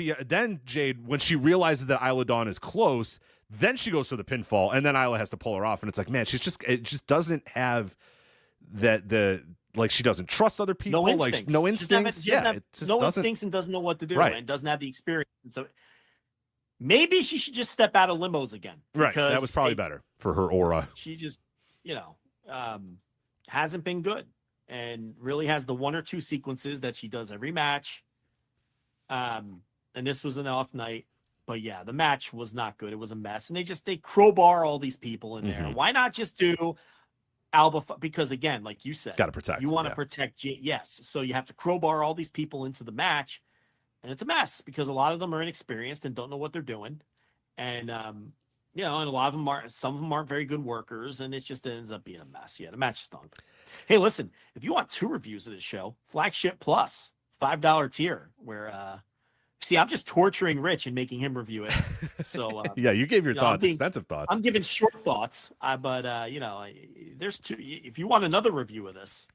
Jade, when she realizes that Isla Dawn is close, then she goes for the pinfall and then Isla has to pull her off. And it's like, man, it just doesn't have like she doesn't trust other people. No instincts. Like no instincts. It just no doesn't... instincts and doesn't know what to do right. And doesn't have the experience. And so maybe she should just step out of limos again. Right. That was probably better for her aura. She just, hasn't been good and really has the one or two sequences that she does every match. And this was an off night, but yeah, the match was not good. It was a mess. And they crowbar all these people in there. Why not just do Alba? Because again, like you said, got to protect. You want to protect. Yes. So you have to crowbar all these people into the match. And it's a mess because a lot of them are inexperienced and don't know what they're doing. And, and a lot of them some of them aren't very good workers, and it just ends up being a mess. Yeah, the match stunk. Hey, listen, if you want 2 reviews of this show, Flagship Plus, $5 tier, where, I'm just torturing Rich and making him review it. So, yeah, you gave your thoughts, extensive thoughts. I'm giving short thoughts, but, there's 2. If you want another review of this,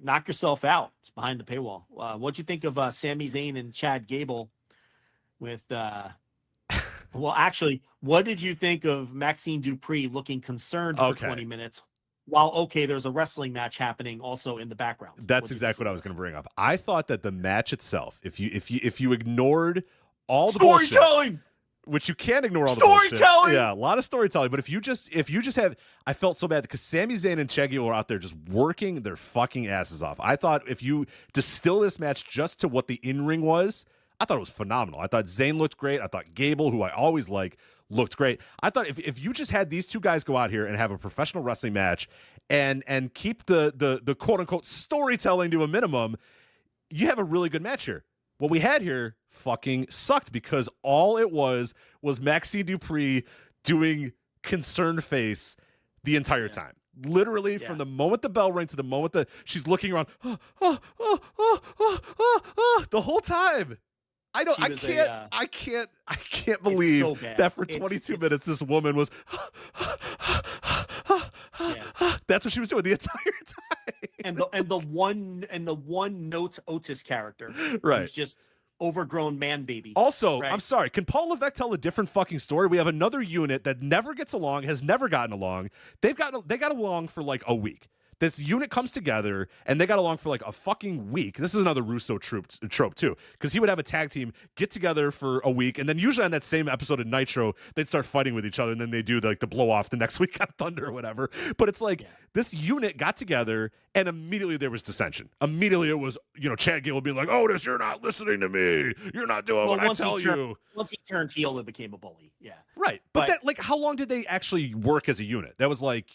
knock yourself out. It's behind the paywall. What'd you think of Sami Zayn and Chad Gable with, well, actually, what did you think of Maxine Dupree looking concerned for 20 minutes? While, there's a wrestling match happening also in the background. That's exactly what I was going to bring up. I thought that the match itself, if you ignored all the storytelling, bullshit, which you can't ignore all the storytelling, bullshit. Yeah, a lot of storytelling. But if you just have, I felt so bad because Sami Zayn and Chad Gable were out there just working their fucking asses off. I thought if you distill this match just to what the in-ring was, I thought it was phenomenal. I thought Zayn looked great. I thought Gable, who I always like, looked great. I thought if you just had these 2 guys go out here and have a professional wrestling match and keep the quote unquote storytelling to a minimum, you have a really good match here. What we had here fucking sucked because all it was Maxine Dupree doing concerned face the entire time. Literally from the moment the bell rang to the moment that she's looking around, the whole time. I can't believe so that for 22 minutes this woman was that's what she was doing the entire time. And the one note Otis character, right? Who's just overgrown man baby. Also, right? I'm sorry, can Paul Levesque tell a different fucking story? We have another unit that never gets along, has never gotten along. They got along for like a week. This unit comes together, and they got along for like a fucking week. This is another Russo trope too, because he would have a tag team get together for a week, and then usually on that same episode of Nitro, they'd start fighting with each other, and then they do the blow off the next week on Thunder or whatever. But it's like this unit got together, and immediately there was dissension. Immediately it was, Chad Gable being like, "Otis, you're not listening to me. You're not doing what I tell you." Once he turned heel, it became a bully. Yeah, right. But that, how long did they actually work as a unit? That was like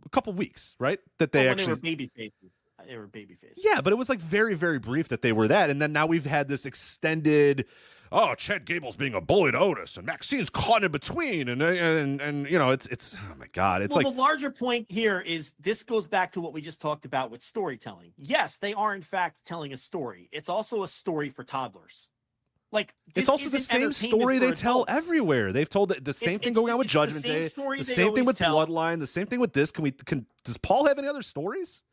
a couple weeks, right? That they they were baby faces. They were baby faces. Yeah, but it was like very, very brief that they were that, and then now we've had this extended. Oh, Chad Gable's being a bully to Otis, and Maxine's caught in between, and it's oh my god, it's the larger point here is this goes back to what we just talked about with storytelling. Yes, they are in fact telling a story. It's also a story for toddlers. It's also the same story they tell everywhere. They've told the same thing going on with Judgment Day, the same thing with Bloodline, the same thing with this. Does Paul have any other stories?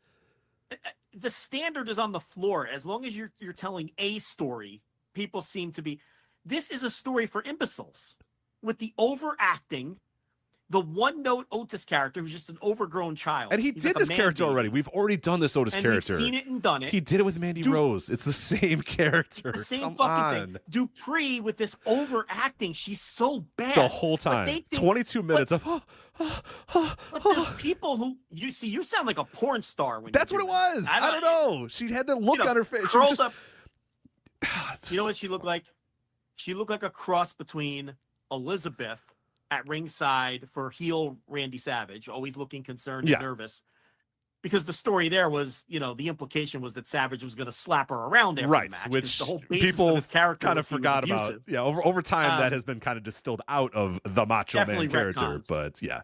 The standard is on the floor. As long as you're telling a story, people seem to be. This is a story for imbeciles with the overacting. The one-note Otis character who's just an overgrown child. And he did this character already. We've already done this Otis character. We've seen it and done it. He did it with Mandy Rose. It's the same character. It's the same fucking thing. Dupree with this overacting. She's so bad. The whole time. 22 minutes of... But there's people who... You sound like a porn star. That's what it was. I don't know. She had the look on her face. Curled she was up. You know what she looked like? She looked like a cross between Elizabeth at ringside for heel Randy Savage, always looking concerned and nervous. Because the story there was, the implication was that Savage was going to slap her around every match. Which the whole people of his character kind of forgot about. Yeah, over time that has been kind of distilled out of the Macho Man character. Retcons. But yeah.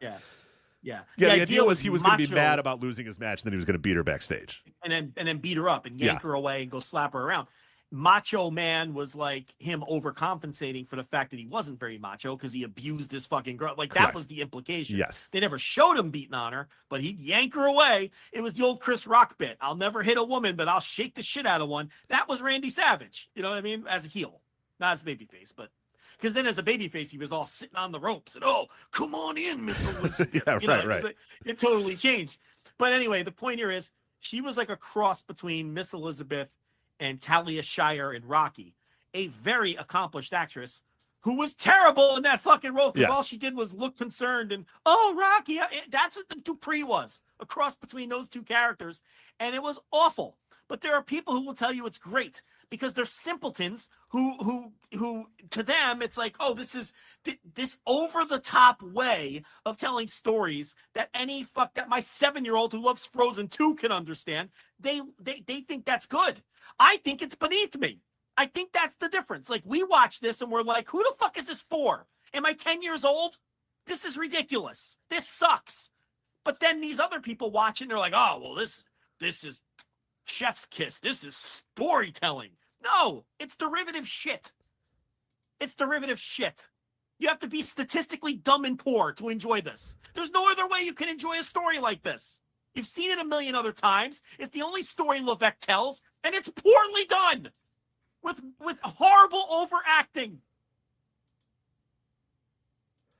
The idea was he was going to be mad about losing his match, and then he was going to beat her backstage. And then beat her up and yank her away and go slap her around. Macho Man was like him overcompensating for the fact that he wasn't very macho because he abused his fucking girl. That was the implication. Yes. They never showed him beating on her, but he'd yank her away. It was the old Chris Rock bit. I'll never hit a woman, but I'll shake the shit out of one. That was Randy Savage. You know what I mean? As a heel. Not as a babyface, but because then as a babyface, he was all sitting on the ropes and, "Oh, come on in, Miss Elizabeth." Right. It totally changed. But anyway, the point here is she was like a cross between Miss Elizabeth and Talia Shire and Rocky, a very accomplished actress who was terrible in that fucking role because all she did was look concerned and, "Oh, Rocky." That's what the Dupree was, a cross between those two characters, and it was awful. But there are people who will tell you it's great because they're simpletons who to them it's like, oh, this is this over the top way of telling stories that that my 7-year-old who loves Frozen 2 can understand. They think that's good. I think it's beneath me. I think that's the difference. We watch this and we're like, who the fuck is this for? Am I 10 years old? This is ridiculous. This sucks. But then these other people watch it and they're like, oh, well, this is chef's kiss. This is storytelling. No, it's derivative shit. It's derivative shit. You have to be statistically dumb and poor to enjoy this. There's no other way you can enjoy a story like this. You've seen it a million other times. It's the only story Levesque tells, and it's poorly done with horrible overacting.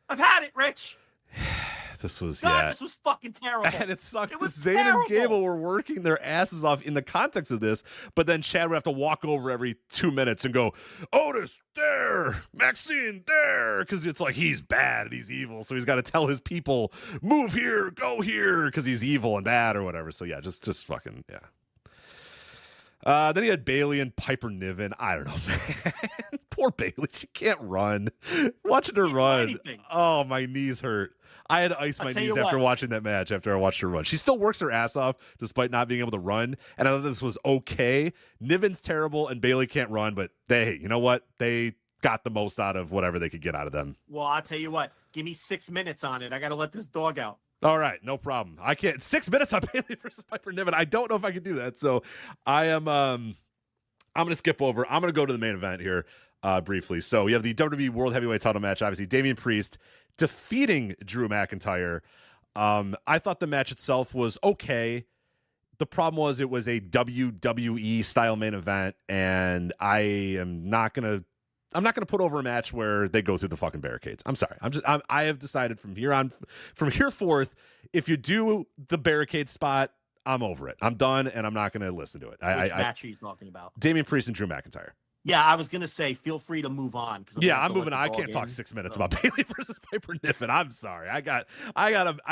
I've had it, Rich. This was this was fucking terrible. And it sucks because Zayn and Gable were working their asses off in the context of this, but then Chad would have to walk over every 2 minutes and go, "Otis, there, Maxine, there," because it's like he's bad and he's evil, so he's got to tell his people, "Move here, go here," because he's evil and bad or whatever. So yeah, just fucking Then he had Bailey and Piper Niven. I don't know, man. Poor Bailey. She can't run. Watching her run. Oh, my knees hurt. I had to ice my knees after watching that match, after I watched her run. She still works her ass off despite not being able to run. And I thought this was okay. Niven's terrible and Bailey can't run, but you know what? They got the most out of whatever they could get out of them. Well, I'll tell you what. Give me 6 minutes on it. I got to let this dog out. All right, no problem. I can't. 6 minutes on Bailey versus Piper Niven. I don't know if I can do that. So I am. I'm going to skip over. I'm going to go to the main event here briefly. So we have the WWE World Heavyweight Title match. Obviously, Damian Priest defeating Drew McIntyre. I thought the match itself was okay. The problem was it was a WWE style main event, and I'm not gonna put over a match where they go through the fucking barricades. I'm sorry. I have decided from here forth, if you do the barricade spot I'm over it. I'm done, and I'm not going to listen to it. Which match are you talking about? Damian Priest and Drew McIntyre. Yeah, I was going to say, feel free to move on. I'm moving on. I can't talk 6 minutes about Bayley versus Piper Niven. I'm sorry.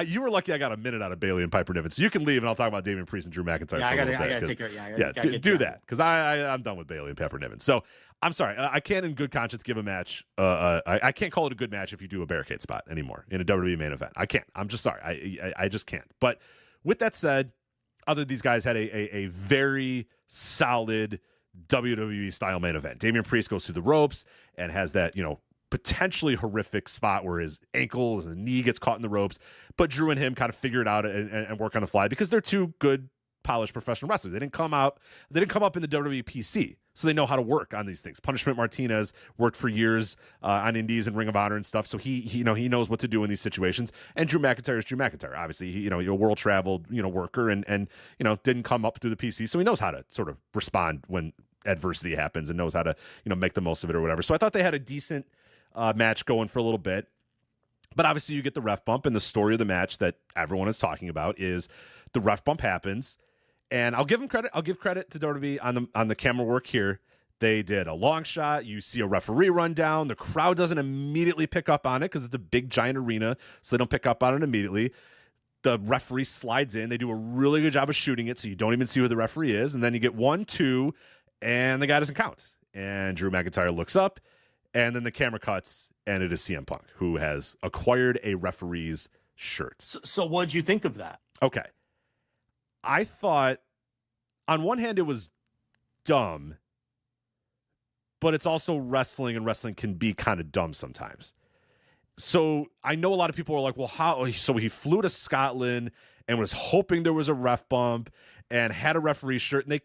You were lucky I got a minute out of Bayley and Piper Niven. So you can leave, and I'll talk about Damian Priest and Drew McIntyre. Yeah, I got to take care. Do that, because I'm done with Bayley and Piper Niven. So I'm sorry. I can't in good conscience give a match. I can't call it a good match if you do a barricade spot anymore in a WWE main event. I can't. I'm just sorry. I just can't. But with that said, other these guys had a very solid WWE style main event. Damian Priest goes through the ropes and has that, potentially horrific spot where his ankle and knee gets caught in the ropes, but Drew and him kind of figure it out and work on the fly because they're two good, polished professional wrestlers. They didn't come up in the WWE PC, so they know how to work on these things. Punishment Martinez worked for years on Indies and Ring of Honor and stuff, so he knows what to do in these situations. And Drew McIntyre is Drew McIntyre. Obviously, he's a world traveled worker and didn't come up through the PC, so he knows how to sort of respond when adversity happens and knows how to make the most of it or whatever. So I thought they had a decent match going for a little bit, but obviously you get the ref bump, and the story of the match that everyone is talking about is the ref bump happens. And I'll give them credit. I'll give credit to WWE on the camera work here. They did a long shot. You see a referee run down. The crowd doesn't immediately pick up on it because it's a big giant arena, so they don't pick up on it immediately. The referee slides in. They do a really good job of shooting it, so you don't even see who the referee is. And then you get 1, 2, and the guy doesn't count. And Drew McIntyre looks up, and then the camera cuts, and it is CM Punk, who has acquired a referee's shirt. So what did you think of that? Okay. I thought, on one hand, it was dumb, but it's also wrestling, and wrestling can be kind of dumb sometimes. So I know a lot of people are like, well, how? So he flew to Scotland and was hoping there was a ref bump and had a referee shirt. And I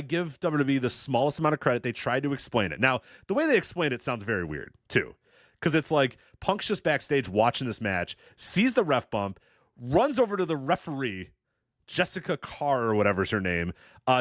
give WWE the smallest amount of credit. They tried to explain it. Now, the way they explain it sounds very weird, too. Because it's like Punk's just backstage watching this match, sees the ref bump, runs over to the referee, Jessica Carr or whatever's her name,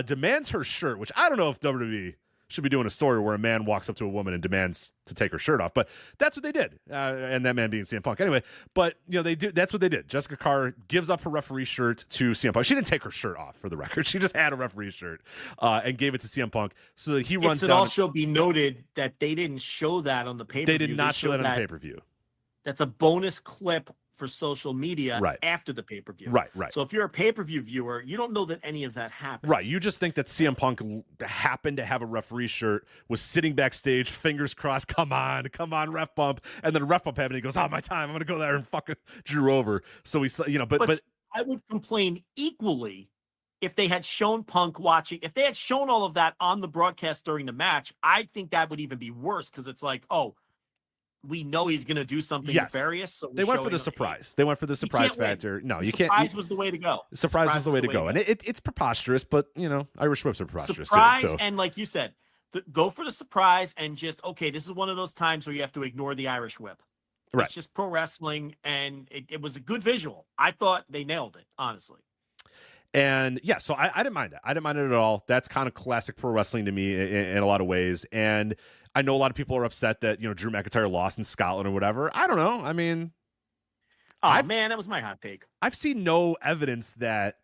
demands her shirt, which I don't know if WWE should be doing a story where a man walks up to a woman and demands to take her shirt off, but that's what they did, and that man being CM Punk. Anyway, but they do. That's what they did. Jessica Carr gives up her referee shirt to CM Punk. She didn't take her shirt off, for the record. She just had a referee shirt and gave it to CM Punk. So he runs down. It also be noted that they didn't show that on the pay-per-view. They did not show that on the pay-per-view. That's a bonus clip for social media after the pay-per-view. Right. So if you're a pay-per-view viewer, you don't know that any of that happened. Right. You just think that CM Punk happened to have a referee shirt, was sitting backstage, fingers crossed, come on, ref bump. And then ref bump happened. He goes, my time. I'm going to go there and fucking Drew over. So we, but I would complain equally if they had shown Punk watching, if they had shown all of that on the broadcast during the match. I think that would even be worse, because it's like, we know he's going to do something nefarious. So they went for the surprise. They went for the surprise factor. No, you can't. Surprise was the way to go. Surprise was the way to go. And it's preposterous, but Irish whips are preposterous surprise, too. So. And like you said, go for the surprise and just, this is one of those times where you have to ignore the Irish whip. Right. It's just pro wrestling, and it was a good visual. I thought they nailed it, honestly. And so I didn't mind it. I didn't mind it at all. That's kind of classic pro wrestling to me in a lot of ways. And I know a lot of people are upset that, Drew McIntyre lost in Scotland or whatever. I don't know. I mean, man, that was my hot take. I've seen no evidence that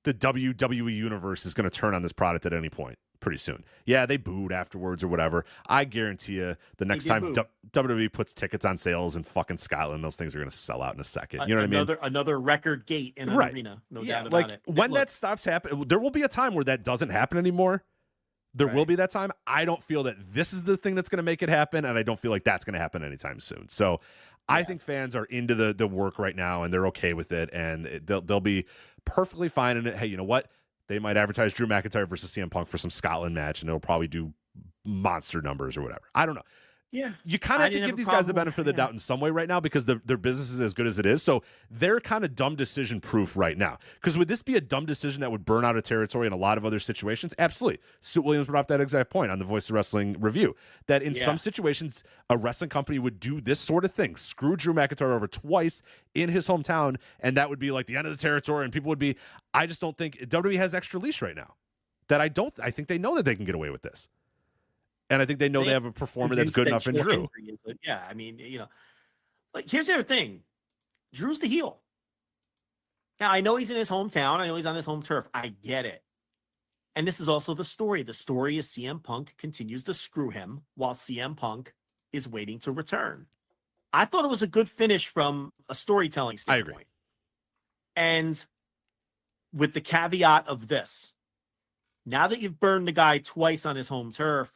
the WWE universe is going to turn on this product at any point pretty soon. Yeah, they booed afterwards or whatever. I guarantee you the next time WWE puts tickets on sales in fucking Scotland, those things are going to sell out in a second. You know what I mean? Another record gate in an arena. No doubt about it. When that stops happening, there will be a time where that doesn't happen anymore. There will be that time. I don't feel that this is the thing that's going to make it happen, and I don't feel like that's going to happen anytime soon. So I think fans are into the work right now, and they're okay with it, and they'll be perfectly fine in it. Hey, you know what? They might advertise Drew McIntyre versus CM Punk for some Scotland match, and it'll probably do monster numbers or whatever. I don't know. Yeah, you kind of have to give these guys the benefit of the doubt in some way right now, because their business is as good as it is. So they're kind of dumb decision proof right now. Because would this be a dumb decision that would burn out a territory in a lot of other situations? Absolutely. Suit Williams brought up that exact point on the Voice of Wrestling review, that in some situations a wrestling company would do this sort of thing, screw Drew McIntyre over twice in his hometown, and that would be like the end of the territory, and people would be. I just don't think WWE has extra leash right now. I think they know that they can get away with this. And I think they know they have a performer that's good enough in Drew. Yeah, I mean, like, here's the other thing. Drew's the heel. Now, I know he's in his hometown. I know he's on his home turf. I get it. And this is also the story. The story is CM Punk continues to screw him while CM Punk is waiting to return. I thought it was a good finish from a storytelling standpoint. I agree. And with the caveat of this, now that you've burned the guy twice on his home turf,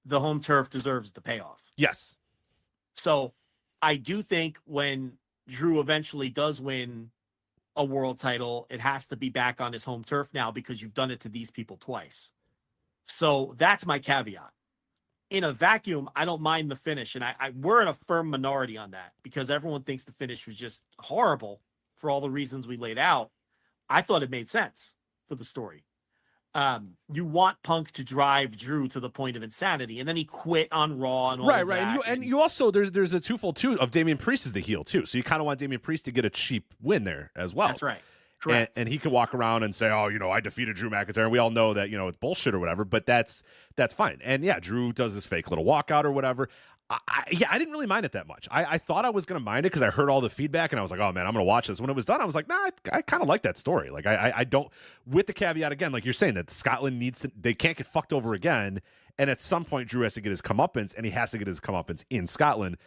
the home turf deserves the payoff. Yes. So I do think when Drew eventually does win a world title, it has to be back on his home turf now because you've done it to these people twice. So that's my caveat. In a vacuum, I don't mind the finish. And we're in a firm minority on that because everyone thinks the finish was just horrible for all the reasons we laid out. I thought it made sense for the story. You want Punk to drive Drew to the point of insanity, and then he quit on Raw and all right. that. And you also there's a twofold too of Damian Priest as the heel too, so you kind of want Damian Priest to get a cheap win there as well. That's right. Correct. And he could walk around and say, "Oh, I defeated Drew McIntyre," and we all know that it's bullshit or whatever. But that's fine. And yeah, Drew does this fake little walkout or whatever. I didn't really mind it that much. I thought I was going to mind it because I heard all the feedback and I was like, oh man, I'm going to watch this. When it was done, I was like, nah, I kind of like that story. Like I don't, with the caveat again, like you're saying that Scotland they can't get fucked over again. And at some point, Drew has to get his comeuppance, and he has to get his comeuppance in Scotland.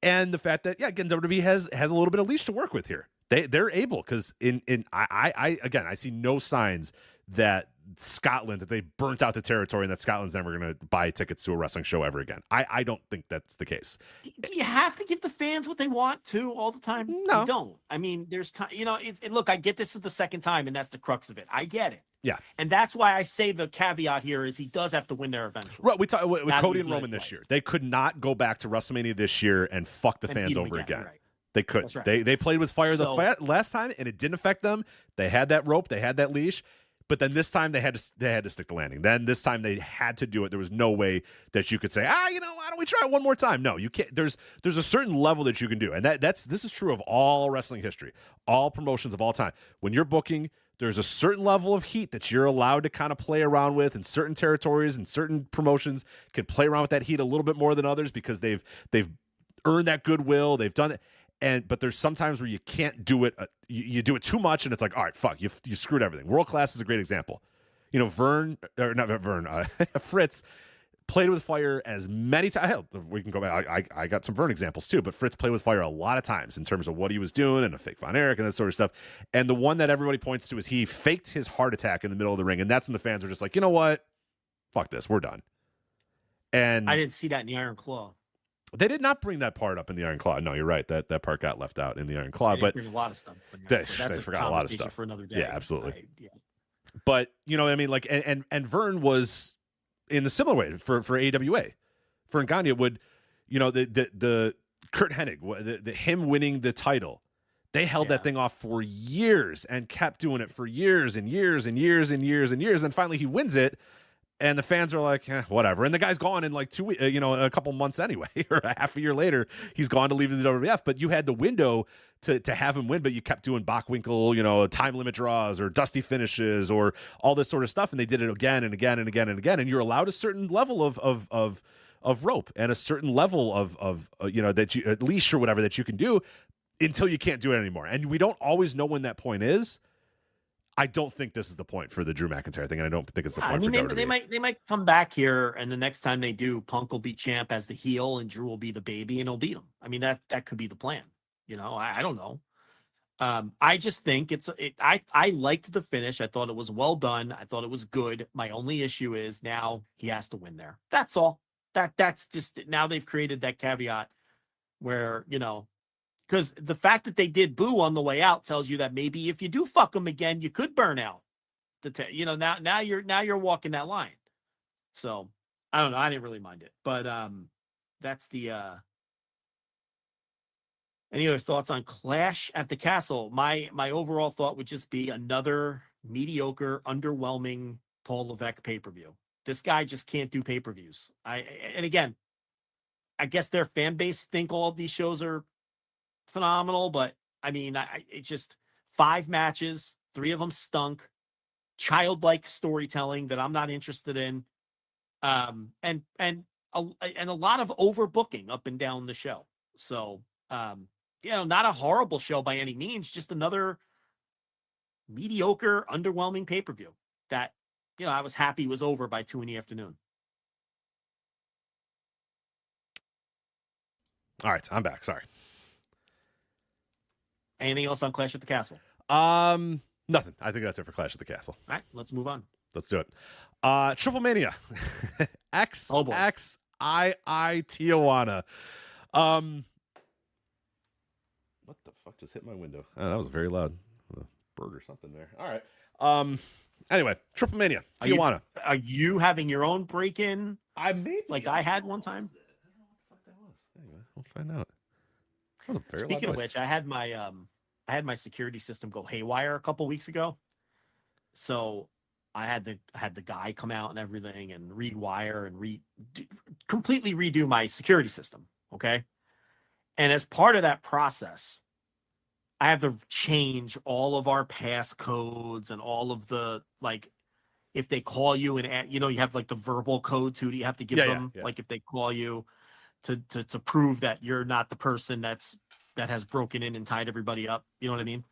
And the fact that, again, WWE has a little bit of leash to work with here. They're able, because I see no signs that Scotland, that they burnt out the territory and that Scotland's never going to buy tickets to a wrestling show ever again. I don't think that's the case. Do you have to give the fans what they want to all the time? No. You don't. I mean, there's time, look, I get this is the second time, and that's the crux of it. I get it. Yeah. And that's why I say the caveat here is he does have to win there eventually. Right. We talked with Cody and Roman this year. They could not go back to WrestleMania this year and fuck the fans over again. Right. They couldn't. Right. They played with fire last time, and it didn't affect them. They had that rope. They had that leash. But then this time they had to stick the landing. Then this time they had to do it. There was no way that you could say, why don't we try it one more time? No, you can't. There's a certain level that you can do. And this is true of all wrestling history, all promotions of all time. When you're booking, there's a certain level of heat that you're allowed to kind of play around with, in certain territories and certain promotions can play around with that heat a little bit more than others because they've earned that goodwill. They've done it. But there's sometimes where you can't do it. You do it too much, and it's like, all right, fuck, you screwed everything. World Class is a great example. Fritz played with fire as many times. Hell, we can go back. I got some Vern examples too, but Fritz played with fire a lot of times in terms of what he was doing and a fake Von Erich and that sort of stuff. And the one that everybody points to is he faked his heart attack in the middle of the ring, and that's when the fans are just like, you know what, fuck this, we're done. And I didn't see that in the Iron Claw. They did not bring that part up in the Iron Claw. No, you're right. That part got left out in the Iron Claw. But bring a lot of stuff. They forgot a lot of stuff for another day. Yeah, absolutely. But I mean, like, and Vern was in the similar way for AWA. For Ngannou would, the Kurt Hennig, the him winning the title. They held that thing off for years and kept doing it for years and years and years and years and years. And finally, he wins it. And the fans are like, whatever. And the guy's gone in like 2 weeks, a couple months anyway, or a half a year later, he's gone to leave the WWF. But you had the window to have him win, but you kept doing Bockwinkel, time limit draws or dusty finishes or all this sort of stuff. And they did it again and again and again and again. And you're allowed a certain level of rope and a certain level of that you, at leash or whatever, that you can do until you can't do it anymore. And we don't always know when that point is. I don't think this is the point for the Drew McIntyre thing, and I don't think it's the point for WWE. They might come back here, and the next time they do, Punk will be champ as the heel, and Drew will be the baby, and he'll beat him. I mean, that could be the plan. I don't know. I just think I liked the finish. I thought it was well done. I thought it was good. My only issue is now he has to win there. That's all. That's just, now they've created that caveat where, because the fact that they did boo on the way out tells you that maybe if you do fuck them again, you could burn out. Now you're walking that line. So I don't know. I didn't really mind it, but that's the. Any other thoughts on Clash at the Castle? My overall thought would just be another mediocre, underwhelming Paul Levesque pay-per-view. This guy just can't do pay-per-views. And again, I guess their fan base think all of these shows are phenomenal, but I mean, it just 5 matches, 3 of them stunk, childlike storytelling that I'm not interested in, and a lot of overbooking up and down the show. So not a horrible show by any means, just another mediocre, underwhelming pay-per-view that, I was happy was over by 2 p.m. All right, I'm back. Sorry. Anything else on Clash at the Castle? Nothing. I think that's it for Clash at the Castle. All right, let's move on. Let's do it. TripleMania. XXII Tijuana. What the fuck just hit my window? Oh, that was very loud. A bird or something there. All right. Anyway, TripleMania. Tijuana. Are you having your own break-in? I maybe. Like I had one time. I don't know what the fuck that was. Anyway, we'll find out. That was a very Speaking loud of noise. which, I had my security system go haywire a couple weeks ago. So I had the guy come out and everything and rewire and completely redo my security system. Okay. And as part of that process, I have to change all of our passcodes and all of the, like, if they call you and, you have like the verbal code too, you have to give them, like if they call you to prove that you're not the person that has broken in and tied everybody up. You know what I mean?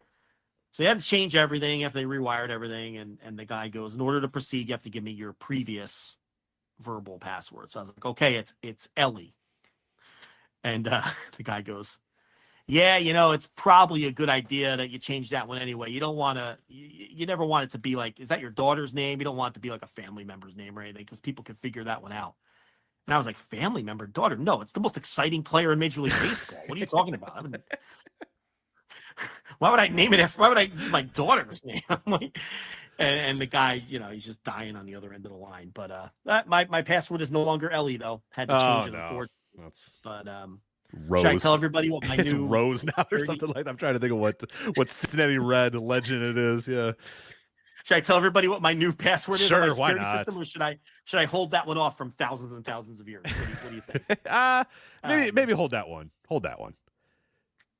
So you have to change everything after they rewired everything. And the guy goes, in order to proceed, you have to give me your previous verbal password. So I was like, okay, it's Ellie. And the guy goes, yeah, it's probably a good idea that you change that one anyway. You don't want to, you never want it to be like, is that your daughter's name? You don't want it to be like a family member's name or anything because people can figure that one out. And I was like, family member, daughter? No, it's the most exciting player in Major League Baseball. What are you talking about? I mean, why would I name it after? Why would I use my daughter's name? And the guy, he's just dying on the other end of the line. But my password is no longer Ellie though. Had to change it before. But Rose. Should I tell everybody what my it's new Rose now or something like that? I'm trying to think of what Cincinnati Red legend it is. Yeah. Should I tell everybody what my new password is? Sure, on my why security not? System, or should I hold that one off from thousands and thousands of years? What do you think? Maybe hold that one. Hold that one.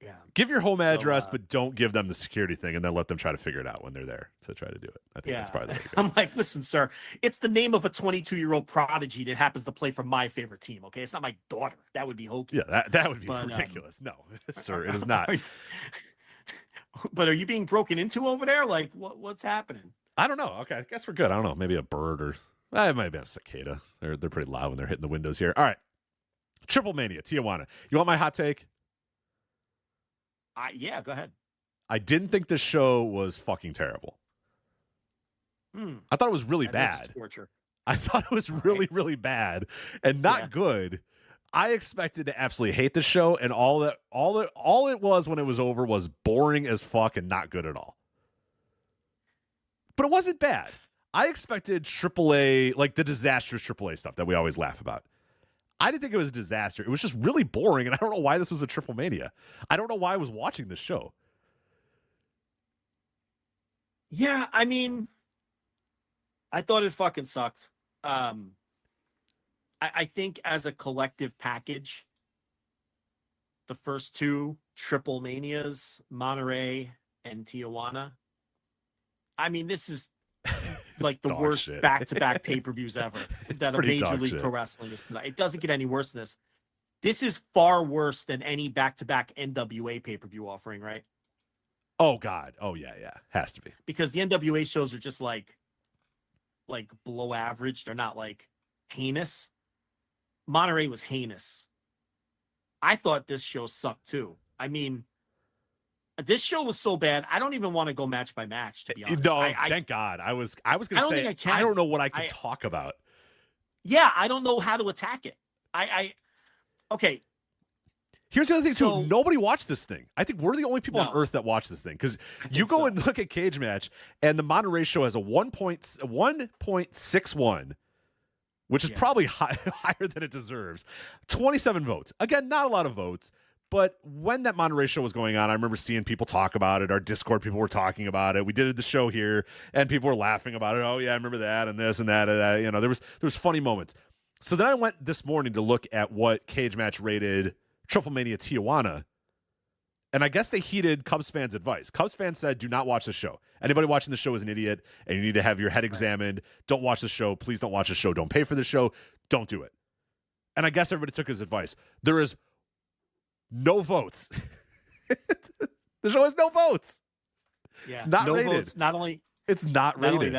Yeah. Give your home address, but don't give them the security thing, and then let them try to figure it out when they're there to try to do it. I think that's probably the way to go. I'm like, listen, sir, it's the name of a 22-year-old prodigy that happens to play for my favorite team. Okay, it's not my daughter. That would be hokey. Yeah, that would be ridiculous. No, sir, it is not. But are you being broken into over there? Like, what's happening? I don't know. Okay, I guess we're good. I don't know. Maybe a bird or it might be a cicada. They're pretty loud when they're hitting the windows here. All right, TripleMania, Tijuana. You want my hot take? Yeah, go ahead. I didn't think this show was fucking terrible. I thought it was really bad. Torture. I thought it was really bad and not good. I expected to absolutely hate the show, and all it was when it was over was boring as fuck and not good at all. But it wasn't bad. I expected AAA, like the disastrous AAA stuff that we always laugh about. I didn't think it was a disaster. It was just really boring, and I don't know why this was a TripleMania. I don't know why I was watching this show. Yeah, I mean, I thought it fucking sucked. I think as a collective package, the first two TripleManias, Monterey and Tijuana, I mean, this is like the worst shit. back-to-back pay-per-views ever that a Major League shit. Pro Wrestling has put out. It doesn't get any worse than this. This is far worse than any back-to-back NWA pay-per-view offering, right? Oh, God. Oh, yeah. Has to be. Because the NWA shows are just like below average. They're not like heinous. Monterey was heinous. I thought this show sucked too. I mean, this show was so bad. I don't even want to go match by match, to be honest. No, thank God. I was going to say, I don't know what I could talk about. Yeah, I don't know how to attack it. Okay. Here's the other thing, too. Nobody watched this thing. I think we're the only people on earth that watch this thing. Because you go and look at Cage Match, and the Monterey show has a 1.61, which is probably higher than it deserves. 27 votes. Again, not a lot of votes. But when that Monterey show was going on, I remember seeing people talk about it. Our Discord people were talking about it. We did the show here, and people were laughing about it. Oh, yeah, I remember that and this and that. And that. You know, there was funny moments. So then I went this morning to look at what Cage Match rated TripleMania Tijuana, and I guess they heeded Cubs fans' advice. Cubs fans said, do not watch the show. Anybody watching the show is an idiot, and you need to have your head examined. Don't watch the show. Please don't watch the show. Don't pay for the show. Don't do it. And I guess everybody took his advice. There is no votes The show has no votes. Yeah, Not no rated. votes. It's not Not rated.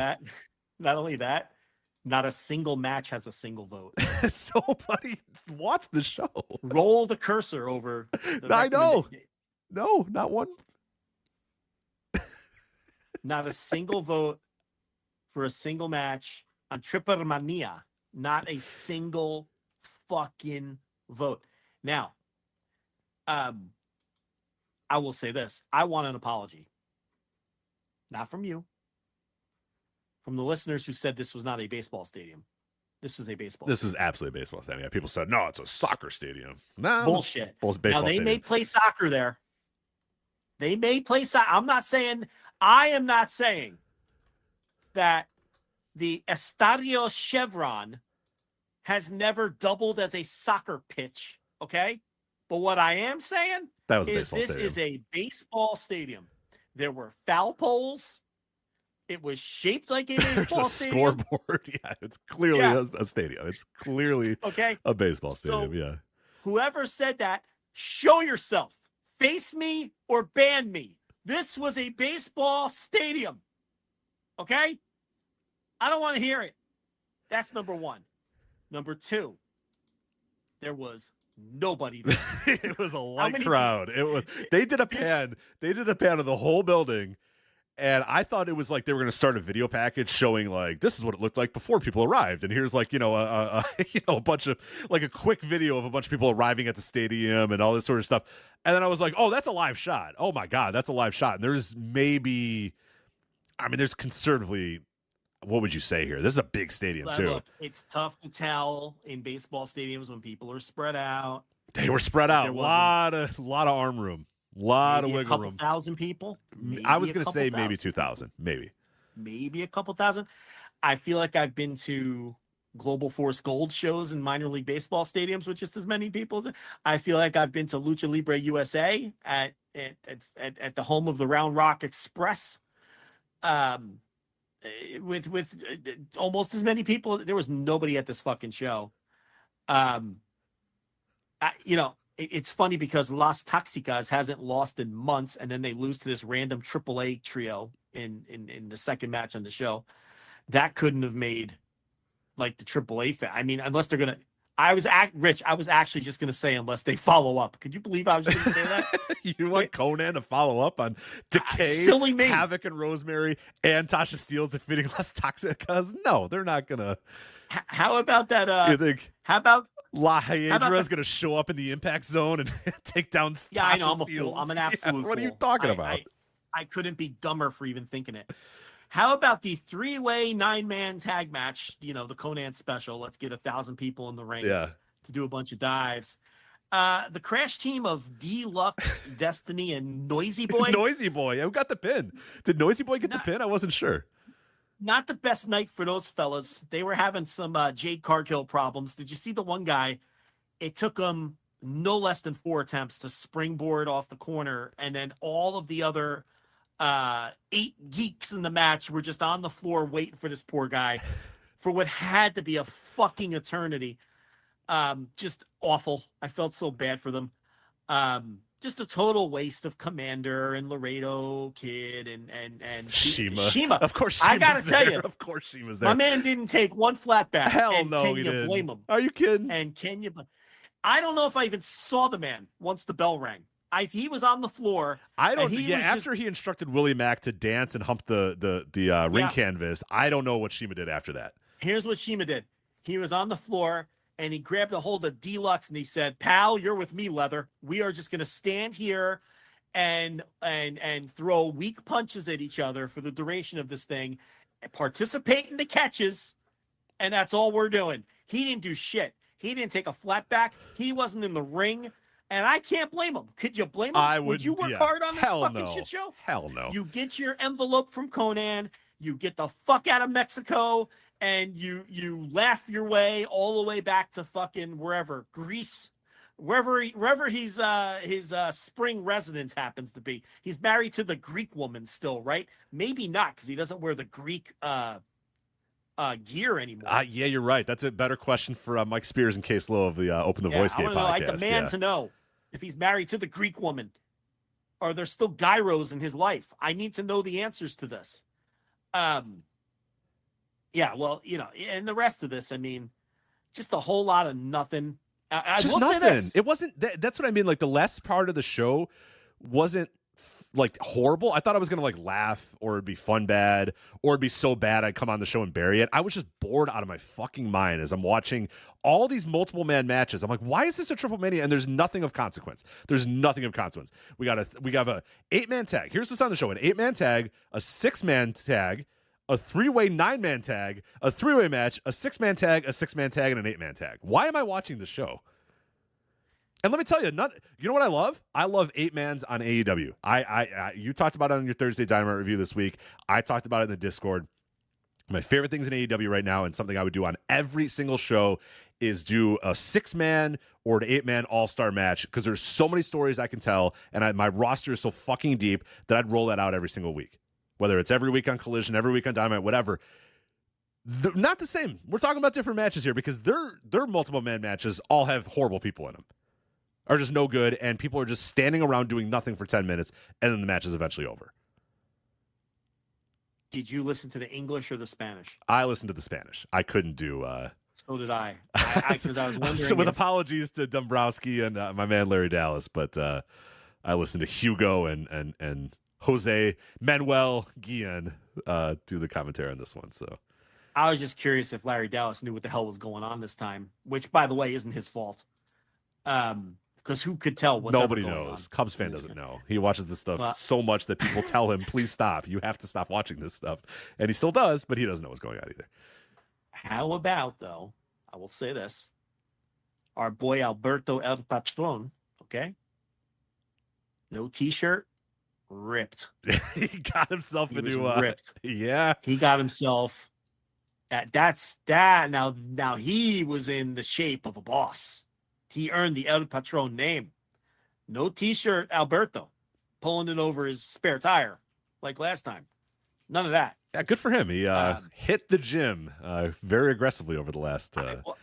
not only that, not a single match has a single vote. Nobody watched the show. Roll the cursor over. I know. No, not one. Not a single vote for a single match on TripleMania. Not a single fucking vote. Now, I will say this. I want an apology. Not from you. From the listeners who said this was not a baseball stadium. This was a baseball This stadium. was absolutely a baseball stadium. People said, no, it's a soccer stadium. No. Bullshit. Baseball Now, they stadium. may play soccer there. They may play soccer. I am not saying that the Estadio Chevron has never doubled as a soccer pitch, okay? But what I am saying is this is a baseball stadium. There were foul poles. It was shaped like a baseball stadium. Scoreboard. Yeah, it's clearly a stadium. It's clearly a baseball stadium, yeah. Whoever said that, show yourself. Face me or ban me. This was a baseball stadium. Okay? I don't want to hear it. That's number one. Number two, there was nobody there. It was a light crowd. They did a pan of the whole building, and I thought it was like they were going to start a video package showing like this is what it looked like before people arrived, and here's like a bunch of like a quick video of a bunch of people arriving at the stadium and all this sort of stuff. And then I was like, oh, that's a live shot. Oh my god, that's a live shot. And there's conservatively. What would you say here? This is a big stadium too. Look, it's tough to tell in baseball stadiums when people are spread out. They were spread out. A lot of arm room. A lot of wiggle room. 1,000 people. I was going to say maybe 2,000. Maybe a couple thousand. I feel like I've been to Global Force Gold shows in minor league baseball stadiums with just as many people. I feel like I've been to Lucha Libre USA at the home of the Round Rock Express. With almost as many people. There was nobody at this fucking show. It's funny because Las Toxicas hasn't lost in months, and then they lose to this random AAA trio in the second match on the show. That couldn't have made like the AAA I mean, unless they're gonna. Rich, I was actually just going to say unless they follow up. Could you believe I was just going to say that? You want Conan to follow up on Decay, silly me. Havoc and Rosemary, and Tasha Steele's defeating Las Toxicas? No, they're not going to. How about that? You think? How about La Hiedra is going to show up in the impact zone and take down Tasha I know, I'm a Steele's? fool. I'm an absolute fool. What are you talking about? I couldn't be dumber for even thinking it. How about the 3-way 9-man tag match? The Conan special. Let's get 1,000 people in the ring to do a bunch of dives. The Crash team of Deluxe, Destiny, and Noisy Boy. Noisy Boy. Who got the pin? Did Noisy Boy get the pin? I wasn't sure. Not the best night for those fellas. They were having some Jade Cargill problems. Did you see the one guy? It took him no less than 4 attempts to springboard off the corner, and then all of the other 8 geeks in the match were just on the floor waiting for this poor guy for what had to be a fucking eternity. Just awful. I felt so bad for them. Just a total waste of Commander and Laredo Kid and Shima. Of course, I gotta tell you, of course, Shima's there. My man didn't take one flat back. Hell no, can he you didn't. blame him? Are you kidding? And can you? I don't know if I even saw the man once the bell rang. He was on the floor. I don't. After he instructed Willie Mack to dance and hump the ring canvas, I don't know what Shima did after that. Here's what Shima did. He was on the floor and he grabbed a hold of Deluxe and he said, "Pal, you're with me, Leather. We are just going to stand here and throw weak punches at each other for the duration of this thing, and participate in the catches, and that's all we're doing." He didn't do shit. He didn't take a flat back. He wasn't in the ring. And I can't blame him. Could you blame him? Would you work hard on this fucking shit show? Hell no. You get your envelope from Conan, you get the fuck out of Mexico, and you laugh your way all the way back to fucking wherever, Greece, wherever his spring residence happens to be. He's married to the Greek woman still, right? Maybe not, because he doesn't wear the Greek gear anymore. Yeah, you're right. That's a better question for Mike Spears and Case Lowe of the Open the Voice Game podcast. I'd like the man to know if he's married to the Greek woman are there still gyros in his life? I need to know the answers to this. Yeah, well, and the rest of this, I mean, just a whole lot of nothing. I just will nothing. say this. It wasn't. That's what I mean. Like the last part of the show wasn't like horrible. I thought I was gonna like laugh, or it'd be fun bad, or it'd be so bad I'd come on the show and bury it. I was just bored out of my fucking mind as I'm watching all these multiple man matches. I'm like, why is this a TripleMania? And there's nothing of consequence. There's nothing of consequence. We got a 8-man tag. Here's what's on the show: an 8-man tag, a 6-man tag, a 3-way 9-man tag, a 3-way match, a 6-man tag, a 6-man tag, and an 8-man tag. Why am I watching this show? And let me tell you, you know what I love? I love 8-mans on AEW. You talked about it on your Thursday Dynamite review this week. I talked about it in the Discord. My favorite things in AEW right now, and something I would do on every single show, is do a 6-man or an 8-man all-star match, because there's so many stories I can tell, and my roster is so fucking deep that I'd roll that out every single week. Whether it's every week on Collision, every week on Dynamite, whatever. Not the same. We're talking about different matches here, because their multiple man matches all have horrible people in them, are just no good, and people are just standing around doing nothing for 10 minutes, and then the match is eventually over. Did you listen to the English or the Spanish? I listened to the Spanish. I couldn't do... So did I. Because I was wondering. So with apologies to Dombrowski and my man Larry Dallas, but I listened to Hugo and Jose Manuel Guillen do the commentary on this one. So I was just curious if Larry Dallas knew what the hell was going on this time, which, by the way, isn't his fault. Because who could tell what's Nobody going knows. on? Cubs fan doesn't know. He watches this stuff so much that people tell him, please stop. You have to stop watching this stuff. And he still does, but he doesn't know what's going on either. How about, though, I will say this, our boy Alberto El Patron, okay? No T-shirt, ripped. He got himself He a was new... ripped. Yeah. He got himself... That's that. Now he was in the shape of a boss. He earned the El Patron name. No T-shirt, Alberto, pulling it over his spare tire like last time. None of that. Yeah, good for him. He hit the gym very aggressively over the last...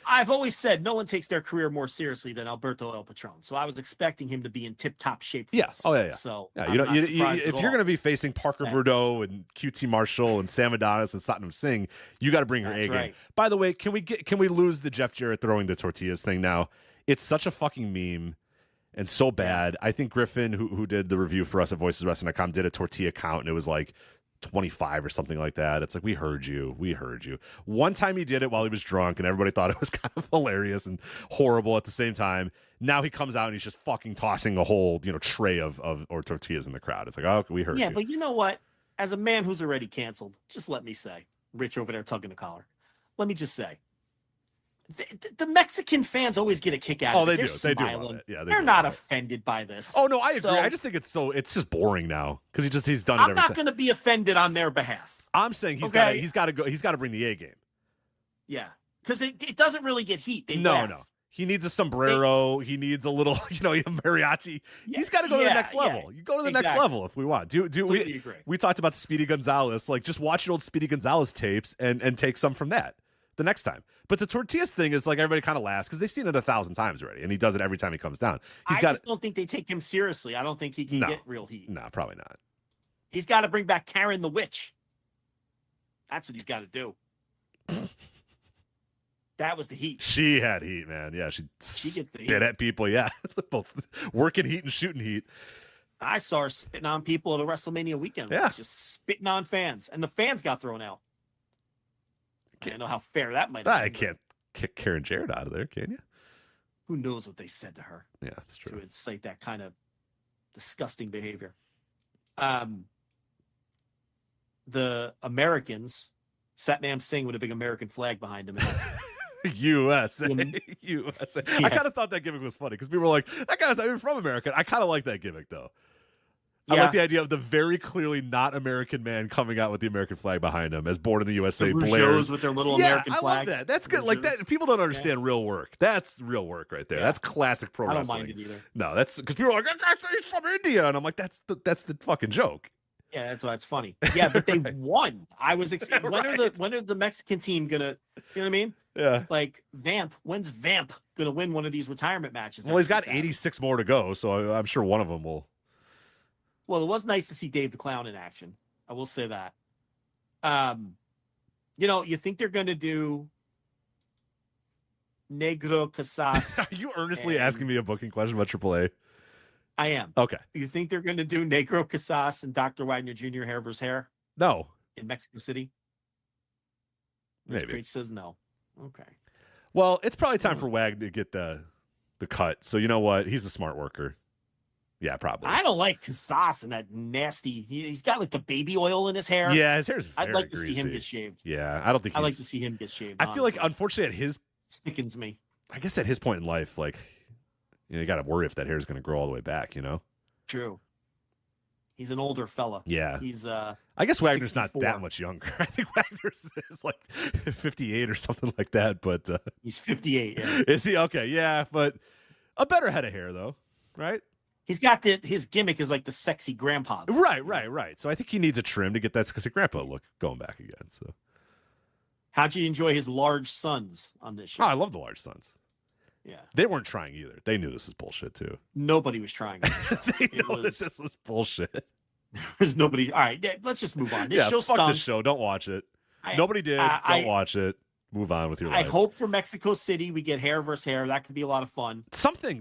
I've always said no one takes their career more seriously than Alberto El Patron, so I was expecting him to be in tip-top shape. Yes. Oh, yeah. So yeah, if you're going to be facing Parker Bordeaux and QT Marshall and Sam Adonis and Satnam Singh, you got to bring your A game. Right. By the way, can we lose the Jeff Jarrett throwing the tortillas thing now? It's such a fucking meme and so bad. I think Griffin, who did the review for us at VoicesWrestling.com, did a tortilla count, and it was like 25 or something like that. It's like, we heard you. One time he did it while he was drunk, and everybody thought it was kind of hilarious and horrible at the same time. Now he comes out and he's just fucking tossing a whole tray of tortillas in the crowd. It's like, oh, we heard you. Yeah, but you know what? As a man who's already canceled, just let me say, Rich over there tugging the collar, let me just say, the Mexican fans always get a kick out of it. They do. Smiling. They do love it. Yeah, they're not offended by this. Oh no, I agree. So, I just think it's just boring now, because he's done it. I'm not going to be offended on their behalf. I'm saying he's got to bring the A game. Yeah, because it doesn't really get heat. No. He needs a sombrero. He needs a little, a mariachi. Yeah, he's got to go to the next level. Yeah, you go to the next level if we want. We talked about Speedy Gonzalez. Like, just watch your old Speedy Gonzalez tapes and take some from that the next time. But the tortillas thing is like, everybody kind of laughs because they've seen it 1,000 times already, and he does it every time he comes down. I just don't think they take him seriously. I don't think he can get real heat. No, probably not. He's got to bring back Karen the Witch. That's what he's got to do. That was the heat. She had heat, man. Yeah, she gets the heat. Spit at people. Yeah, both working heat and shooting heat. I saw her spitting on people at a WrestleMania weekend. Yeah, just spitting on fans, and the fans got thrown out. I don't know how fair that might have been. I can't kick Karen Jarrett out of there, can you? Who knows what they said to her? Yeah, that's true. To incite that kind of disgusting behavior. The Americans, Satnam Singh with a big American flag behind him. USA. USA. Yeah. I kind of thought that gimmick was funny because people were like, that guy's not even from America. I kind of like that gimmick, though. I like the idea of the very clearly not American man coming out with the American flag behind him as Born in the USA. The Blares with their little American flags. I love that. That's good. Like that. People don't understand real work. That's real work right there. Yeah. That's classic pro wrestling. I don't mind it either. No, that's because people are like, he's from India, and I'm like, that's the fucking joke. Yeah, that's why it's funny. Yeah, but they won. I was excited. When are the Mexican team gonna? You know what I mean? Yeah. Like Vamp. When's Vamp gonna win one of these retirement matches? Well, he's got 86 more to go, so I'm sure one of them will. Well, it was nice to see Dave the Clown in action. I will say that. You think they're going to do Negro Casas? Are you earnestly asking me a booking question about AAA? I am. Okay. You think they're going to do Negro Casas and Dr. Wagner Jr. hair versus hair? No. In Mexico City? Maybe. Preach says no. Okay. Well, it's probably time for Wag to get the cut. So you know what? He's a smart worker. Yeah, probably. I don't like Casas and that nasty. He's got like the baby oil in his hair. Yeah, his hair's very I'd like to greasy. see him get shaved. Yeah, I don't think. I like to see him get shaved. I feel like, unfortunately, at his sickens me. I guess at his point in life, like, you got to worry if that hair is going to grow all the way back. True. He's an older fella. Yeah. He's I guess Wagner's 64. not that much younger. I think Wagner's is like 58 or something like that. But he's 58. Yeah. Is he? Okay, yeah, but a better head of hair though, right? He's got his gimmick is like the sexy grandpa. Right. So I think he needs a trim to get that sexy grandpa look going back again. So, how'd you enjoy his large sons on this show? Oh, I love the large sons. Yeah, they weren't trying either. They knew this was bullshit too. Nobody was trying. They know that this was bullshit. There was nobody. All right, let's just move on. This show fuck stunk. this show. Don't watch it. Nobody did. Don't watch it. Move on with your life. I hope for Mexico City we get hair versus hair. That could be a lot of fun.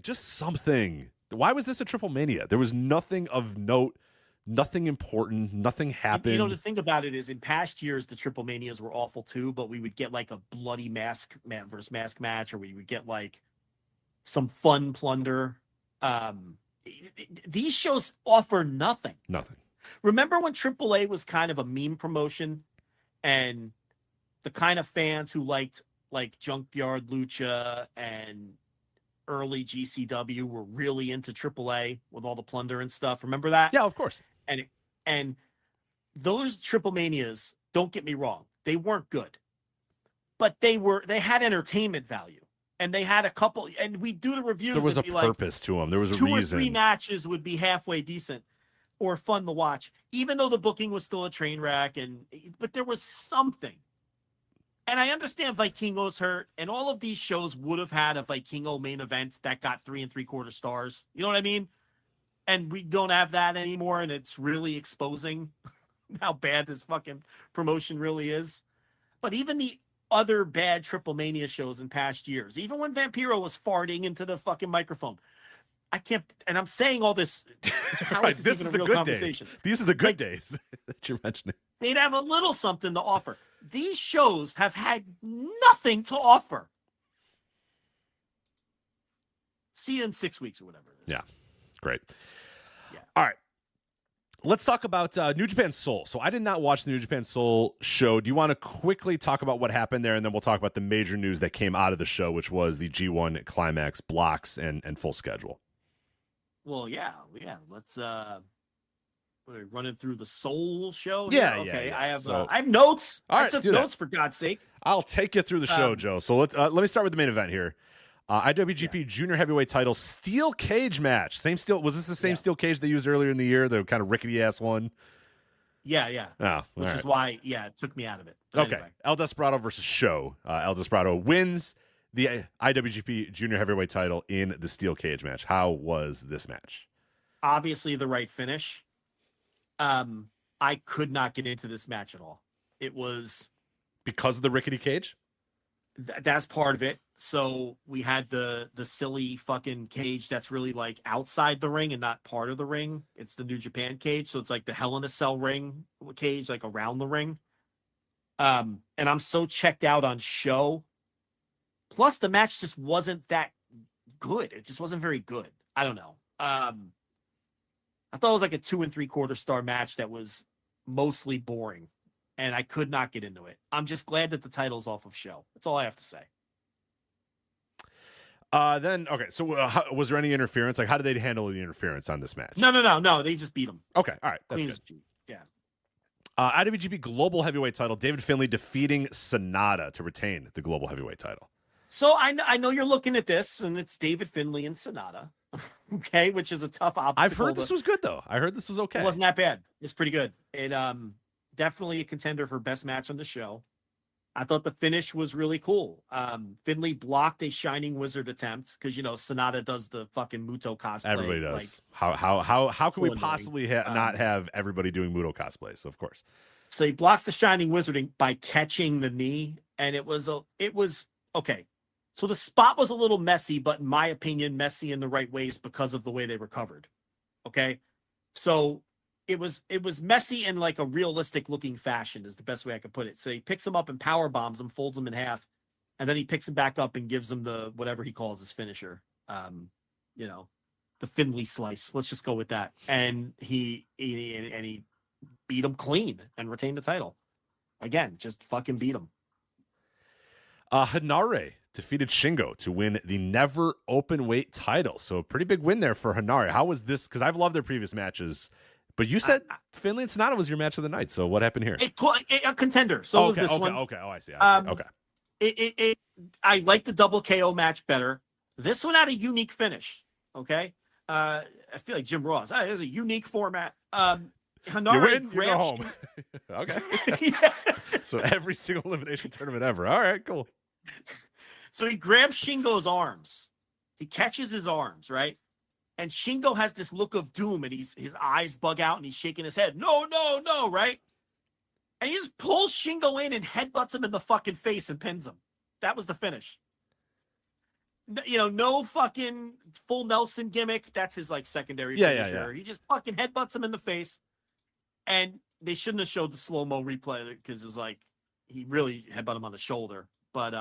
Just something. Why was this a TripleMania? There was nothing of note, nothing important, nothing happened. The thing about it is, in past years, the TripleManias were awful too, but we would get like a bloody mask versus mask match, or we would get like some fun plunder. These shows offer nothing. Nothing. Remember when AAA was kind of a meme promotion, and the kind of fans who liked like Junkyard Lucha and early GCW were really into AAA with all the plunder and stuff. Remember that? Yeah, of course. And those TripleManias, don't get me wrong, they weren't good, but they had entertainment value. And they had a couple, and we do the reviews. There was a purpose to them. There was a reason. 2 or 3 matches would be halfway decent or fun to watch, even though the booking was still a train wreck. But there was something. And I understand Vikingo's hurt, and all of these shows would have had a Vikingo main event that got 3 3/4 stars. You know what I mean? And we don't have that anymore, and it's really exposing how bad this fucking promotion really is. But even the other bad TripleMania shows in past years, even when Vampiro was farting into the fucking microphone, I can't, and I'm saying all this. How right, is this even a real conversation? These are the good days that you're mentioning. They'd have a little something to offer. These shows have had nothing to offer. See you in 6 weeks or whatever it is. Yeah, great. Yeah. All right. Let's talk about New Japan Soul. So I did not watch the New Japan Soul show. Do you want to quickly talk about what happened there, and then we'll talk about the major news that came out of the show, which was the G1 Climax blocks and full schedule? Well, yeah. Let's we're running through the Soul show. Yeah, here? Okay. yeah. I have notes. All right, I took do notes that. for God's sake. I'll take you through the show, Joe. So let me start with the main event here. IWGP Junior Heavyweight Title Steel Cage match. Same steel. Was this the same steel cage they used earlier in the year? The kind of rickety ass one. Yeah. Oh, which is why, it took me out of it. Okay. Anyway. El Desperado versus Show. El Desperado wins the IWGP Junior Heavyweight Title in the steel cage match. How was this match? Obviously, the right finish. I could not get into this match at all. It was because of the rickety cage. That's part of it. So we had the silly fucking cage that's really like outside the ring and not part of the ring. It's the New Japan cage, so it's like the Hell in a Cell ring cage, like around the ring. And I'm so checked out on Show. Plus, the match just wasn't that good. It just wasn't very good. I don't know. I thought it was like a 2 3/4 star match that was mostly boring, and I could not get into it. I'm just glad that the title's off of Show. That's all I have to say. So was there any interference? Like, how did they handle the interference on this match? No. They just beat him. Okay, all right, that's Clean good. Yeah. IWGP Global Heavyweight Title, David Finlay defeating Sonata to retain the Global Heavyweight Title. So I know you're looking at this, and it's David Finlay and Sonata, okay, which is a tough obstacle. I've heard this was good, though. I heard this was okay. It wasn't that bad. It's pretty good. It definitely a contender for best match on the show. I thought the finish was really cool. Finley blocked a Shining Wizard attempt because Sonata does the fucking Muto cosplay. Everybody does. Like, how can we annoying. possibly not have everybody doing Muto cosplays? Of course. So he blocks the Shining Wizard by catching the knee, and it was okay. So the spot was a little messy, but in my opinion, messy in the right ways because of the way they recovered. Okay, so it was messy in like a realistic looking fashion is the best way I could put it. So he picks him up and power bombs him, folds him in half, and then he picks him back up and gives him the whatever he calls his finisher. The Finley slice. Let's just go with that. And he beat him clean and retained the title. Again, just fucking beat him. Hanare defeated Shingo to win the never open weight title. So a pretty big win there for Hanare. How was this? Because I've loved their previous matches, but you said Finley and Sonata was your match of the night. So what happened here? A contender. So was this one. Okay. Oh, I see. Okay. I like the double KO match better. This one had a unique finish. Okay. I feel like Jim Ross. It was a unique format. Hanare you win, you go home. Okay. Yeah. So every single elimination tournament ever. All right, cool. So he grabs Shingo's arms. He catches his arms, right? And Shingo has this look of doom, and his eyes bug out, and he's shaking his head. No, right? And he just pulls Shingo in and headbutts him in the fucking face and pins him. That was the finish. No fucking full Nelson gimmick. That's his like secondary finisher. Yeah. He just fucking headbutts him in the face. And they shouldn't have showed the slow-mo replay because it was like he really headbutted him on the shoulder. But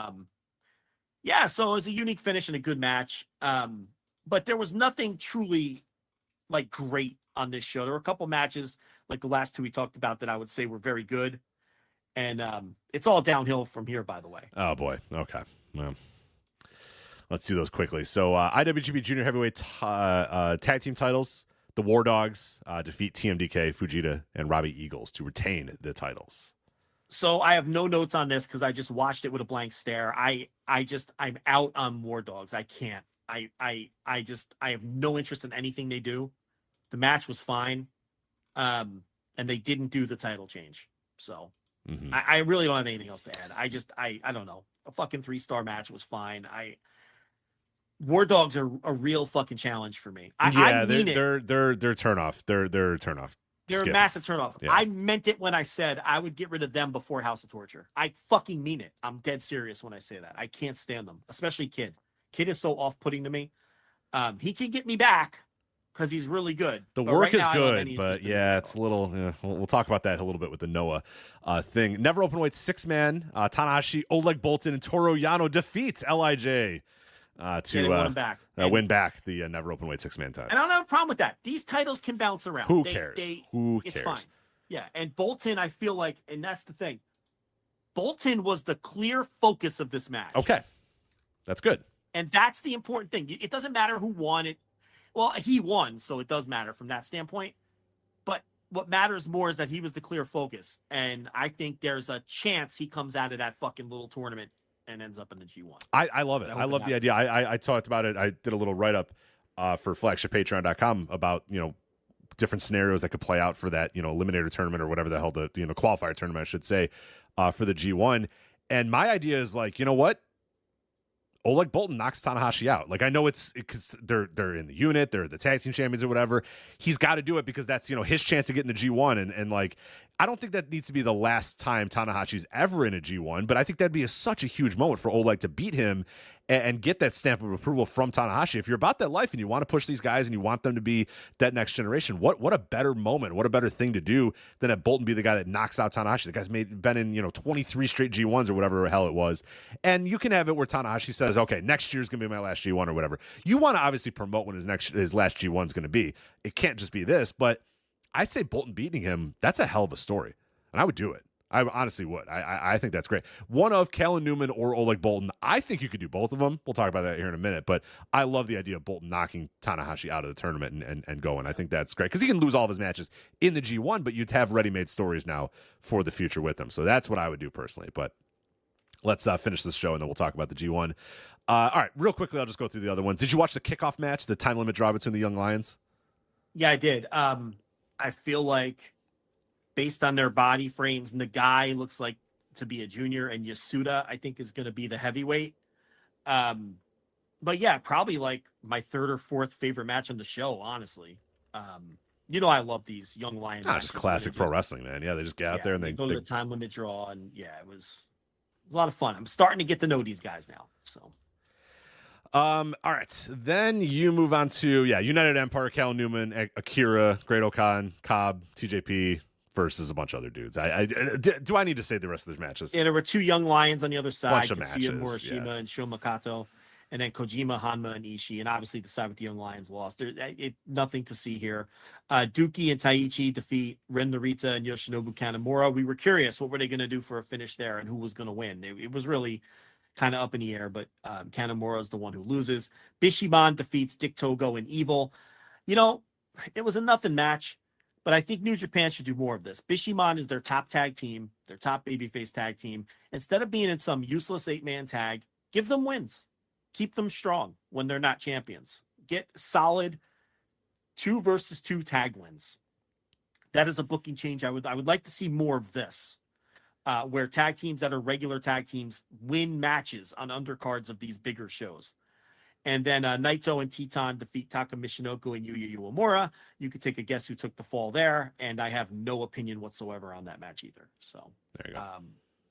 so it was a unique finish and a good match. But there was nothing truly like great on this show. There were a couple matches like the last two we talked about that I would say were very good. And it's all downhill from here, by the way. Oh boy. Okay. Well, let's do those quickly. So IWGP Junior Heavyweight Tag Team titles. The War Dogs defeat TMDK, Fujita, and Robbie Eagles to retain the titles. So I have no notes on this because I just watched it with a blank stare. I'm out on War Dogs. I can't. I have no interest in anything they do. The match was fine, and they didn't do the title change. So I really don't have anything else to add. I don't know. A fucking 3-star match was fine. War Dogs are a real fucking challenge for me. They're turnoff. They're turnoff. They're a massive turnoff. Yeah. I meant it when I said I would get rid of them before House of Torture. I fucking mean it. I'm dead serious when I say that. I can't stand them, especially Kid. Kid is so off-putting to me. He can get me back because he's really good. The work is good, but it's a little. Yeah, we'll talk about that a little bit with the Noah thing. Never open weight 6-man. Tanahashi, Oleg Boltin, and Toru Yano defeat LIJ. To win back the never open weight 6-man title. And I don't have a problem with that. These titles can bounce around. Who cares? It's fine. Yeah, and Boltin, I feel like, and that's the thing. Boltin was the clear focus of this match. Okay, that's good. And that's the important thing. It doesn't matter who won it. Well, he won, so it does matter from that standpoint. But what matters more is that he was the clear focus. And I think there's a chance he comes out of that fucking little tournament and ends up in the G1. I love it. I love the idea. I talked about it. I did a little write-up for flagshippatreon.com about, different scenarios that could play out for that, eliminator tournament or whatever the hell the qualifier tournament, I should say, for the G1. And my idea is like, you know what? Oleg Boltin knocks Tanahashi out. Like, I know it's because they're in the unit, they're the tag team champions or whatever. He's got to do it because that's, his chance to get in the G1. And like, I don't think that needs to be the last time Tanahashi's ever in a G1, but I think that'd be such a huge moment for Oleg to beat him and get that stamp of approval from Tanahashi. If you're about that life and you want to push these guys and you want them to be that next generation, what a better moment, what a better thing to do than have Boltin be the guy that knocks out Tanahashi. The guy's been in 23 straight G1s or whatever the hell it was. And you can have it where Tanahashi says, okay, next year's going to be my last G1 or whatever. You want to obviously promote when his last G1's going to be. It can't just be this, but I'd say Boltin beating him, that's a hell of a story. And I would do it. I honestly would. I think that's great. One of Kellen Newman or Oleg Boltin. I think you could do both of them. We'll talk about that here in a minute. But I love the idea of Boltin knocking Tanahashi out of the tournament and going. I think that's great because he can lose all of his matches in the G1, but you'd have ready-made stories now for the future with him. So that's what I would do personally. But let's finish this show and then we'll talk about the G1. All right, real quickly, I'll just go through the other ones. Did you watch the kickoff match, the time limit draw between the Young Lions? Yeah, I did. I feel like based on their body frames, and the guy looks like to be a junior, and Yasuda, I think, is going to be the heavyweight. But yeah, probably like my third or fourth favorite match on the show, honestly. I love these young lions. Just classic pro wrestling, man. Yeah, they just get out there and they go to the time limit draw, and it was a lot of fun. I'm starting to get to know these guys now. So, all right, then you move on to United Empire, Cal Newman, Akira, Great Okan, Cobb, TJP versus a bunch of other dudes. Do I need to say the rest of those matches? Yeah, there were two young lions on the other side, Bunch of Katsuya matches, Morishima and Sho Makato. And then Kojima, Hanma, and Ishii. And obviously the side with the Young Lions lost. Nothing to see here. Dookie and Taichi defeat Ren Narita and Yoshinobu Kanemura. We were curious, what were they going to do for a finish there and who was going to win? It was really kind of up in the air, but Kanemura is the one who loses. Bishiman defeats Dick Togo and Evil. It was a nothing match, but I think New Japan should do more of this. Bishiman is their top tag team, their top babyface tag team. Instead of being in some useless 8-man tag, give them wins. Keep them strong when they're not champions. Get solid 2 versus 2 tag wins. That is a booking change. I would like to see more of this, where tag teams that are regular tag teams win matches on undercards of these bigger shows. And then Naito and Teton defeat Taka Michinoku and Yuya Uemura. You could take a guess who took the fall there, and I have no opinion whatsoever on that match either. So there you go.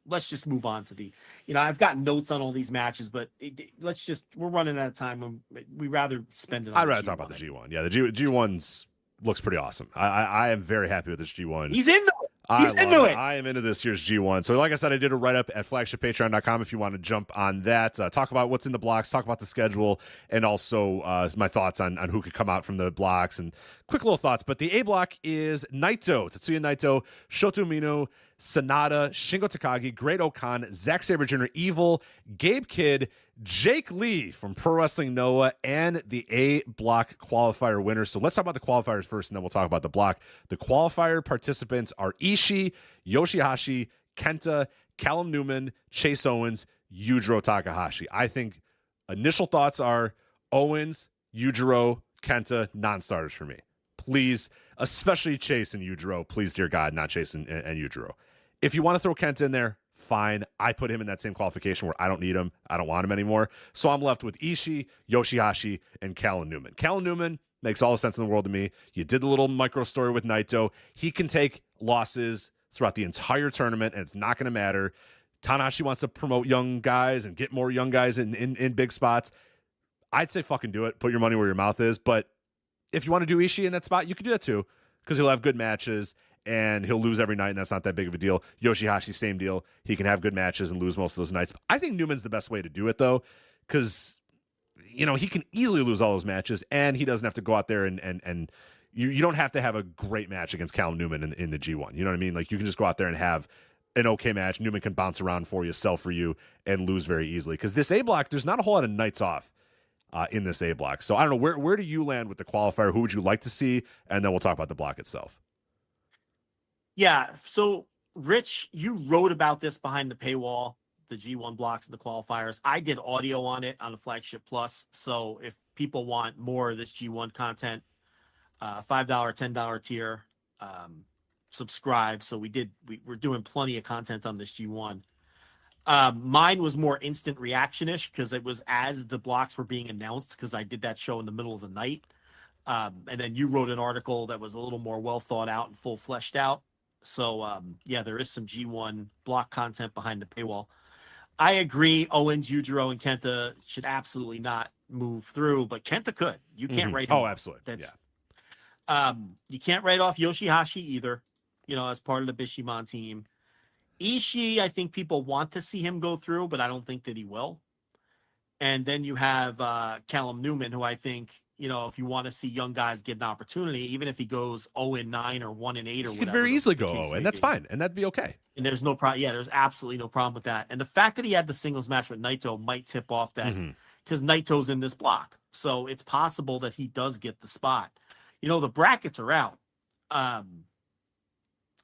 Let's just move on to I've got notes on all these matches, but we're running out of time. We rather spend it on I'd rather talk about the G1. Yeah, the G1's looks pretty awesome. I am very happy with this G1. He's into it. I am into this year's G1. So like I said, I did a write-up at flagshippatreon.com if you want to jump on that. Talk about what's in the blocks, talk about the schedule, and also my thoughts on who could come out from the blocks and quick little thoughts. But the A block is Naito, Tetsuya Naito, Shota Umino, Sanada, Shingo Takagi, Great Okan, Zack Sabre Jr., Evil, Gabe Kidd, Jake Lee from Pro Wrestling Noah, and the A block qualifier winner. So let's talk about the qualifiers first, and then we'll talk about the block. The qualifier participants are Ishii, Yoshihashi, Kenta, Callum Newman, Chase Owens, Yujiro Takahashi. I think initial thoughts are Owens, Yujiro, Kenta, non-starters for me. Please, especially Chase and Yujiro. Please, dear God, not Chase and Yujiro. If you want to throw Kenta in there, fine. I put him in that same qualification where I don't need him. I don't want him anymore. So I'm left with Ishii, Yoshihashi, and Callum Newman. Callum Newman makes all the sense in the world to me. You did the little micro story with Naito. He can take losses throughout the entire tournament, and it's not going to matter. Tanahashi wants to promote young guys and get more young guys in big spots. I'd say fucking do it. Put your money where your mouth is. But if you want to do Ishii in that spot, you can do that too, because he'll have good matches and he'll lose every night, and that's not that big of a deal. Yoshihashi, same deal. He can have good matches and lose most of those nights. I think Newman's the best way to do it, though, because he can easily lose all those matches, and he doesn't have to go out there and you don't have to have a great match against Callum Newman in the G1. You know what I mean? Like, you can just go out there and have an okay match. Newman can bounce around for you, sell for you, and lose very easily. Because this A block, there's not a whole lot of nights off in this A block. So I don't know, where do you land with the qualifier? Who would you like to see? And then we'll talk about the block itself. Yeah. So Rich, you wrote about this behind the paywall, the G1 blocks and the qualifiers. I did audio on it on the Flagship Plus. So if people want more of this G1 content, $5, $10 tier, subscribe. So we're doing plenty of content on this G1. Mine was more instant reaction-ish because it was as the blocks were being announced, because I did that show in the middle of the night. And then you wrote an article that was a little more well thought out and full fleshed out. So there is some G1 block content behind the paywall. I agree. Owens, Yujiro, and Kenta should absolutely not move through, but Kenta could. You can't write him off. Absolutely. You can't write off Yoshihashi either, as part of the Bishiman team. Ishii, I think people want to see him go through, but I don't think that he will. And then you have Callum Newman, who I think, if you want to see young guys get an opportunity, even if he goes 0-9 or 1-8 or whatever. He could very easily go 0, and that's fine, and that'd be okay. And there's no problem. Yeah, there's absolutely no problem with that. And the fact that he had the singles match with Naito might tip off that, because Naito's in this block. So it's possible that he does get the spot. The brackets are out.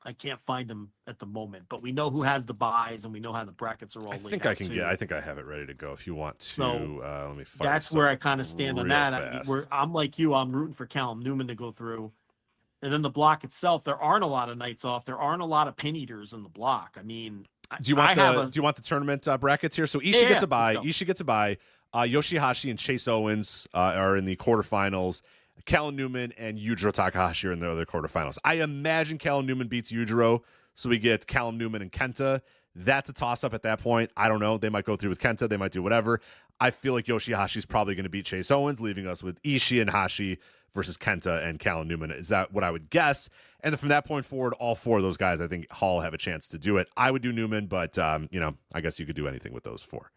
I can't find them at the moment, but we know who has the buys and we know how the brackets are all laid out. I think I have it ready to go if you want to. So let me find that's where I kind of stand on that. I'm like you. I'm rooting for Callum Newman to go through. And then the block itself, there aren't a lot of nights off. There aren't a lot of pin eaters in the block. I mean, Do you want the tournament brackets here? So Ishii gets a bye. Ishii gets a bye. Yoshihashi and Chase Owens are in the quarterfinals. Callum Newman and Yujiro Takahashi are in the other quarterfinals. I imagine Callum Newman beats Yujiro, so we get Callum Newman and Kenta. That's a toss-up at that point. I don't know. They might go through with Kenta. They might do whatever. I feel like Yoshihashi's probably going to beat Chase Owens, leaving us with Ishii and Hashi versus Kenta and Callum Newman. Is that what I would guess? And then from that point forward, all four of those guys, I think Hall have a chance to do it. I would do Newman, but, I guess you could do anything with those four.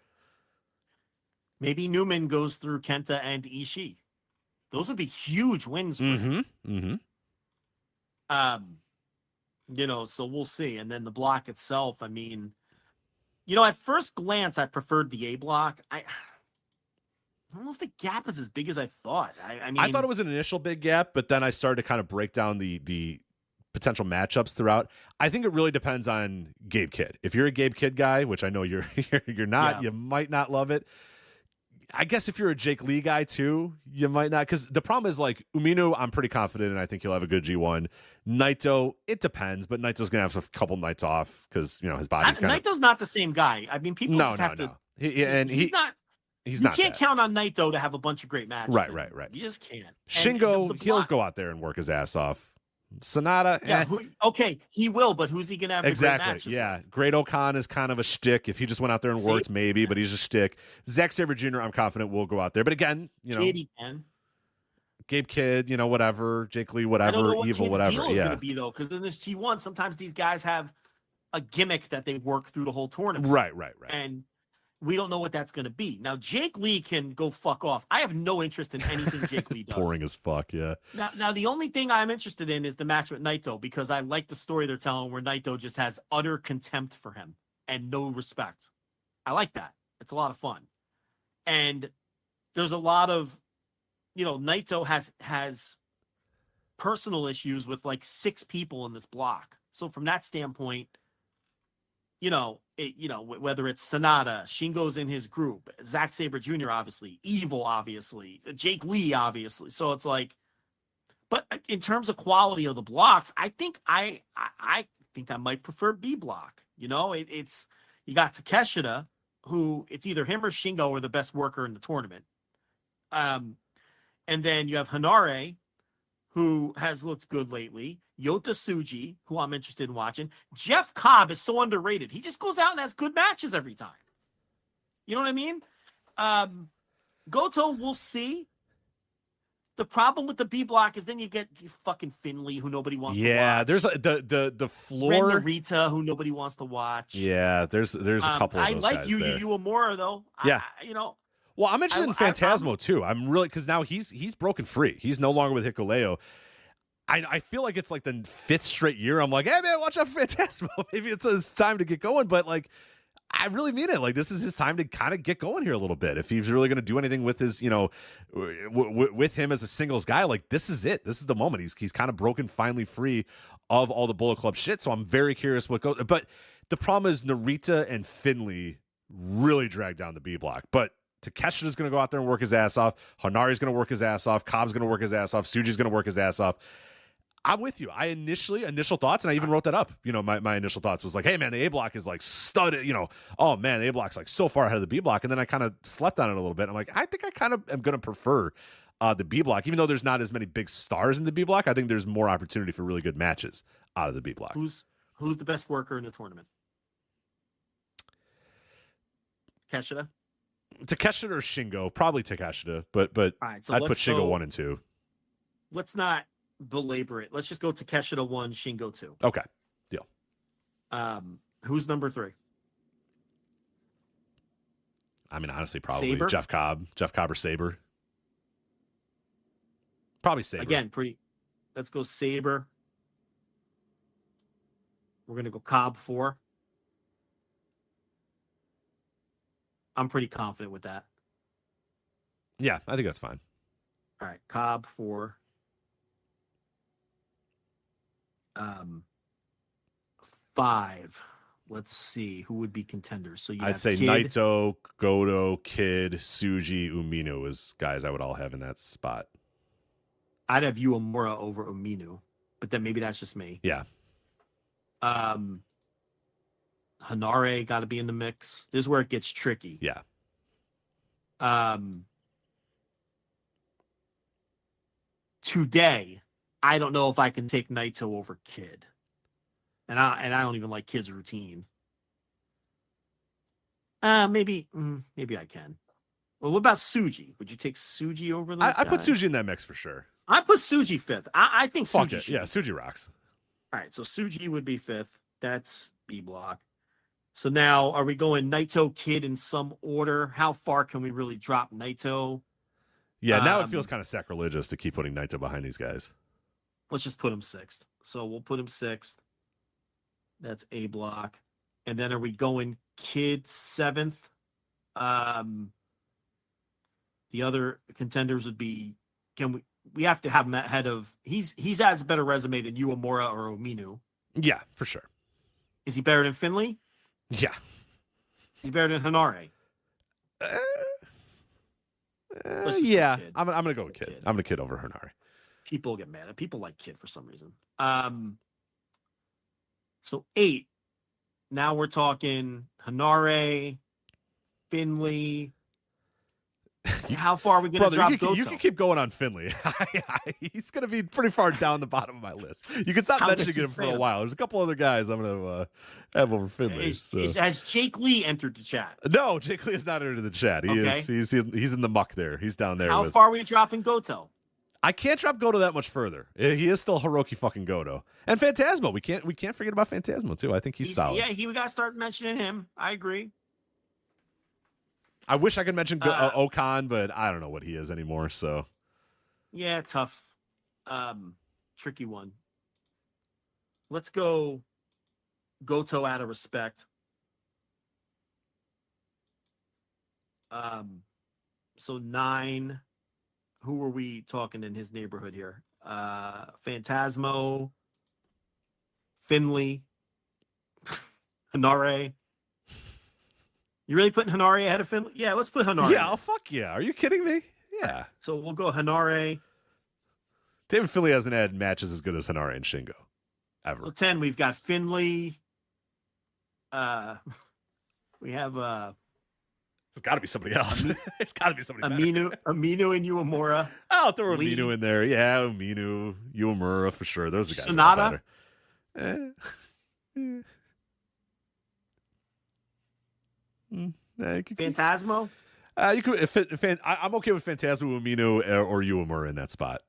Maybe Newman goes through Kenta and Ishii. Those would be huge wins for him. So we'll see. And then the block itself, I mean, at first glance, I preferred the A block. I don't know if the gap is as big as I thought. I mean, I thought it was an initial big gap, but then I started to kind of break down the potential matchups throughout. I think it really depends on Gabe Kidd. If you're a Gabe Kidd guy, which I know you're not, you might not love it. I guess if you're a Jake Lee guy too, you might not, because the problem is like Umino, I'm pretty confident and I think he'll have a good G1. Naito, it depends, but Naito's gonna have a couple nights off because his body. Naito's not the same guy. I mean, people just have to. He's not. You can't count on Naito to have a bunch of great matches. Right. You just can't. Shingo, he'll go out there and work his ass off. Sonata, he will, but who's he gonna have? Exactly. Great matches with? Great Okan is kind of a shtick. If he just went out there and worked, maybe, but he's a shtick. Zack Sabre Jr., I'm confident will go out there, but again, Katie can. Gabe Kidd, whatever, Jake Lee, whatever, Evil, whatever. Deal is gonna be though, because in this G1, sometimes these guys have a gimmick that they work through the whole tournament. Right. And we don't know what that's going to be. Now, Jake Lee can go fuck off. I have no interest in anything Jake Lee does. Boring as fuck, yeah. Now, the only thing I'm interested in is the match with Naito, because I like the story they're telling where Naito just has utter contempt for him and no respect. I like that. It's a lot of fun. And there's a lot of, Naito has personal issues with like 6 people in this block. So from that standpoint, whether it's Sonata, Shingo's in his group, Zack Sabre Jr., obviously, Evil, obviously, Jake Lee, obviously. So it's like, but in terms of quality of the blocks, I think I might prefer B block. It's you got Takeshita, who it's either him or Shingo are the best worker in the tournament. And then you have Hanare, who has looked good lately. Yota Tsuji, who I'm interested in watching. Jeff Cobb is so underrated. He just goes out and has good matches every time. You know what I mean? Goto, we'll see. The problem with the B block is then you get fucking Finley, who nobody wants to watch. Yeah, there's the floor. Ren Narita, who nobody wants to watch. Yeah, there's a couple of those I like guys Yu there. Uemura, though. Yeah. Well, I'm interested in Phantasmo, I'm too. I'm really, because now he's broken free. He's no longer with Hikuleo. I feel like it's like the 5th straight year. I'm like, hey, man, watch out for Phantasmo. Maybe it's time to get going. But, like, I really mean it. Like, this is his time to kind of get going here a little bit. If he's really going to do anything with his, with him as a singles guy, like, this is it. This is the moment. He's kind of broken finally free of all the Bullet Club shit. So I'm very curious what goes. But the problem is Narita and Finley really drag down the B block. But Takeshita's going to go out there and work his ass off. Hanari's going to work his ass off. Cobb's going to work his ass off. Tsuji's going to work his ass off. I'm with you. Initial thoughts, and I even wrote that up. My initial thoughts was like, hey, man, the A block is like studded. Oh, man, the A block's like so far ahead of the B block. And then I kind of slept on it a little bit. I'm like, I think I kind of am going to prefer the B block. Even though there's not as many big stars in the B block, I think there's more opportunity for really good matches out of the B block. Who's the best worker in the tournament? Takeshita or Shingo? Probably Takeshita, but right, so I'd put Shingo 1 and 2. Let's not belabor it. Let's just go Takeshita 1, Shingo 2. Okay, deal. Who's number 3? I mean, honestly, probably Sabre? Jeff Cobb or Sabre. Probably Sabre. Again, let's go Sabre. We're gonna go Cobb 4. I'm pretty confident with that. Yeah, I think that's fine. All right, Cobb 4. 5. Let's see who would be contenders. So I'd say Kid, Naito, Goto, Kid, Tsuji, Umino as guys I would all have in that spot. I'd have Uemura over Umino, but then maybe that's just me. Yeah. Hanare, Hanare got to be in the mix. This is where it gets tricky. Yeah. Today, I don't know if I can take Naito over Kid. And I don't even like Kid's routine. Maybe I can. Well, what about Suji? Would you take Suji over those I put guys? Suji in that mix for sure. I put Suji fifth. I think Fuck Suji it. should Yeah, be Suji rocks. All right, so Suji would be fifth. That's B block. So now, are we going Naito, Kid in some order? How far can we really drop Naito? Yeah, now it feels kind of sacrilegious to keep putting Naito behind these guys. Let's just put him sixth. So we'll put him sixth. That's A block. And then are we going Kid seventh? The other contenders would be, we have to have him ahead of, he has a better resume than Uemura or Ominu. Yeah, for sure. Is he better than Finley? Yeah. Is he better than Hanare? Yeah, I'm gonna go with Kid. I'm gonna Kid over Hanare. People get mad. People like Kid for some reason. So 8. Now we're talking Hanare, Finley. How far are we going to drop Goto? You can keep going on Finley. He's going to be pretty far down the bottom of my list. You can stop mentioning him for a while. There's a couple other guys I'm going to have over Finley. Has Jake Lee entered the chat? No, Jake Lee has not entered the chat. He's in the muck there. He's down there. How far are we dropping Goto? I can't drop Goto that much further. He is still Hiroki fucking Goto. And Phantasmo. We can't forget about Phantasmo we think he's solid. Yeah, we got to start mentioning him. I agree. I wish I could mention Okan, but I don't know what he is anymore. So, yeah, tough, tricky one. Let's go Goto out of respect. So 9. Who were we talking in his neighborhood here? Phantasmo, Finley, Hanare. You really putting Hanare ahead of Finley? Yeah, let's put Hanare. Yeah, oh, fuck yeah. Are you kidding me? Yeah. So we'll go Hanare. David Finley hasn't had matches as good as Hanare and Shingo. Ever. So 10, we've got Finley. We have there's got to be somebody else. There's got to be somebody Aminu and Uemura. I'll throw Aminu in there. Yeah, Aminu, Uemura for sure. Those are guys. Sonata. Phantasmo. You could. I'm okay with Phantasmo, Umino, or Uemura in that spot.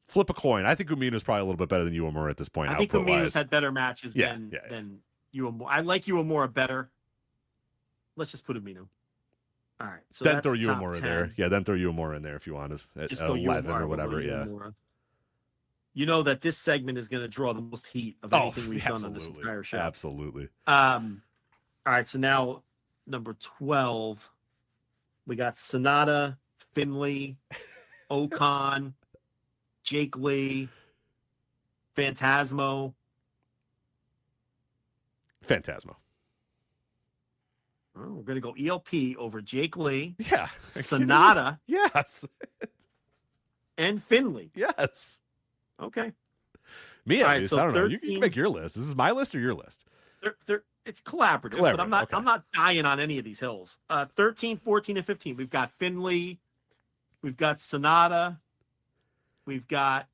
Flip a coin. I think Umino is probably a little bit better than Uemura at this point. I think Umino's had better matches than Uemura. I like Uemura better. Let's just put Umino. All right. So then throw Uemura there. Yeah, then throw Uemura in there if you want us at 11 or whatever. Yeah. You know that this segment is going to draw the most heat of anything we've done on this entire show. Absolutely. All right, so now number 12, we got Sonata, Finley, Okan, Jake Lee, Phantasmo. Phantasmo. Oh, we're going to go ELP over Jake Lee. Yeah. Sonata. Yes. And Finley. Yes. Okay. Me at least. So I don't know. You can make your list. Is this my list or your list? It's collaborative, but I'm not dying on any of these hills. 13, 14, and 15. We've got Finley. We've got Sonata. We've got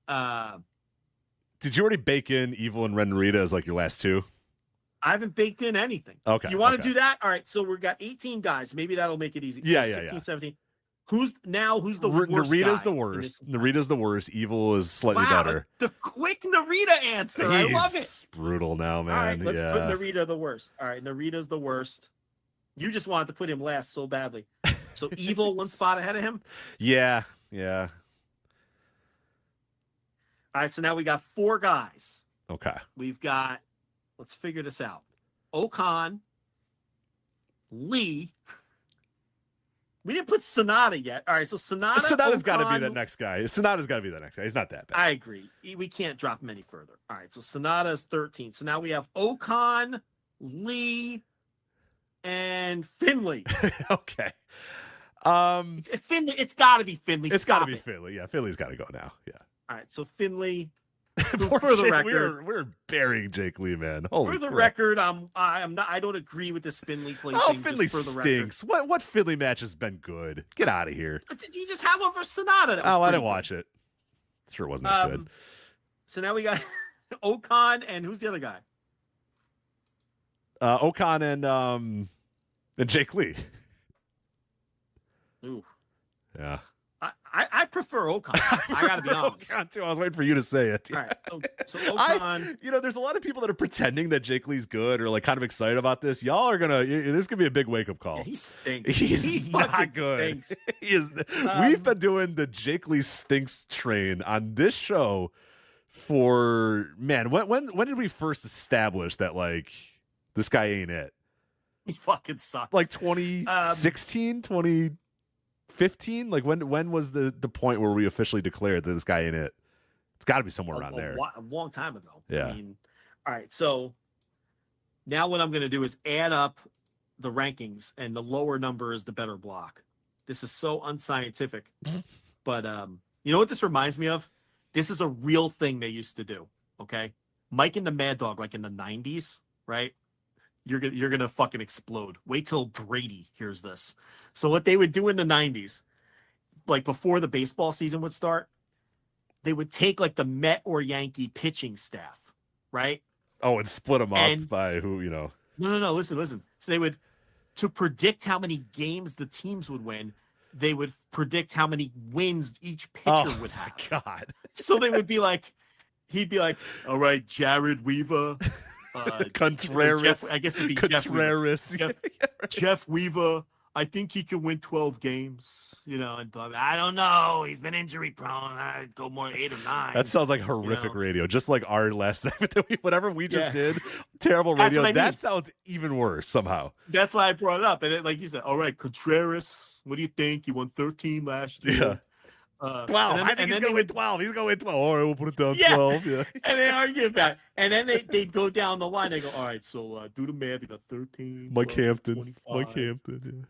Did you already bake in Evil and Ren Narita as like your last two? I haven't baked in anything. Okay. You want to do that? All right. So we've got 18 guys. Maybe that'll make it easy. Yeah, so 16, 17. Who's the worst? Narita's the worst. Narita's the worst. Evil is slightly better. The quick Narita answer. I love it. Brutal now, man. All right, let's put Narita the worst. All right, Narita's the worst. You just wanted to put him last so badly. So Evil one spot ahead of him? Yeah. All right, so now we got 4 guys. Okay. We've got, let's figure this out. Okan, Lee. We didn't put Sonata yet. All right, so Sonata's got to be the next guy. Sonata's got to be the next guy. He's not that bad. I agree. We can't drop him any further. All right, so Sonata's 13. So now we have Okan, Lee, and Finley. Okay. Finley, it's got to be Finley. It's got to be Finley. Yeah, Finley's got to go now. Yeah. All right, so Finley, For the record, we're burying Jake Lee, man. Holy for the crap. record, I don't agree with this Finley placing. Oh, Finley just for the stinks. What Finley match has been good? Get out of here. But did you just have one for Sonata? Oh, I didn't watch it. Sure wasn't that good. So now we got Okan and who's the other guy? Okan and Jake Lee. Ooh. Yeah. I prefer Okan. I gotta be honest. Okan too. I was waiting for you to say it. All right, so Okan. There's a lot of people that are pretending that Jake Lee's good or like kind of excited about this. Y'all are this could be a big wake up call. Yeah, he stinks. He's not good. Stinks. He is. We've been doing the Jake Lee stinks train on this show for when did we first establish that like this guy ain't it? He fucking sucks. Like 2016, 2015? Like when was the point where we officially declared that this guy ain't it? It's got to be somewhere around there. A long time ago. Yeah. I mean, all right. So now what I'm going to do is add up the rankings, and the lower number is the better block. This is so unscientific, but you know what this reminds me of? This is a real thing they used to do. Okay, Mike and the Mad Dog, like in the 90s, right? You're gonna fucking explode. Wait till Brady hears this. So what they would do in the 90s, like before the baseball season would start, they would take like the Met or Yankee pitching staff, right? Oh, and split them up by who, No. Listen. So they would, to predict how many games the teams would win, they would predict how many wins each pitcher would have. Oh, my God. So they would be like, he'd be like, all right, Jared Weaver. Contreras. I guess it'd be Contreras. Jeff Weaver. I think he can win 12 games. And I don't know. He's been injury prone. I'd go more 8 or 9. That sounds like horrific radio. Just like our last segment whatever we just did. Terrible radio. That sounds even worse somehow. That's why I brought it up. And like you said, all right, Contreras, what do you think? He won 13 last year. Yeah. 12. I think he's going to win 12. He's going to win 12. All right, we'll put it down 12. Yeah. And they argue about it. And then they'd go down the line. They go, all right, so do the math. You got 13. Mike Hampton. 25, Mike Hampton,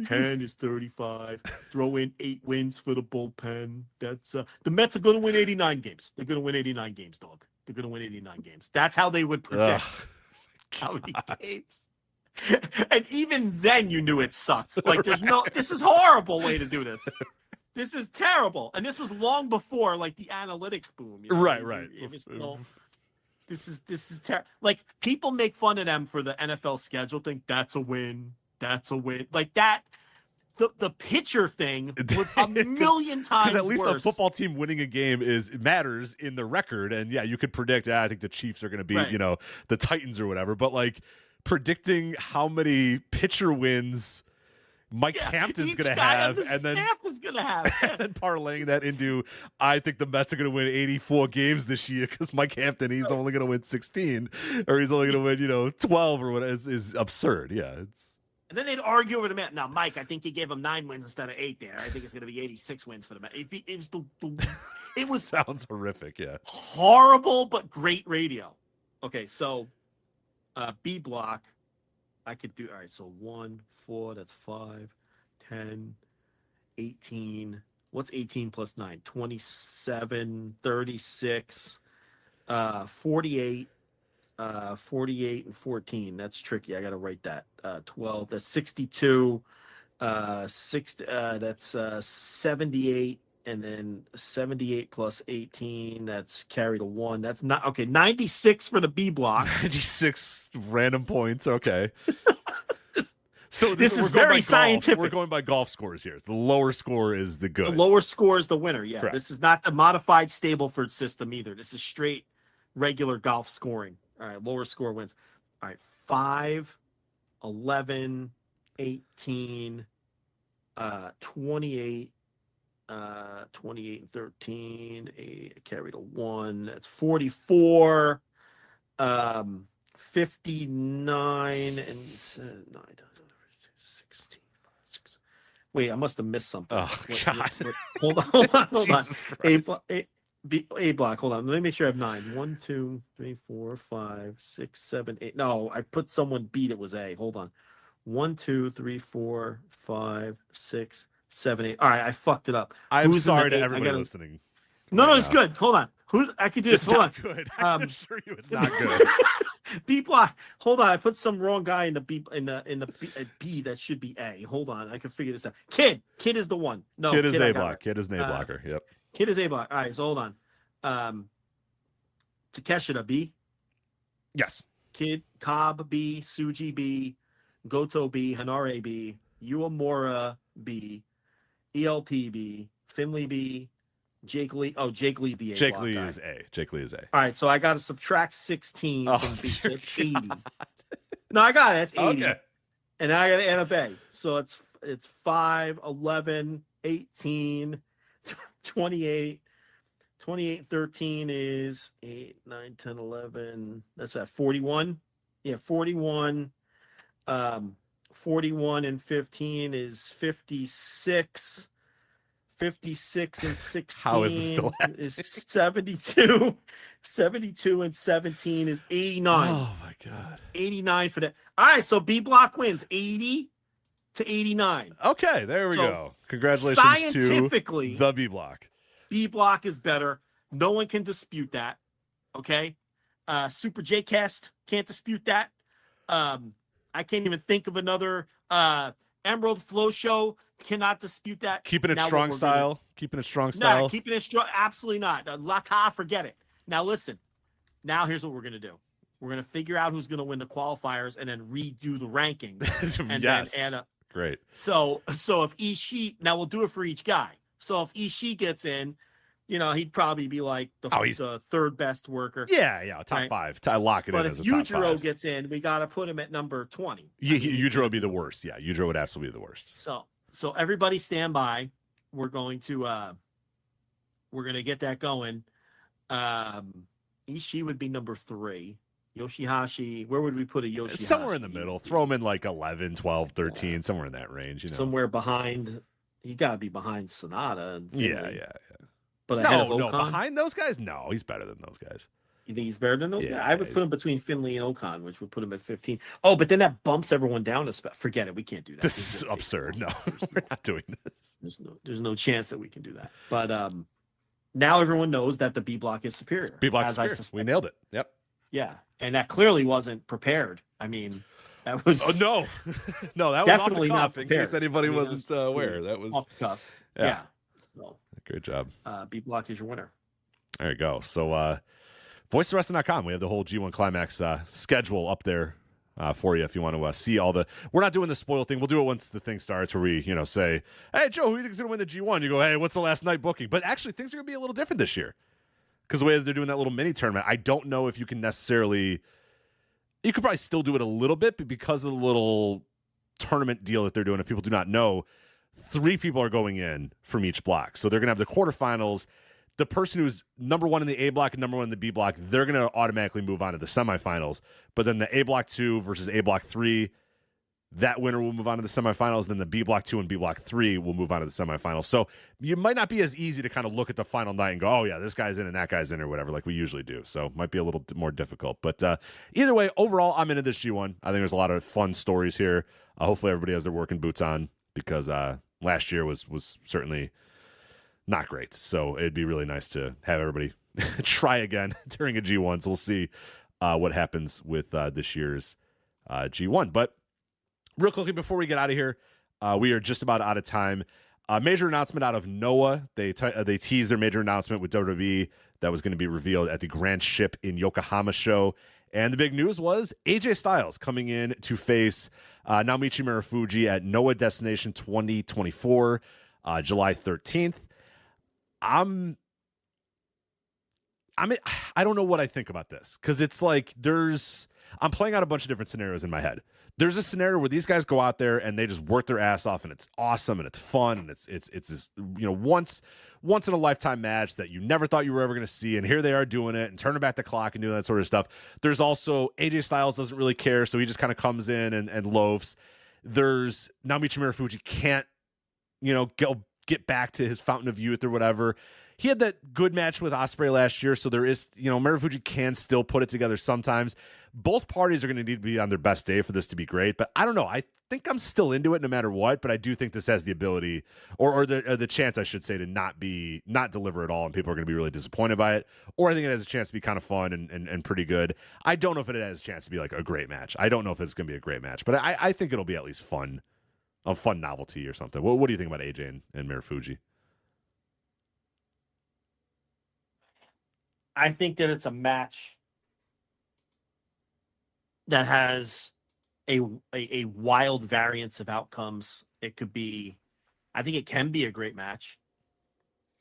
10 is 35. Throw in 8 wins for the bullpen. That's the Mets are going to win 89 games. They're going to win 89 games, dog. They're going to win 89 games. That's how they would predict how many games. And even then, you knew it sucked. Like, this is a horrible way to do this. This is terrible. And this was long before like the analytics boom. Right. It was still, this is terrible. Like, people make fun of them for the NFL schedule thing. That's a win. Like that. The pitcher thing was a million times at least worse. a football team winning a game matters in the record. And yeah, you could predict, I think the Chiefs are going to beat, the Titans or whatever. But like predicting how many pitcher wins Mike Hampton's going to have, and then staff is going to have, and then parlaying that into, I think the Mets are going to win 84 games this year because Mike Hampton, he's only going to win 16, or he's only going to win 12 or whatever is absurd. Yeah, and then they'd argue over the Mets. Now, Mike, I think he gave him 9 wins instead of 8 there. I think it's going to be 86 wins for the Mets. It was sounds horrific. Yeah, horrible but great radio. Okay, so B block. I could do, all right, so 1, 4, that's 5, 10, 18. What's 18 plus 9? 27, 36, 48, 48, and 14. That's tricky. I got to write that. 12, that's 62, that's 78, and then 78 plus 18, that's carried a 1. That's not, okay, 96 for the B block. 96 random points, okay. So this is very scientific. We're going by golf scores here. The lower score is the good. The lower score is the winner, yeah. Correct. This is not the modified Stableford system either. This is straight regular golf scoring. All right, lower score wins. All right, 5, 11, 18, 28, 28 and 13, carried a 1. That's 44, 59, and 9, 16. Wait, I must have missed something. Oh, God. Hold on. A block. Hold on. Let me make sure I have 9. 1, 2, 3, 4, 5, 6, 7, 8. No, I put someone B that was A. Hold on. 1, 2, 3, 4, 5, 6, 7, 8. All right, I fucked it up. I'm sorry to everybody listening. No, it's good. Hold on. I could do this. It's Hold not on. good. I can assure you it's not good. B block. Hold on. I put some wrong guy in the B B that should be A. Hold on. I can figure this out. Kid is the one. No, Kid is A block. Kid is an A Uh, blocker. Yep. Kid is A block. All right. So hold on. Takeshita B. Yes. Kid, Cobb B, Suji B, Goto B, Hanare B, Uemura B, ELP B, Finley B, Jake Lee. Oh, Jake Lee the A. Jake block Lee guy. is A. Jake Lee is A. All right, so I got to subtract 16 Oh, from B, so dear it's 80. No, I got it. It's 80. Okay. And I got to add up A. So it's 5, 11, 18, 28. 28, 13 is 8, 9, 10, 11. That's at 41. Yeah, 41. 41 and 15 is 56. 56 and 16 How is this still is 72. 72 and 17 is 89. Oh my god. 89 for that. All right, so B block wins 80 to 89. Okay, there we So, go. Congratulations scientifically, to the B block. B block is better. No one can dispute that. Okay. Super J Cast can't dispute that. I can't even think of another Emerald Flow Show cannot dispute that. Keeping it Now strong what we're style. Keeping it strong No, style. keeping it strong. Absolutely not. Lata, forget it. Now listen. Now here's what we're gonna do. We're gonna figure out who's gonna win the qualifiers and then redo the rankings. And yes. then add up. Great. So if Ishii, now we'll do it for each guy. So if Ishii gets in, he'd probably be like the third best worker. Yeah, top Right? five. Lock it But in if as a top Yujiro five. gets in, we got to put him at number 20. Yujiro would be the worst. Yeah, Yujiro would absolutely be the worst. So everybody stand by. We're going to get that going. Ishii would be number 3. Yoshihashi, where would we put a Yoshihashi? Somewhere in the middle. Throw him in like 11, 12, 13, somewhere in that range. Somewhere behind. He got to be behind Sonata. And Finley. Yeah. But ahead of No, Okan? behind those guys? No, he's better than those guys. You think he's better than those Yeah, guys? I would put him between Finley and Okan, which would put him at 15. Oh, but then that bumps everyone down. Forget it. We can't do that. This is absurd. No, we're not doing this. There's no chance that we can do that. But now everyone knows that the B block is superior. B block is superior. We nailed it. Yep. Yeah, and that clearly wasn't prepared. I mean, that was no, that was definitely off the not cuff. In prepared. case anybody wasn't aware, that was off the cuff. Yeah. Yeah. So, great job. B block is your winner. There you go. So, voiceofwrestling.com. We have the whole G1 Climax schedule up there for you if you want to see all the. We're not doing the spoil thing. We'll do it once the thing starts, where we, say, "Hey, Joe, who do you think's going to win the G1?" You go, "Hey, what's the last night booking?" But actually, things are going to be a little different this year because the way that they're doing that little mini tournament, I don't know if you can necessarily. You could probably still do it a little bit, but because of the little tournament deal that they're doing, if people do not know, 3 people are going in from each block. So they're going to have the quarterfinals. The person who's number 1 in the A block and number 1 in the B block, they're going to automatically move on to the semifinals. But then the A block 2 versus A block 3, that winner will move on to the semifinals. Then the B block 2 and B block 3 will move on to the semifinals. So you might not be as easy to kind of look at the final night and go, oh, yeah, this guy's in and that guy's in or whatever, like we usually do. So it might be a little more difficult. But either way, overall, I'm into this G1. I think there's a lot of fun stories here. Hopefully everybody has their working boots on because last year was certainly not great. So it'd be really nice to have everybody try again during a G1. So we'll see what happens with this year's G1. But real quickly before we get out of here, we are just about out of time. Major announcement out of Noah. They teased their major announcement with WWE that was going to be revealed at the Grand Ship in Yokohama show. And the big news was AJ Styles coming in to face Naomichi Marufuji at Noah Destination 2024, July 13th. I don't know what I think about this because it's like I'm playing out a bunch of different scenarios in my head. There's a scenario where these guys go out there and they just work their ass off and it's awesome and it's fun and it's this, once in a lifetime match that you never thought you were ever going to see, and here they are doing it and turning back the clock and doing that sort of stuff. There's also AJ Styles doesn't really care, so he just kind of comes in and loafs. There's Naomichi Marufuji can't, get back to his fountain of youth or whatever. he had that good match with Ospreay last year, so there is, Marufuji can still put it together sometimes. Both parties are going to need to be on their best day for this to be great, but I don't know. I think I'm still into it no matter what, but I do think this has the ability or the chance, I should say, to not deliver at all, and people are going to be really disappointed by it. Or I think it has a chance to be kind of fun and pretty good. I don't know if it has a chance to be like a great match. I don't know if it's going to be a great match, but I think it'll be at least fun, a fun novelty or something. What do you think about AJ and Marufuji? I think that it's a match that has a wild variance of outcomes. It could be, I think it can be a great match,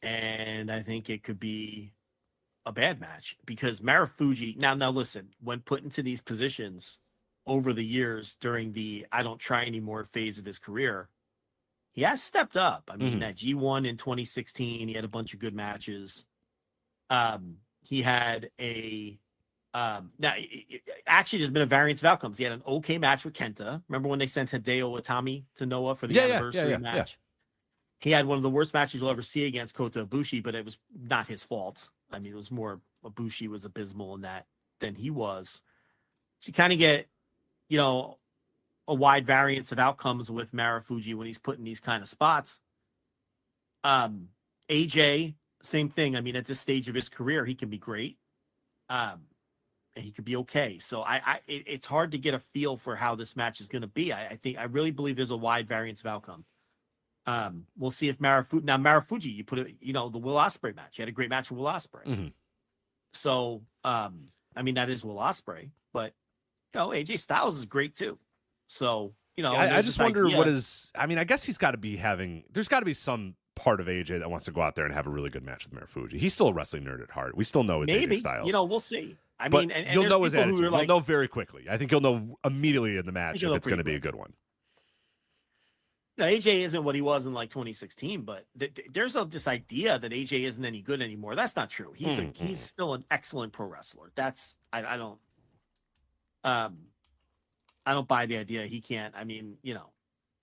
and I think it could be a bad match because Marufuji, now listen, when put into these positions over the years during the I don't try anymore phase of his career, he has stepped up. I mean, that G1 in 2016, he had a bunch of good matches. He had actually there's been a variance of outcomes. He had an okay match with Kenta. Remember when they sent Hideo Itami to Noah for the anniversary match? Yeah. He had one of the worst matches you'll ever see against Kota Ibushi, but it was not his fault. I mean, it was more Ibushi was abysmal in that than he was. So you kind of get, a wide variance of outcomes with Marufuji when he's put in these kind of spots. AJ, same thing. I mean, at this stage of his career, he can be great. And he could be okay. So it's hard to get a feel for how this match is going to be. I really believe there's a wide variance of outcome. We'll see if Marufuji, you put it, the Will Ospreay match. He had a great match with Will Ospreay. Mm-hmm. So, I mean, that is Will Ospreay, but AJ Styles is great too. So, I just wonder I guess he's got to be there's got to be some part of AJ that wants to go out there and have a really good match with Marufuji. He's still a wrestling nerd at heart. We still know it's AJ Styles. We'll see. I mean, and you'll know his attitude. You'll know very quickly. I think you'll know immediately in the match if it's going to be a good one. No, AJ isn't what he was in like 2016, but there's this idea that AJ isn't any good anymore. That's not true. He's still an excellent pro wrestler. I don't buy the idea he can't. I mean,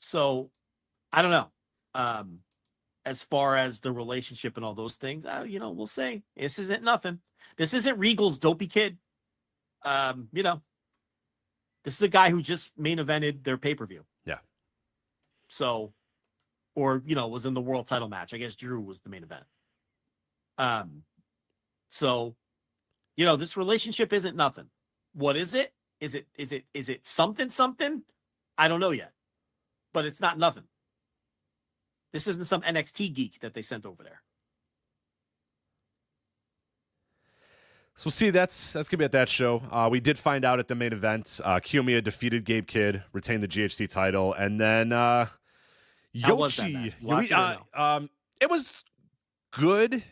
so I don't know. As far as the relationship and all those things, we'll say this isn't nothing. This isn't Regal's dopey kid. This is a guy who just main evented their pay-per-view. Yeah. So, or, was in the world title match. I guess Drew was the main event. So, this relationship isn't nothing. What is it? Is it something? I don't know yet, but it's not nothing. This isn't some NXT geek that they sent over there. So we'll see. That's gonna be at that show. We did find out at the main event, Kiyomiya defeated Gabe Kidd, retained the GHC title, and then Yoshi. It was good,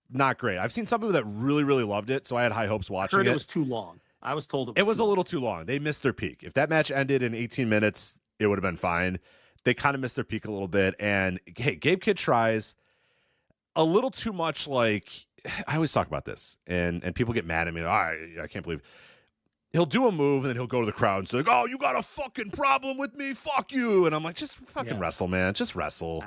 not great. I've seen some people that really, really loved it, so I had high hopes watching it. It was too long. I was told it was a little too long. They missed their peak. If that match ended in 18 minutes, it would have been fine. They kind of missed their peak a little bit, and hey, Gabe Kidd tries a little too much. Like, I always talk about this, and people get mad at me. I can't believe he'll do a move and then he'll go to the crowd and say, like, "Oh, you got a fucking problem with me? Fuck you!" And I'm like, just fucking wrestle, man. Just wrestle.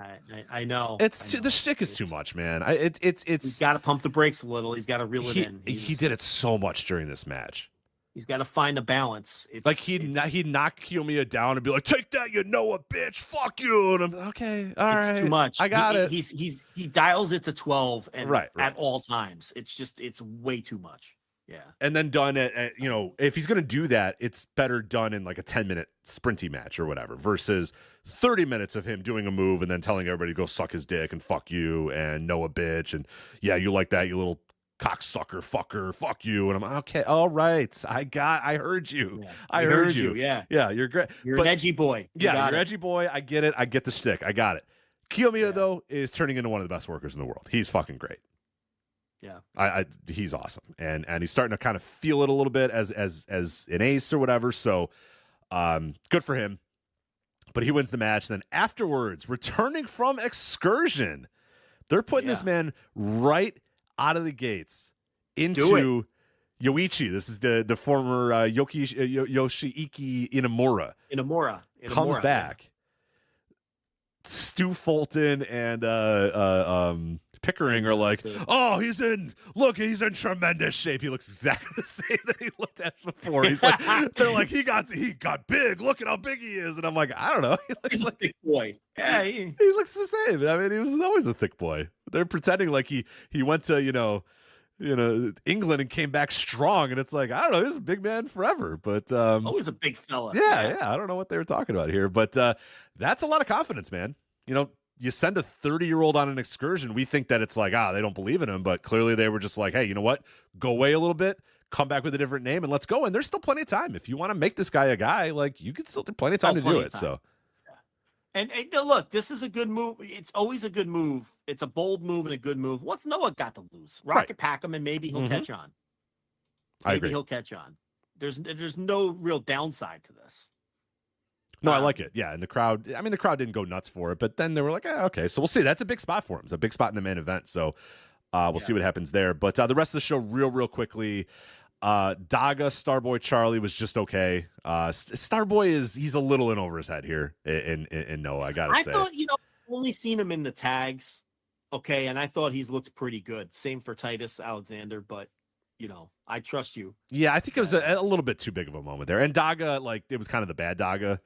I know. The shtick is too much, man. It's he's got to pump the brakes a little. He's got to reel it in. He did it so much during this match. He's got to find a balance. He'd knock Kiyomiya down and be like, "Take that, you know it, bitch. Fuck you." And I'm okay. All right. It's too much. I got it. He dials it to 12 and right. at all times. It's way too much. Yeah. And then done at if he's going to do that, it's better done in like a 10-minute sprinty match or whatever versus 30 minutes of him doing a move and then telling everybody to go suck his dick and fuck you and know a bitch and yeah, you like that, you little cocksucker, fucker, fuck you. And I'm okay, all right. I heard you. Yeah, I heard you. Yeah. Yeah, you're great. You're an edgy boy. You're an edgy boy. I get it. I get the shtick. I got it. Kiyomiya, though, is turning into one of the best workers in the world. He's fucking great. Yeah. He's awesome. And he's starting to kind of feel it a little bit as an ace or whatever. So good for him. But he wins the match. And then afterwards, returning from excursion, they're putting this man right out of the gates into Yoichi. This is the former Yoshiiki Inamura. Inamura comes back. Yeah. Stu Fulton and Pickering are like, oh, he's in tremendous shape. He looks exactly the same that he looked at before. He's like, they're like, he got big. Look at how big he is. And I'm like, I don't know. He looks like a thick boy. Yeah, he looks the same. I mean, he was always a thick boy. They're pretending like he went to England and came back strong, and it's like, I don't know, he's a big man forever, but always a big fella. Yeah, I don't know what they were talking about here, but that's a lot of confidence, man. You send a 30-year-old on an excursion, we think that it's like, they don't believe in him, but clearly they were just like, hey, you know what? Go away a little bit, come back with a different name, and let's go. And there's still plenty of time. If you want to make this guy a guy, like, you could still do plenty of time to do it. So. And look, this is a good move. It's always a good move. It's a bold move and a good move. What's Noah got to lose? Rocket pack him, and maybe he'll catch on. Maybe he'll catch on. There's no real downside to this. No, I like it. Yeah, and the crowd didn't go nuts for it, but then they were like, okay. So we'll see. That's a big spot for him. It's a big spot in the main event. So we'll see what happens there. But the rest of the show, real quickly, Daga, Starboy Charlie was just okay. Starboy he's a little in over his head here in Noah, I gotta say. I thought, only seen him in the tags, okay, and I thought he's looked pretty good. Same for Titus Alexander, but I trust you. Yeah, I think it was a little bit too big of a moment there. And Daga, like, it was kind of the bad Daga.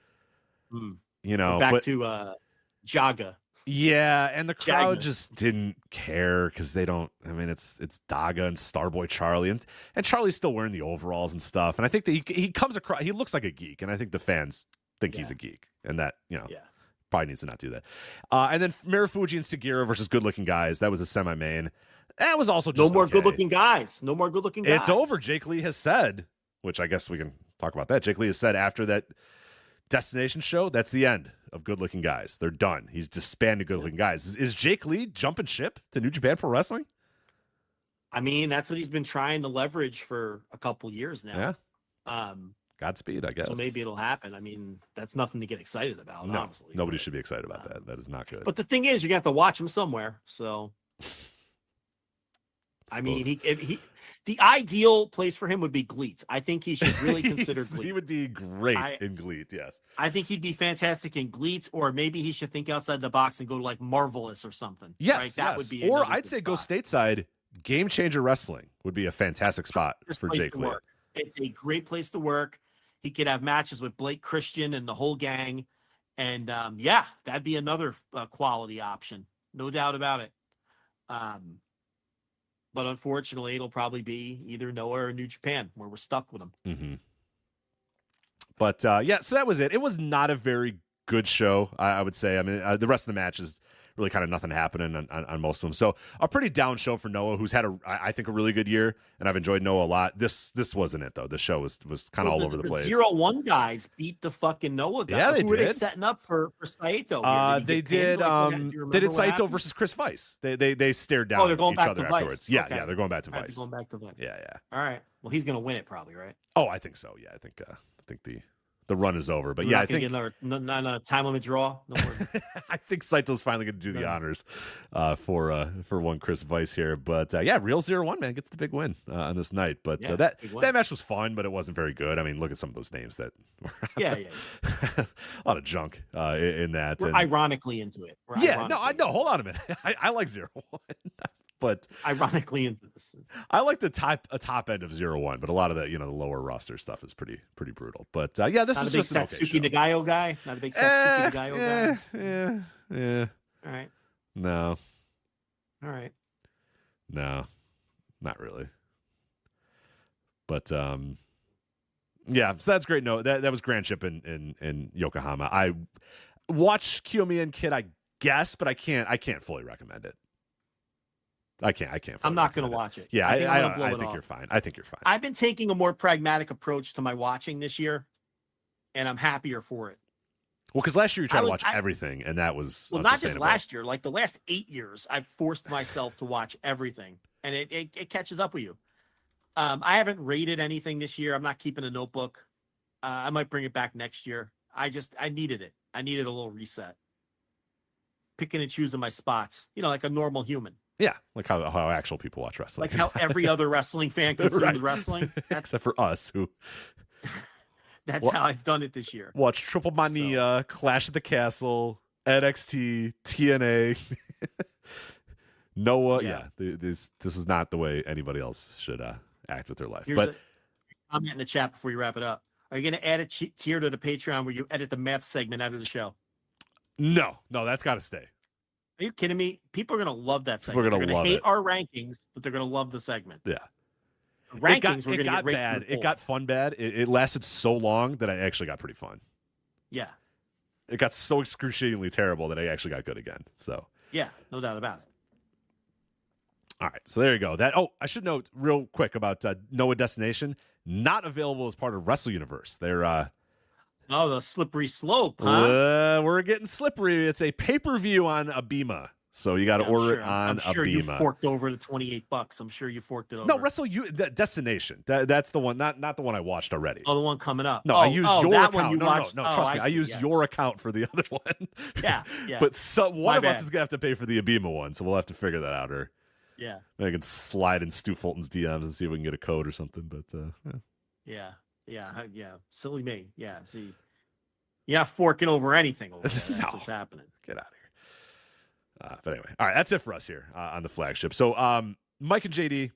Back to Jaga. Yeah, and the crowd just didn't care because they don't. I mean, it's Daga and Starboy Charlie, and Charlie's still wearing the overalls and stuff. And I think that he comes across. He looks like a geek, and I think the fans think he's a geek, and that probably needs to not do that. And then Marufuji and Sugiura versus Good Looking Guys. That was a semi-main. That was also just no more good looking guys. No more good looking guys. It's over. Jake Lee has said, which I guess we can talk about that. Jake Lee has said after that destination show, that's the end of Good Looking Guys. They're done. He's disbanded Good Looking Guys. Is Jake Lee jumping ship to New Japan Pro Wrestling? I mean, that's what he's been trying to leverage for a couple years now. Yeah. Godspeed, I guess. So maybe it'll happen. I mean, that's nothing to get excited about. No, honestly, nobody should be excited about that. That is not good. But the thing is, you're gonna have to watch him somewhere. So, I mean, the ideal place for him would be Gleat. I think he should really consider Gleat. He would be great in Gleat, yes. I think he'd be fantastic in Gleat, or maybe he should think outside the box and go to like Marvelous or something. Yes, right? That would be. Or I'd say go stateside. Game Changer Wrestling would be a fantastic spot for Jake Lee. It's a great place to work. He could have matches with Blake Christian and the whole gang. And that'd be another quality option. No doubt about it. But unfortunately, it'll probably be either Noah or New Japan where we're stuck with him. Mm-hmm. But so that was it. It was not a very good show, I would say. I mean, the rest of the matches really kind of nothing happening on most of them. So a pretty down show for Noah, who's had I think a really good year, and I've enjoyed Noah a lot. This wasn't it though. The show was kind of all over the place. 0-1 guys beat the fucking Noah guys. Yeah, they Who did. Were they setting up for Saito? They did. They did Saito versus Chris Weiss. They stared down they're going each back other to afterwards. Weiss. Yeah, Okay. yeah, they're going back to Weiss. Going back to Weiss. Yeah. All right. Well, he's gonna win it probably, right? Oh, I think so. Yeah, I think the run is over. But I think get another time limit draw. No more. I think Saito's finally going to do the honors for one Chris Weiss here. But real 0-1 man gets the big win on this night. But that match was fun, but it wasn't very good. I mean, look at some of those names that were a lot of junk in that. We're ironically into it. Hold on a minute. I like 0-1. But ironically into this, I like the top end of 0-1, but a lot of the the lower roster stuff is pretty brutal. But this not was a big just an okay show. Satsuki Nagayo guy. Not a big Satsuki Nagayo guy. Yeah. All right. No. All right. No, not really. But so that's great. No, that was Grand Ship in Yokohama. I watched Kiyomiya and Kid, I guess, but I can't fully recommend it. I can't. I'm not going to watch it. Yeah, I think you're fine. I think you're fine. I've been taking a more pragmatic approach to my watching this year, and I'm happier for it. Well, because last year you tried to watch everything, and that was not just last year. Like the last 8 years, I've forced myself to watch everything, and it catches up with you. I haven't rated anything this year. I'm not keeping a notebook. I might bring it back next year. I needed it. I needed a little reset. Picking and choosing my spots, like a normal human. Yeah, like how actual people watch wrestling. Like how every other wrestling fan consumes wrestling. Except for us, who... That's how I've done it this year. Watch TripleMania, Clash at the Castle, NXT, TNA, Noah, this is not the way anybody else should act with their life. Here's a comment in the chat before you wrap it up. Are you going to add a tier to the Patreon where you edit the math segment out of the show? No, that's got to stay. Are you kidding me? People are going to love that segment. They're going to love hate our rankings, but they're going to love the segment. Yeah. The rankings it got bad. It got fun bad. It lasted so long that it actually got pretty fun. Yeah. It got so excruciatingly terrible that I actually got good again. So yeah, no doubt about it. All right, so there you go. I should note real quick about Noah Destination, not available as part of Wrestle Universe. They're the slippery slope, huh? We're getting slippery. It's a pay-per-view on Abema. So you got to order it on Abema. I'm sure you forked over the $28. I'm sure you forked it over. No, Destination. That's the one, not the one I watched already. Oh, the one coming up. No, I used your account. No, trust me. I used yeah. your account for the other one. Yeah. But one of us is gonna have to pay for the Abema one, so we'll have to figure that out. Or I can slide in Stu Fulton's DMs and see if we can get a code or something. But yeah. Silly me. Yeah. See, you're not forking over anything over there. That's what's happening. Get out of here. But anyway, all right, that's it for us here on the flagship. So Mike and JD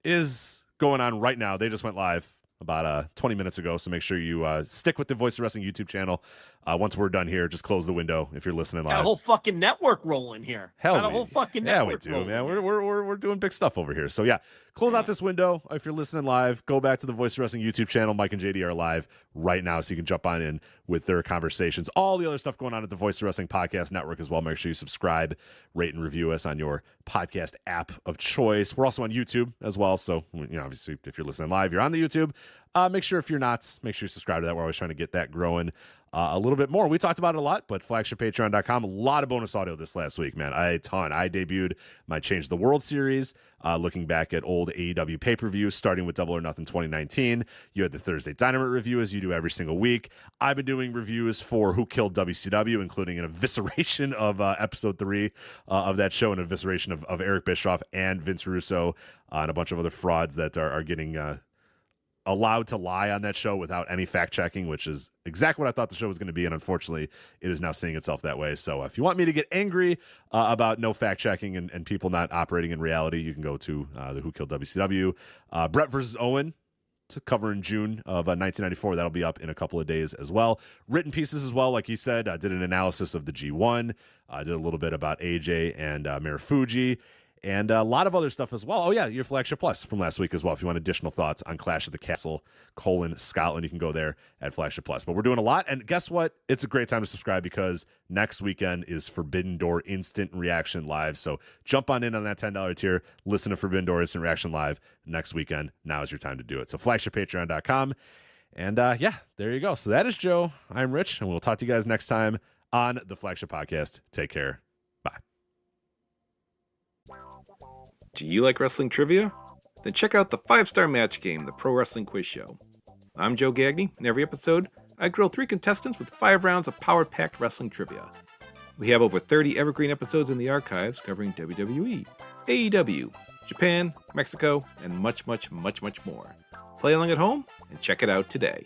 is going on right now. They just went live about 20 minutes ago, so make sure you stick with the Voice of Wrestling YouTube channel. Once we're done here, just close the window if you're listening live. Got a whole fucking network rolling here. Got a whole fucking network. Yeah, we do, man. We're doing big stuff over here. So yeah, close out this window if you're listening live. Go back to the Voice of Wrestling YouTube channel. Mike and JD are live right now, so you can jump on in with their conversations. All the other stuff going on at the Voice of Wrestling Podcast Network as well. Make sure you subscribe, rate, and review us on your podcast app of choice. We're also on YouTube as well. So obviously, if you're listening live, you're on the YouTube. Make sure if you're not, make sure you subscribe to that. We're always trying to get that growing a little bit more. We talked about it a lot, but flagshippatreon.com, a lot of bonus audio this last week, man. A ton. I debuted my Change the World series, looking back at old AEW pay-per-views, starting with Double or Nothing 2019. You had the Thursday Dynamite review, as you do every single week. I've been doing reviews for Who Killed WCW, including an evisceration of episode 3 of that show, an evisceration of Eric Bischoff and Vince Russo, and a bunch of other frauds that are getting allowed to lie on that show without any fact checking, which is exactly what I thought the show was going to be. And unfortunately, it is now seeing itself that way. So if you want me to get angry about no fact checking and people not operating in reality, you can go to the Who Killed WCW. Brett versus Owen to cover in June of 1994. That'll be up in a couple of days as well. Written pieces as well. Like you said, I did an analysis of the G1. I did a little bit about AJ and Marufuji. And a lot of other stuff as well. Oh, yeah, your Flagship Plus from last week as well. If you want additional thoughts on Clash of the Castle, Scotland, you can go there at Flagship Plus. But we're doing a lot. And guess what? It's a great time to subscribe because next weekend is Forbidden Door Instant Reaction Live. So jump on in on that $10 tier. Listen to Forbidden Door Instant Reaction Live next weekend. Now is your time to do it. So flagshippatreon.com. And there you go. So that is Joe. I'm Rich. And we'll talk to you guys next time on the Flagship Podcast. Take care. Bye. Do you like wrestling trivia? Then check out the 5-Star Match Game, the Pro Wrestling Quiz Show. I'm Joe Gagney, and every episode, I grill 3 contestants with 5 rounds of power-packed wrestling trivia. We have over 30 evergreen episodes in the archives covering WWE, AEW, Japan, Mexico, and much, much, much, much more. Play along at home and check it out today.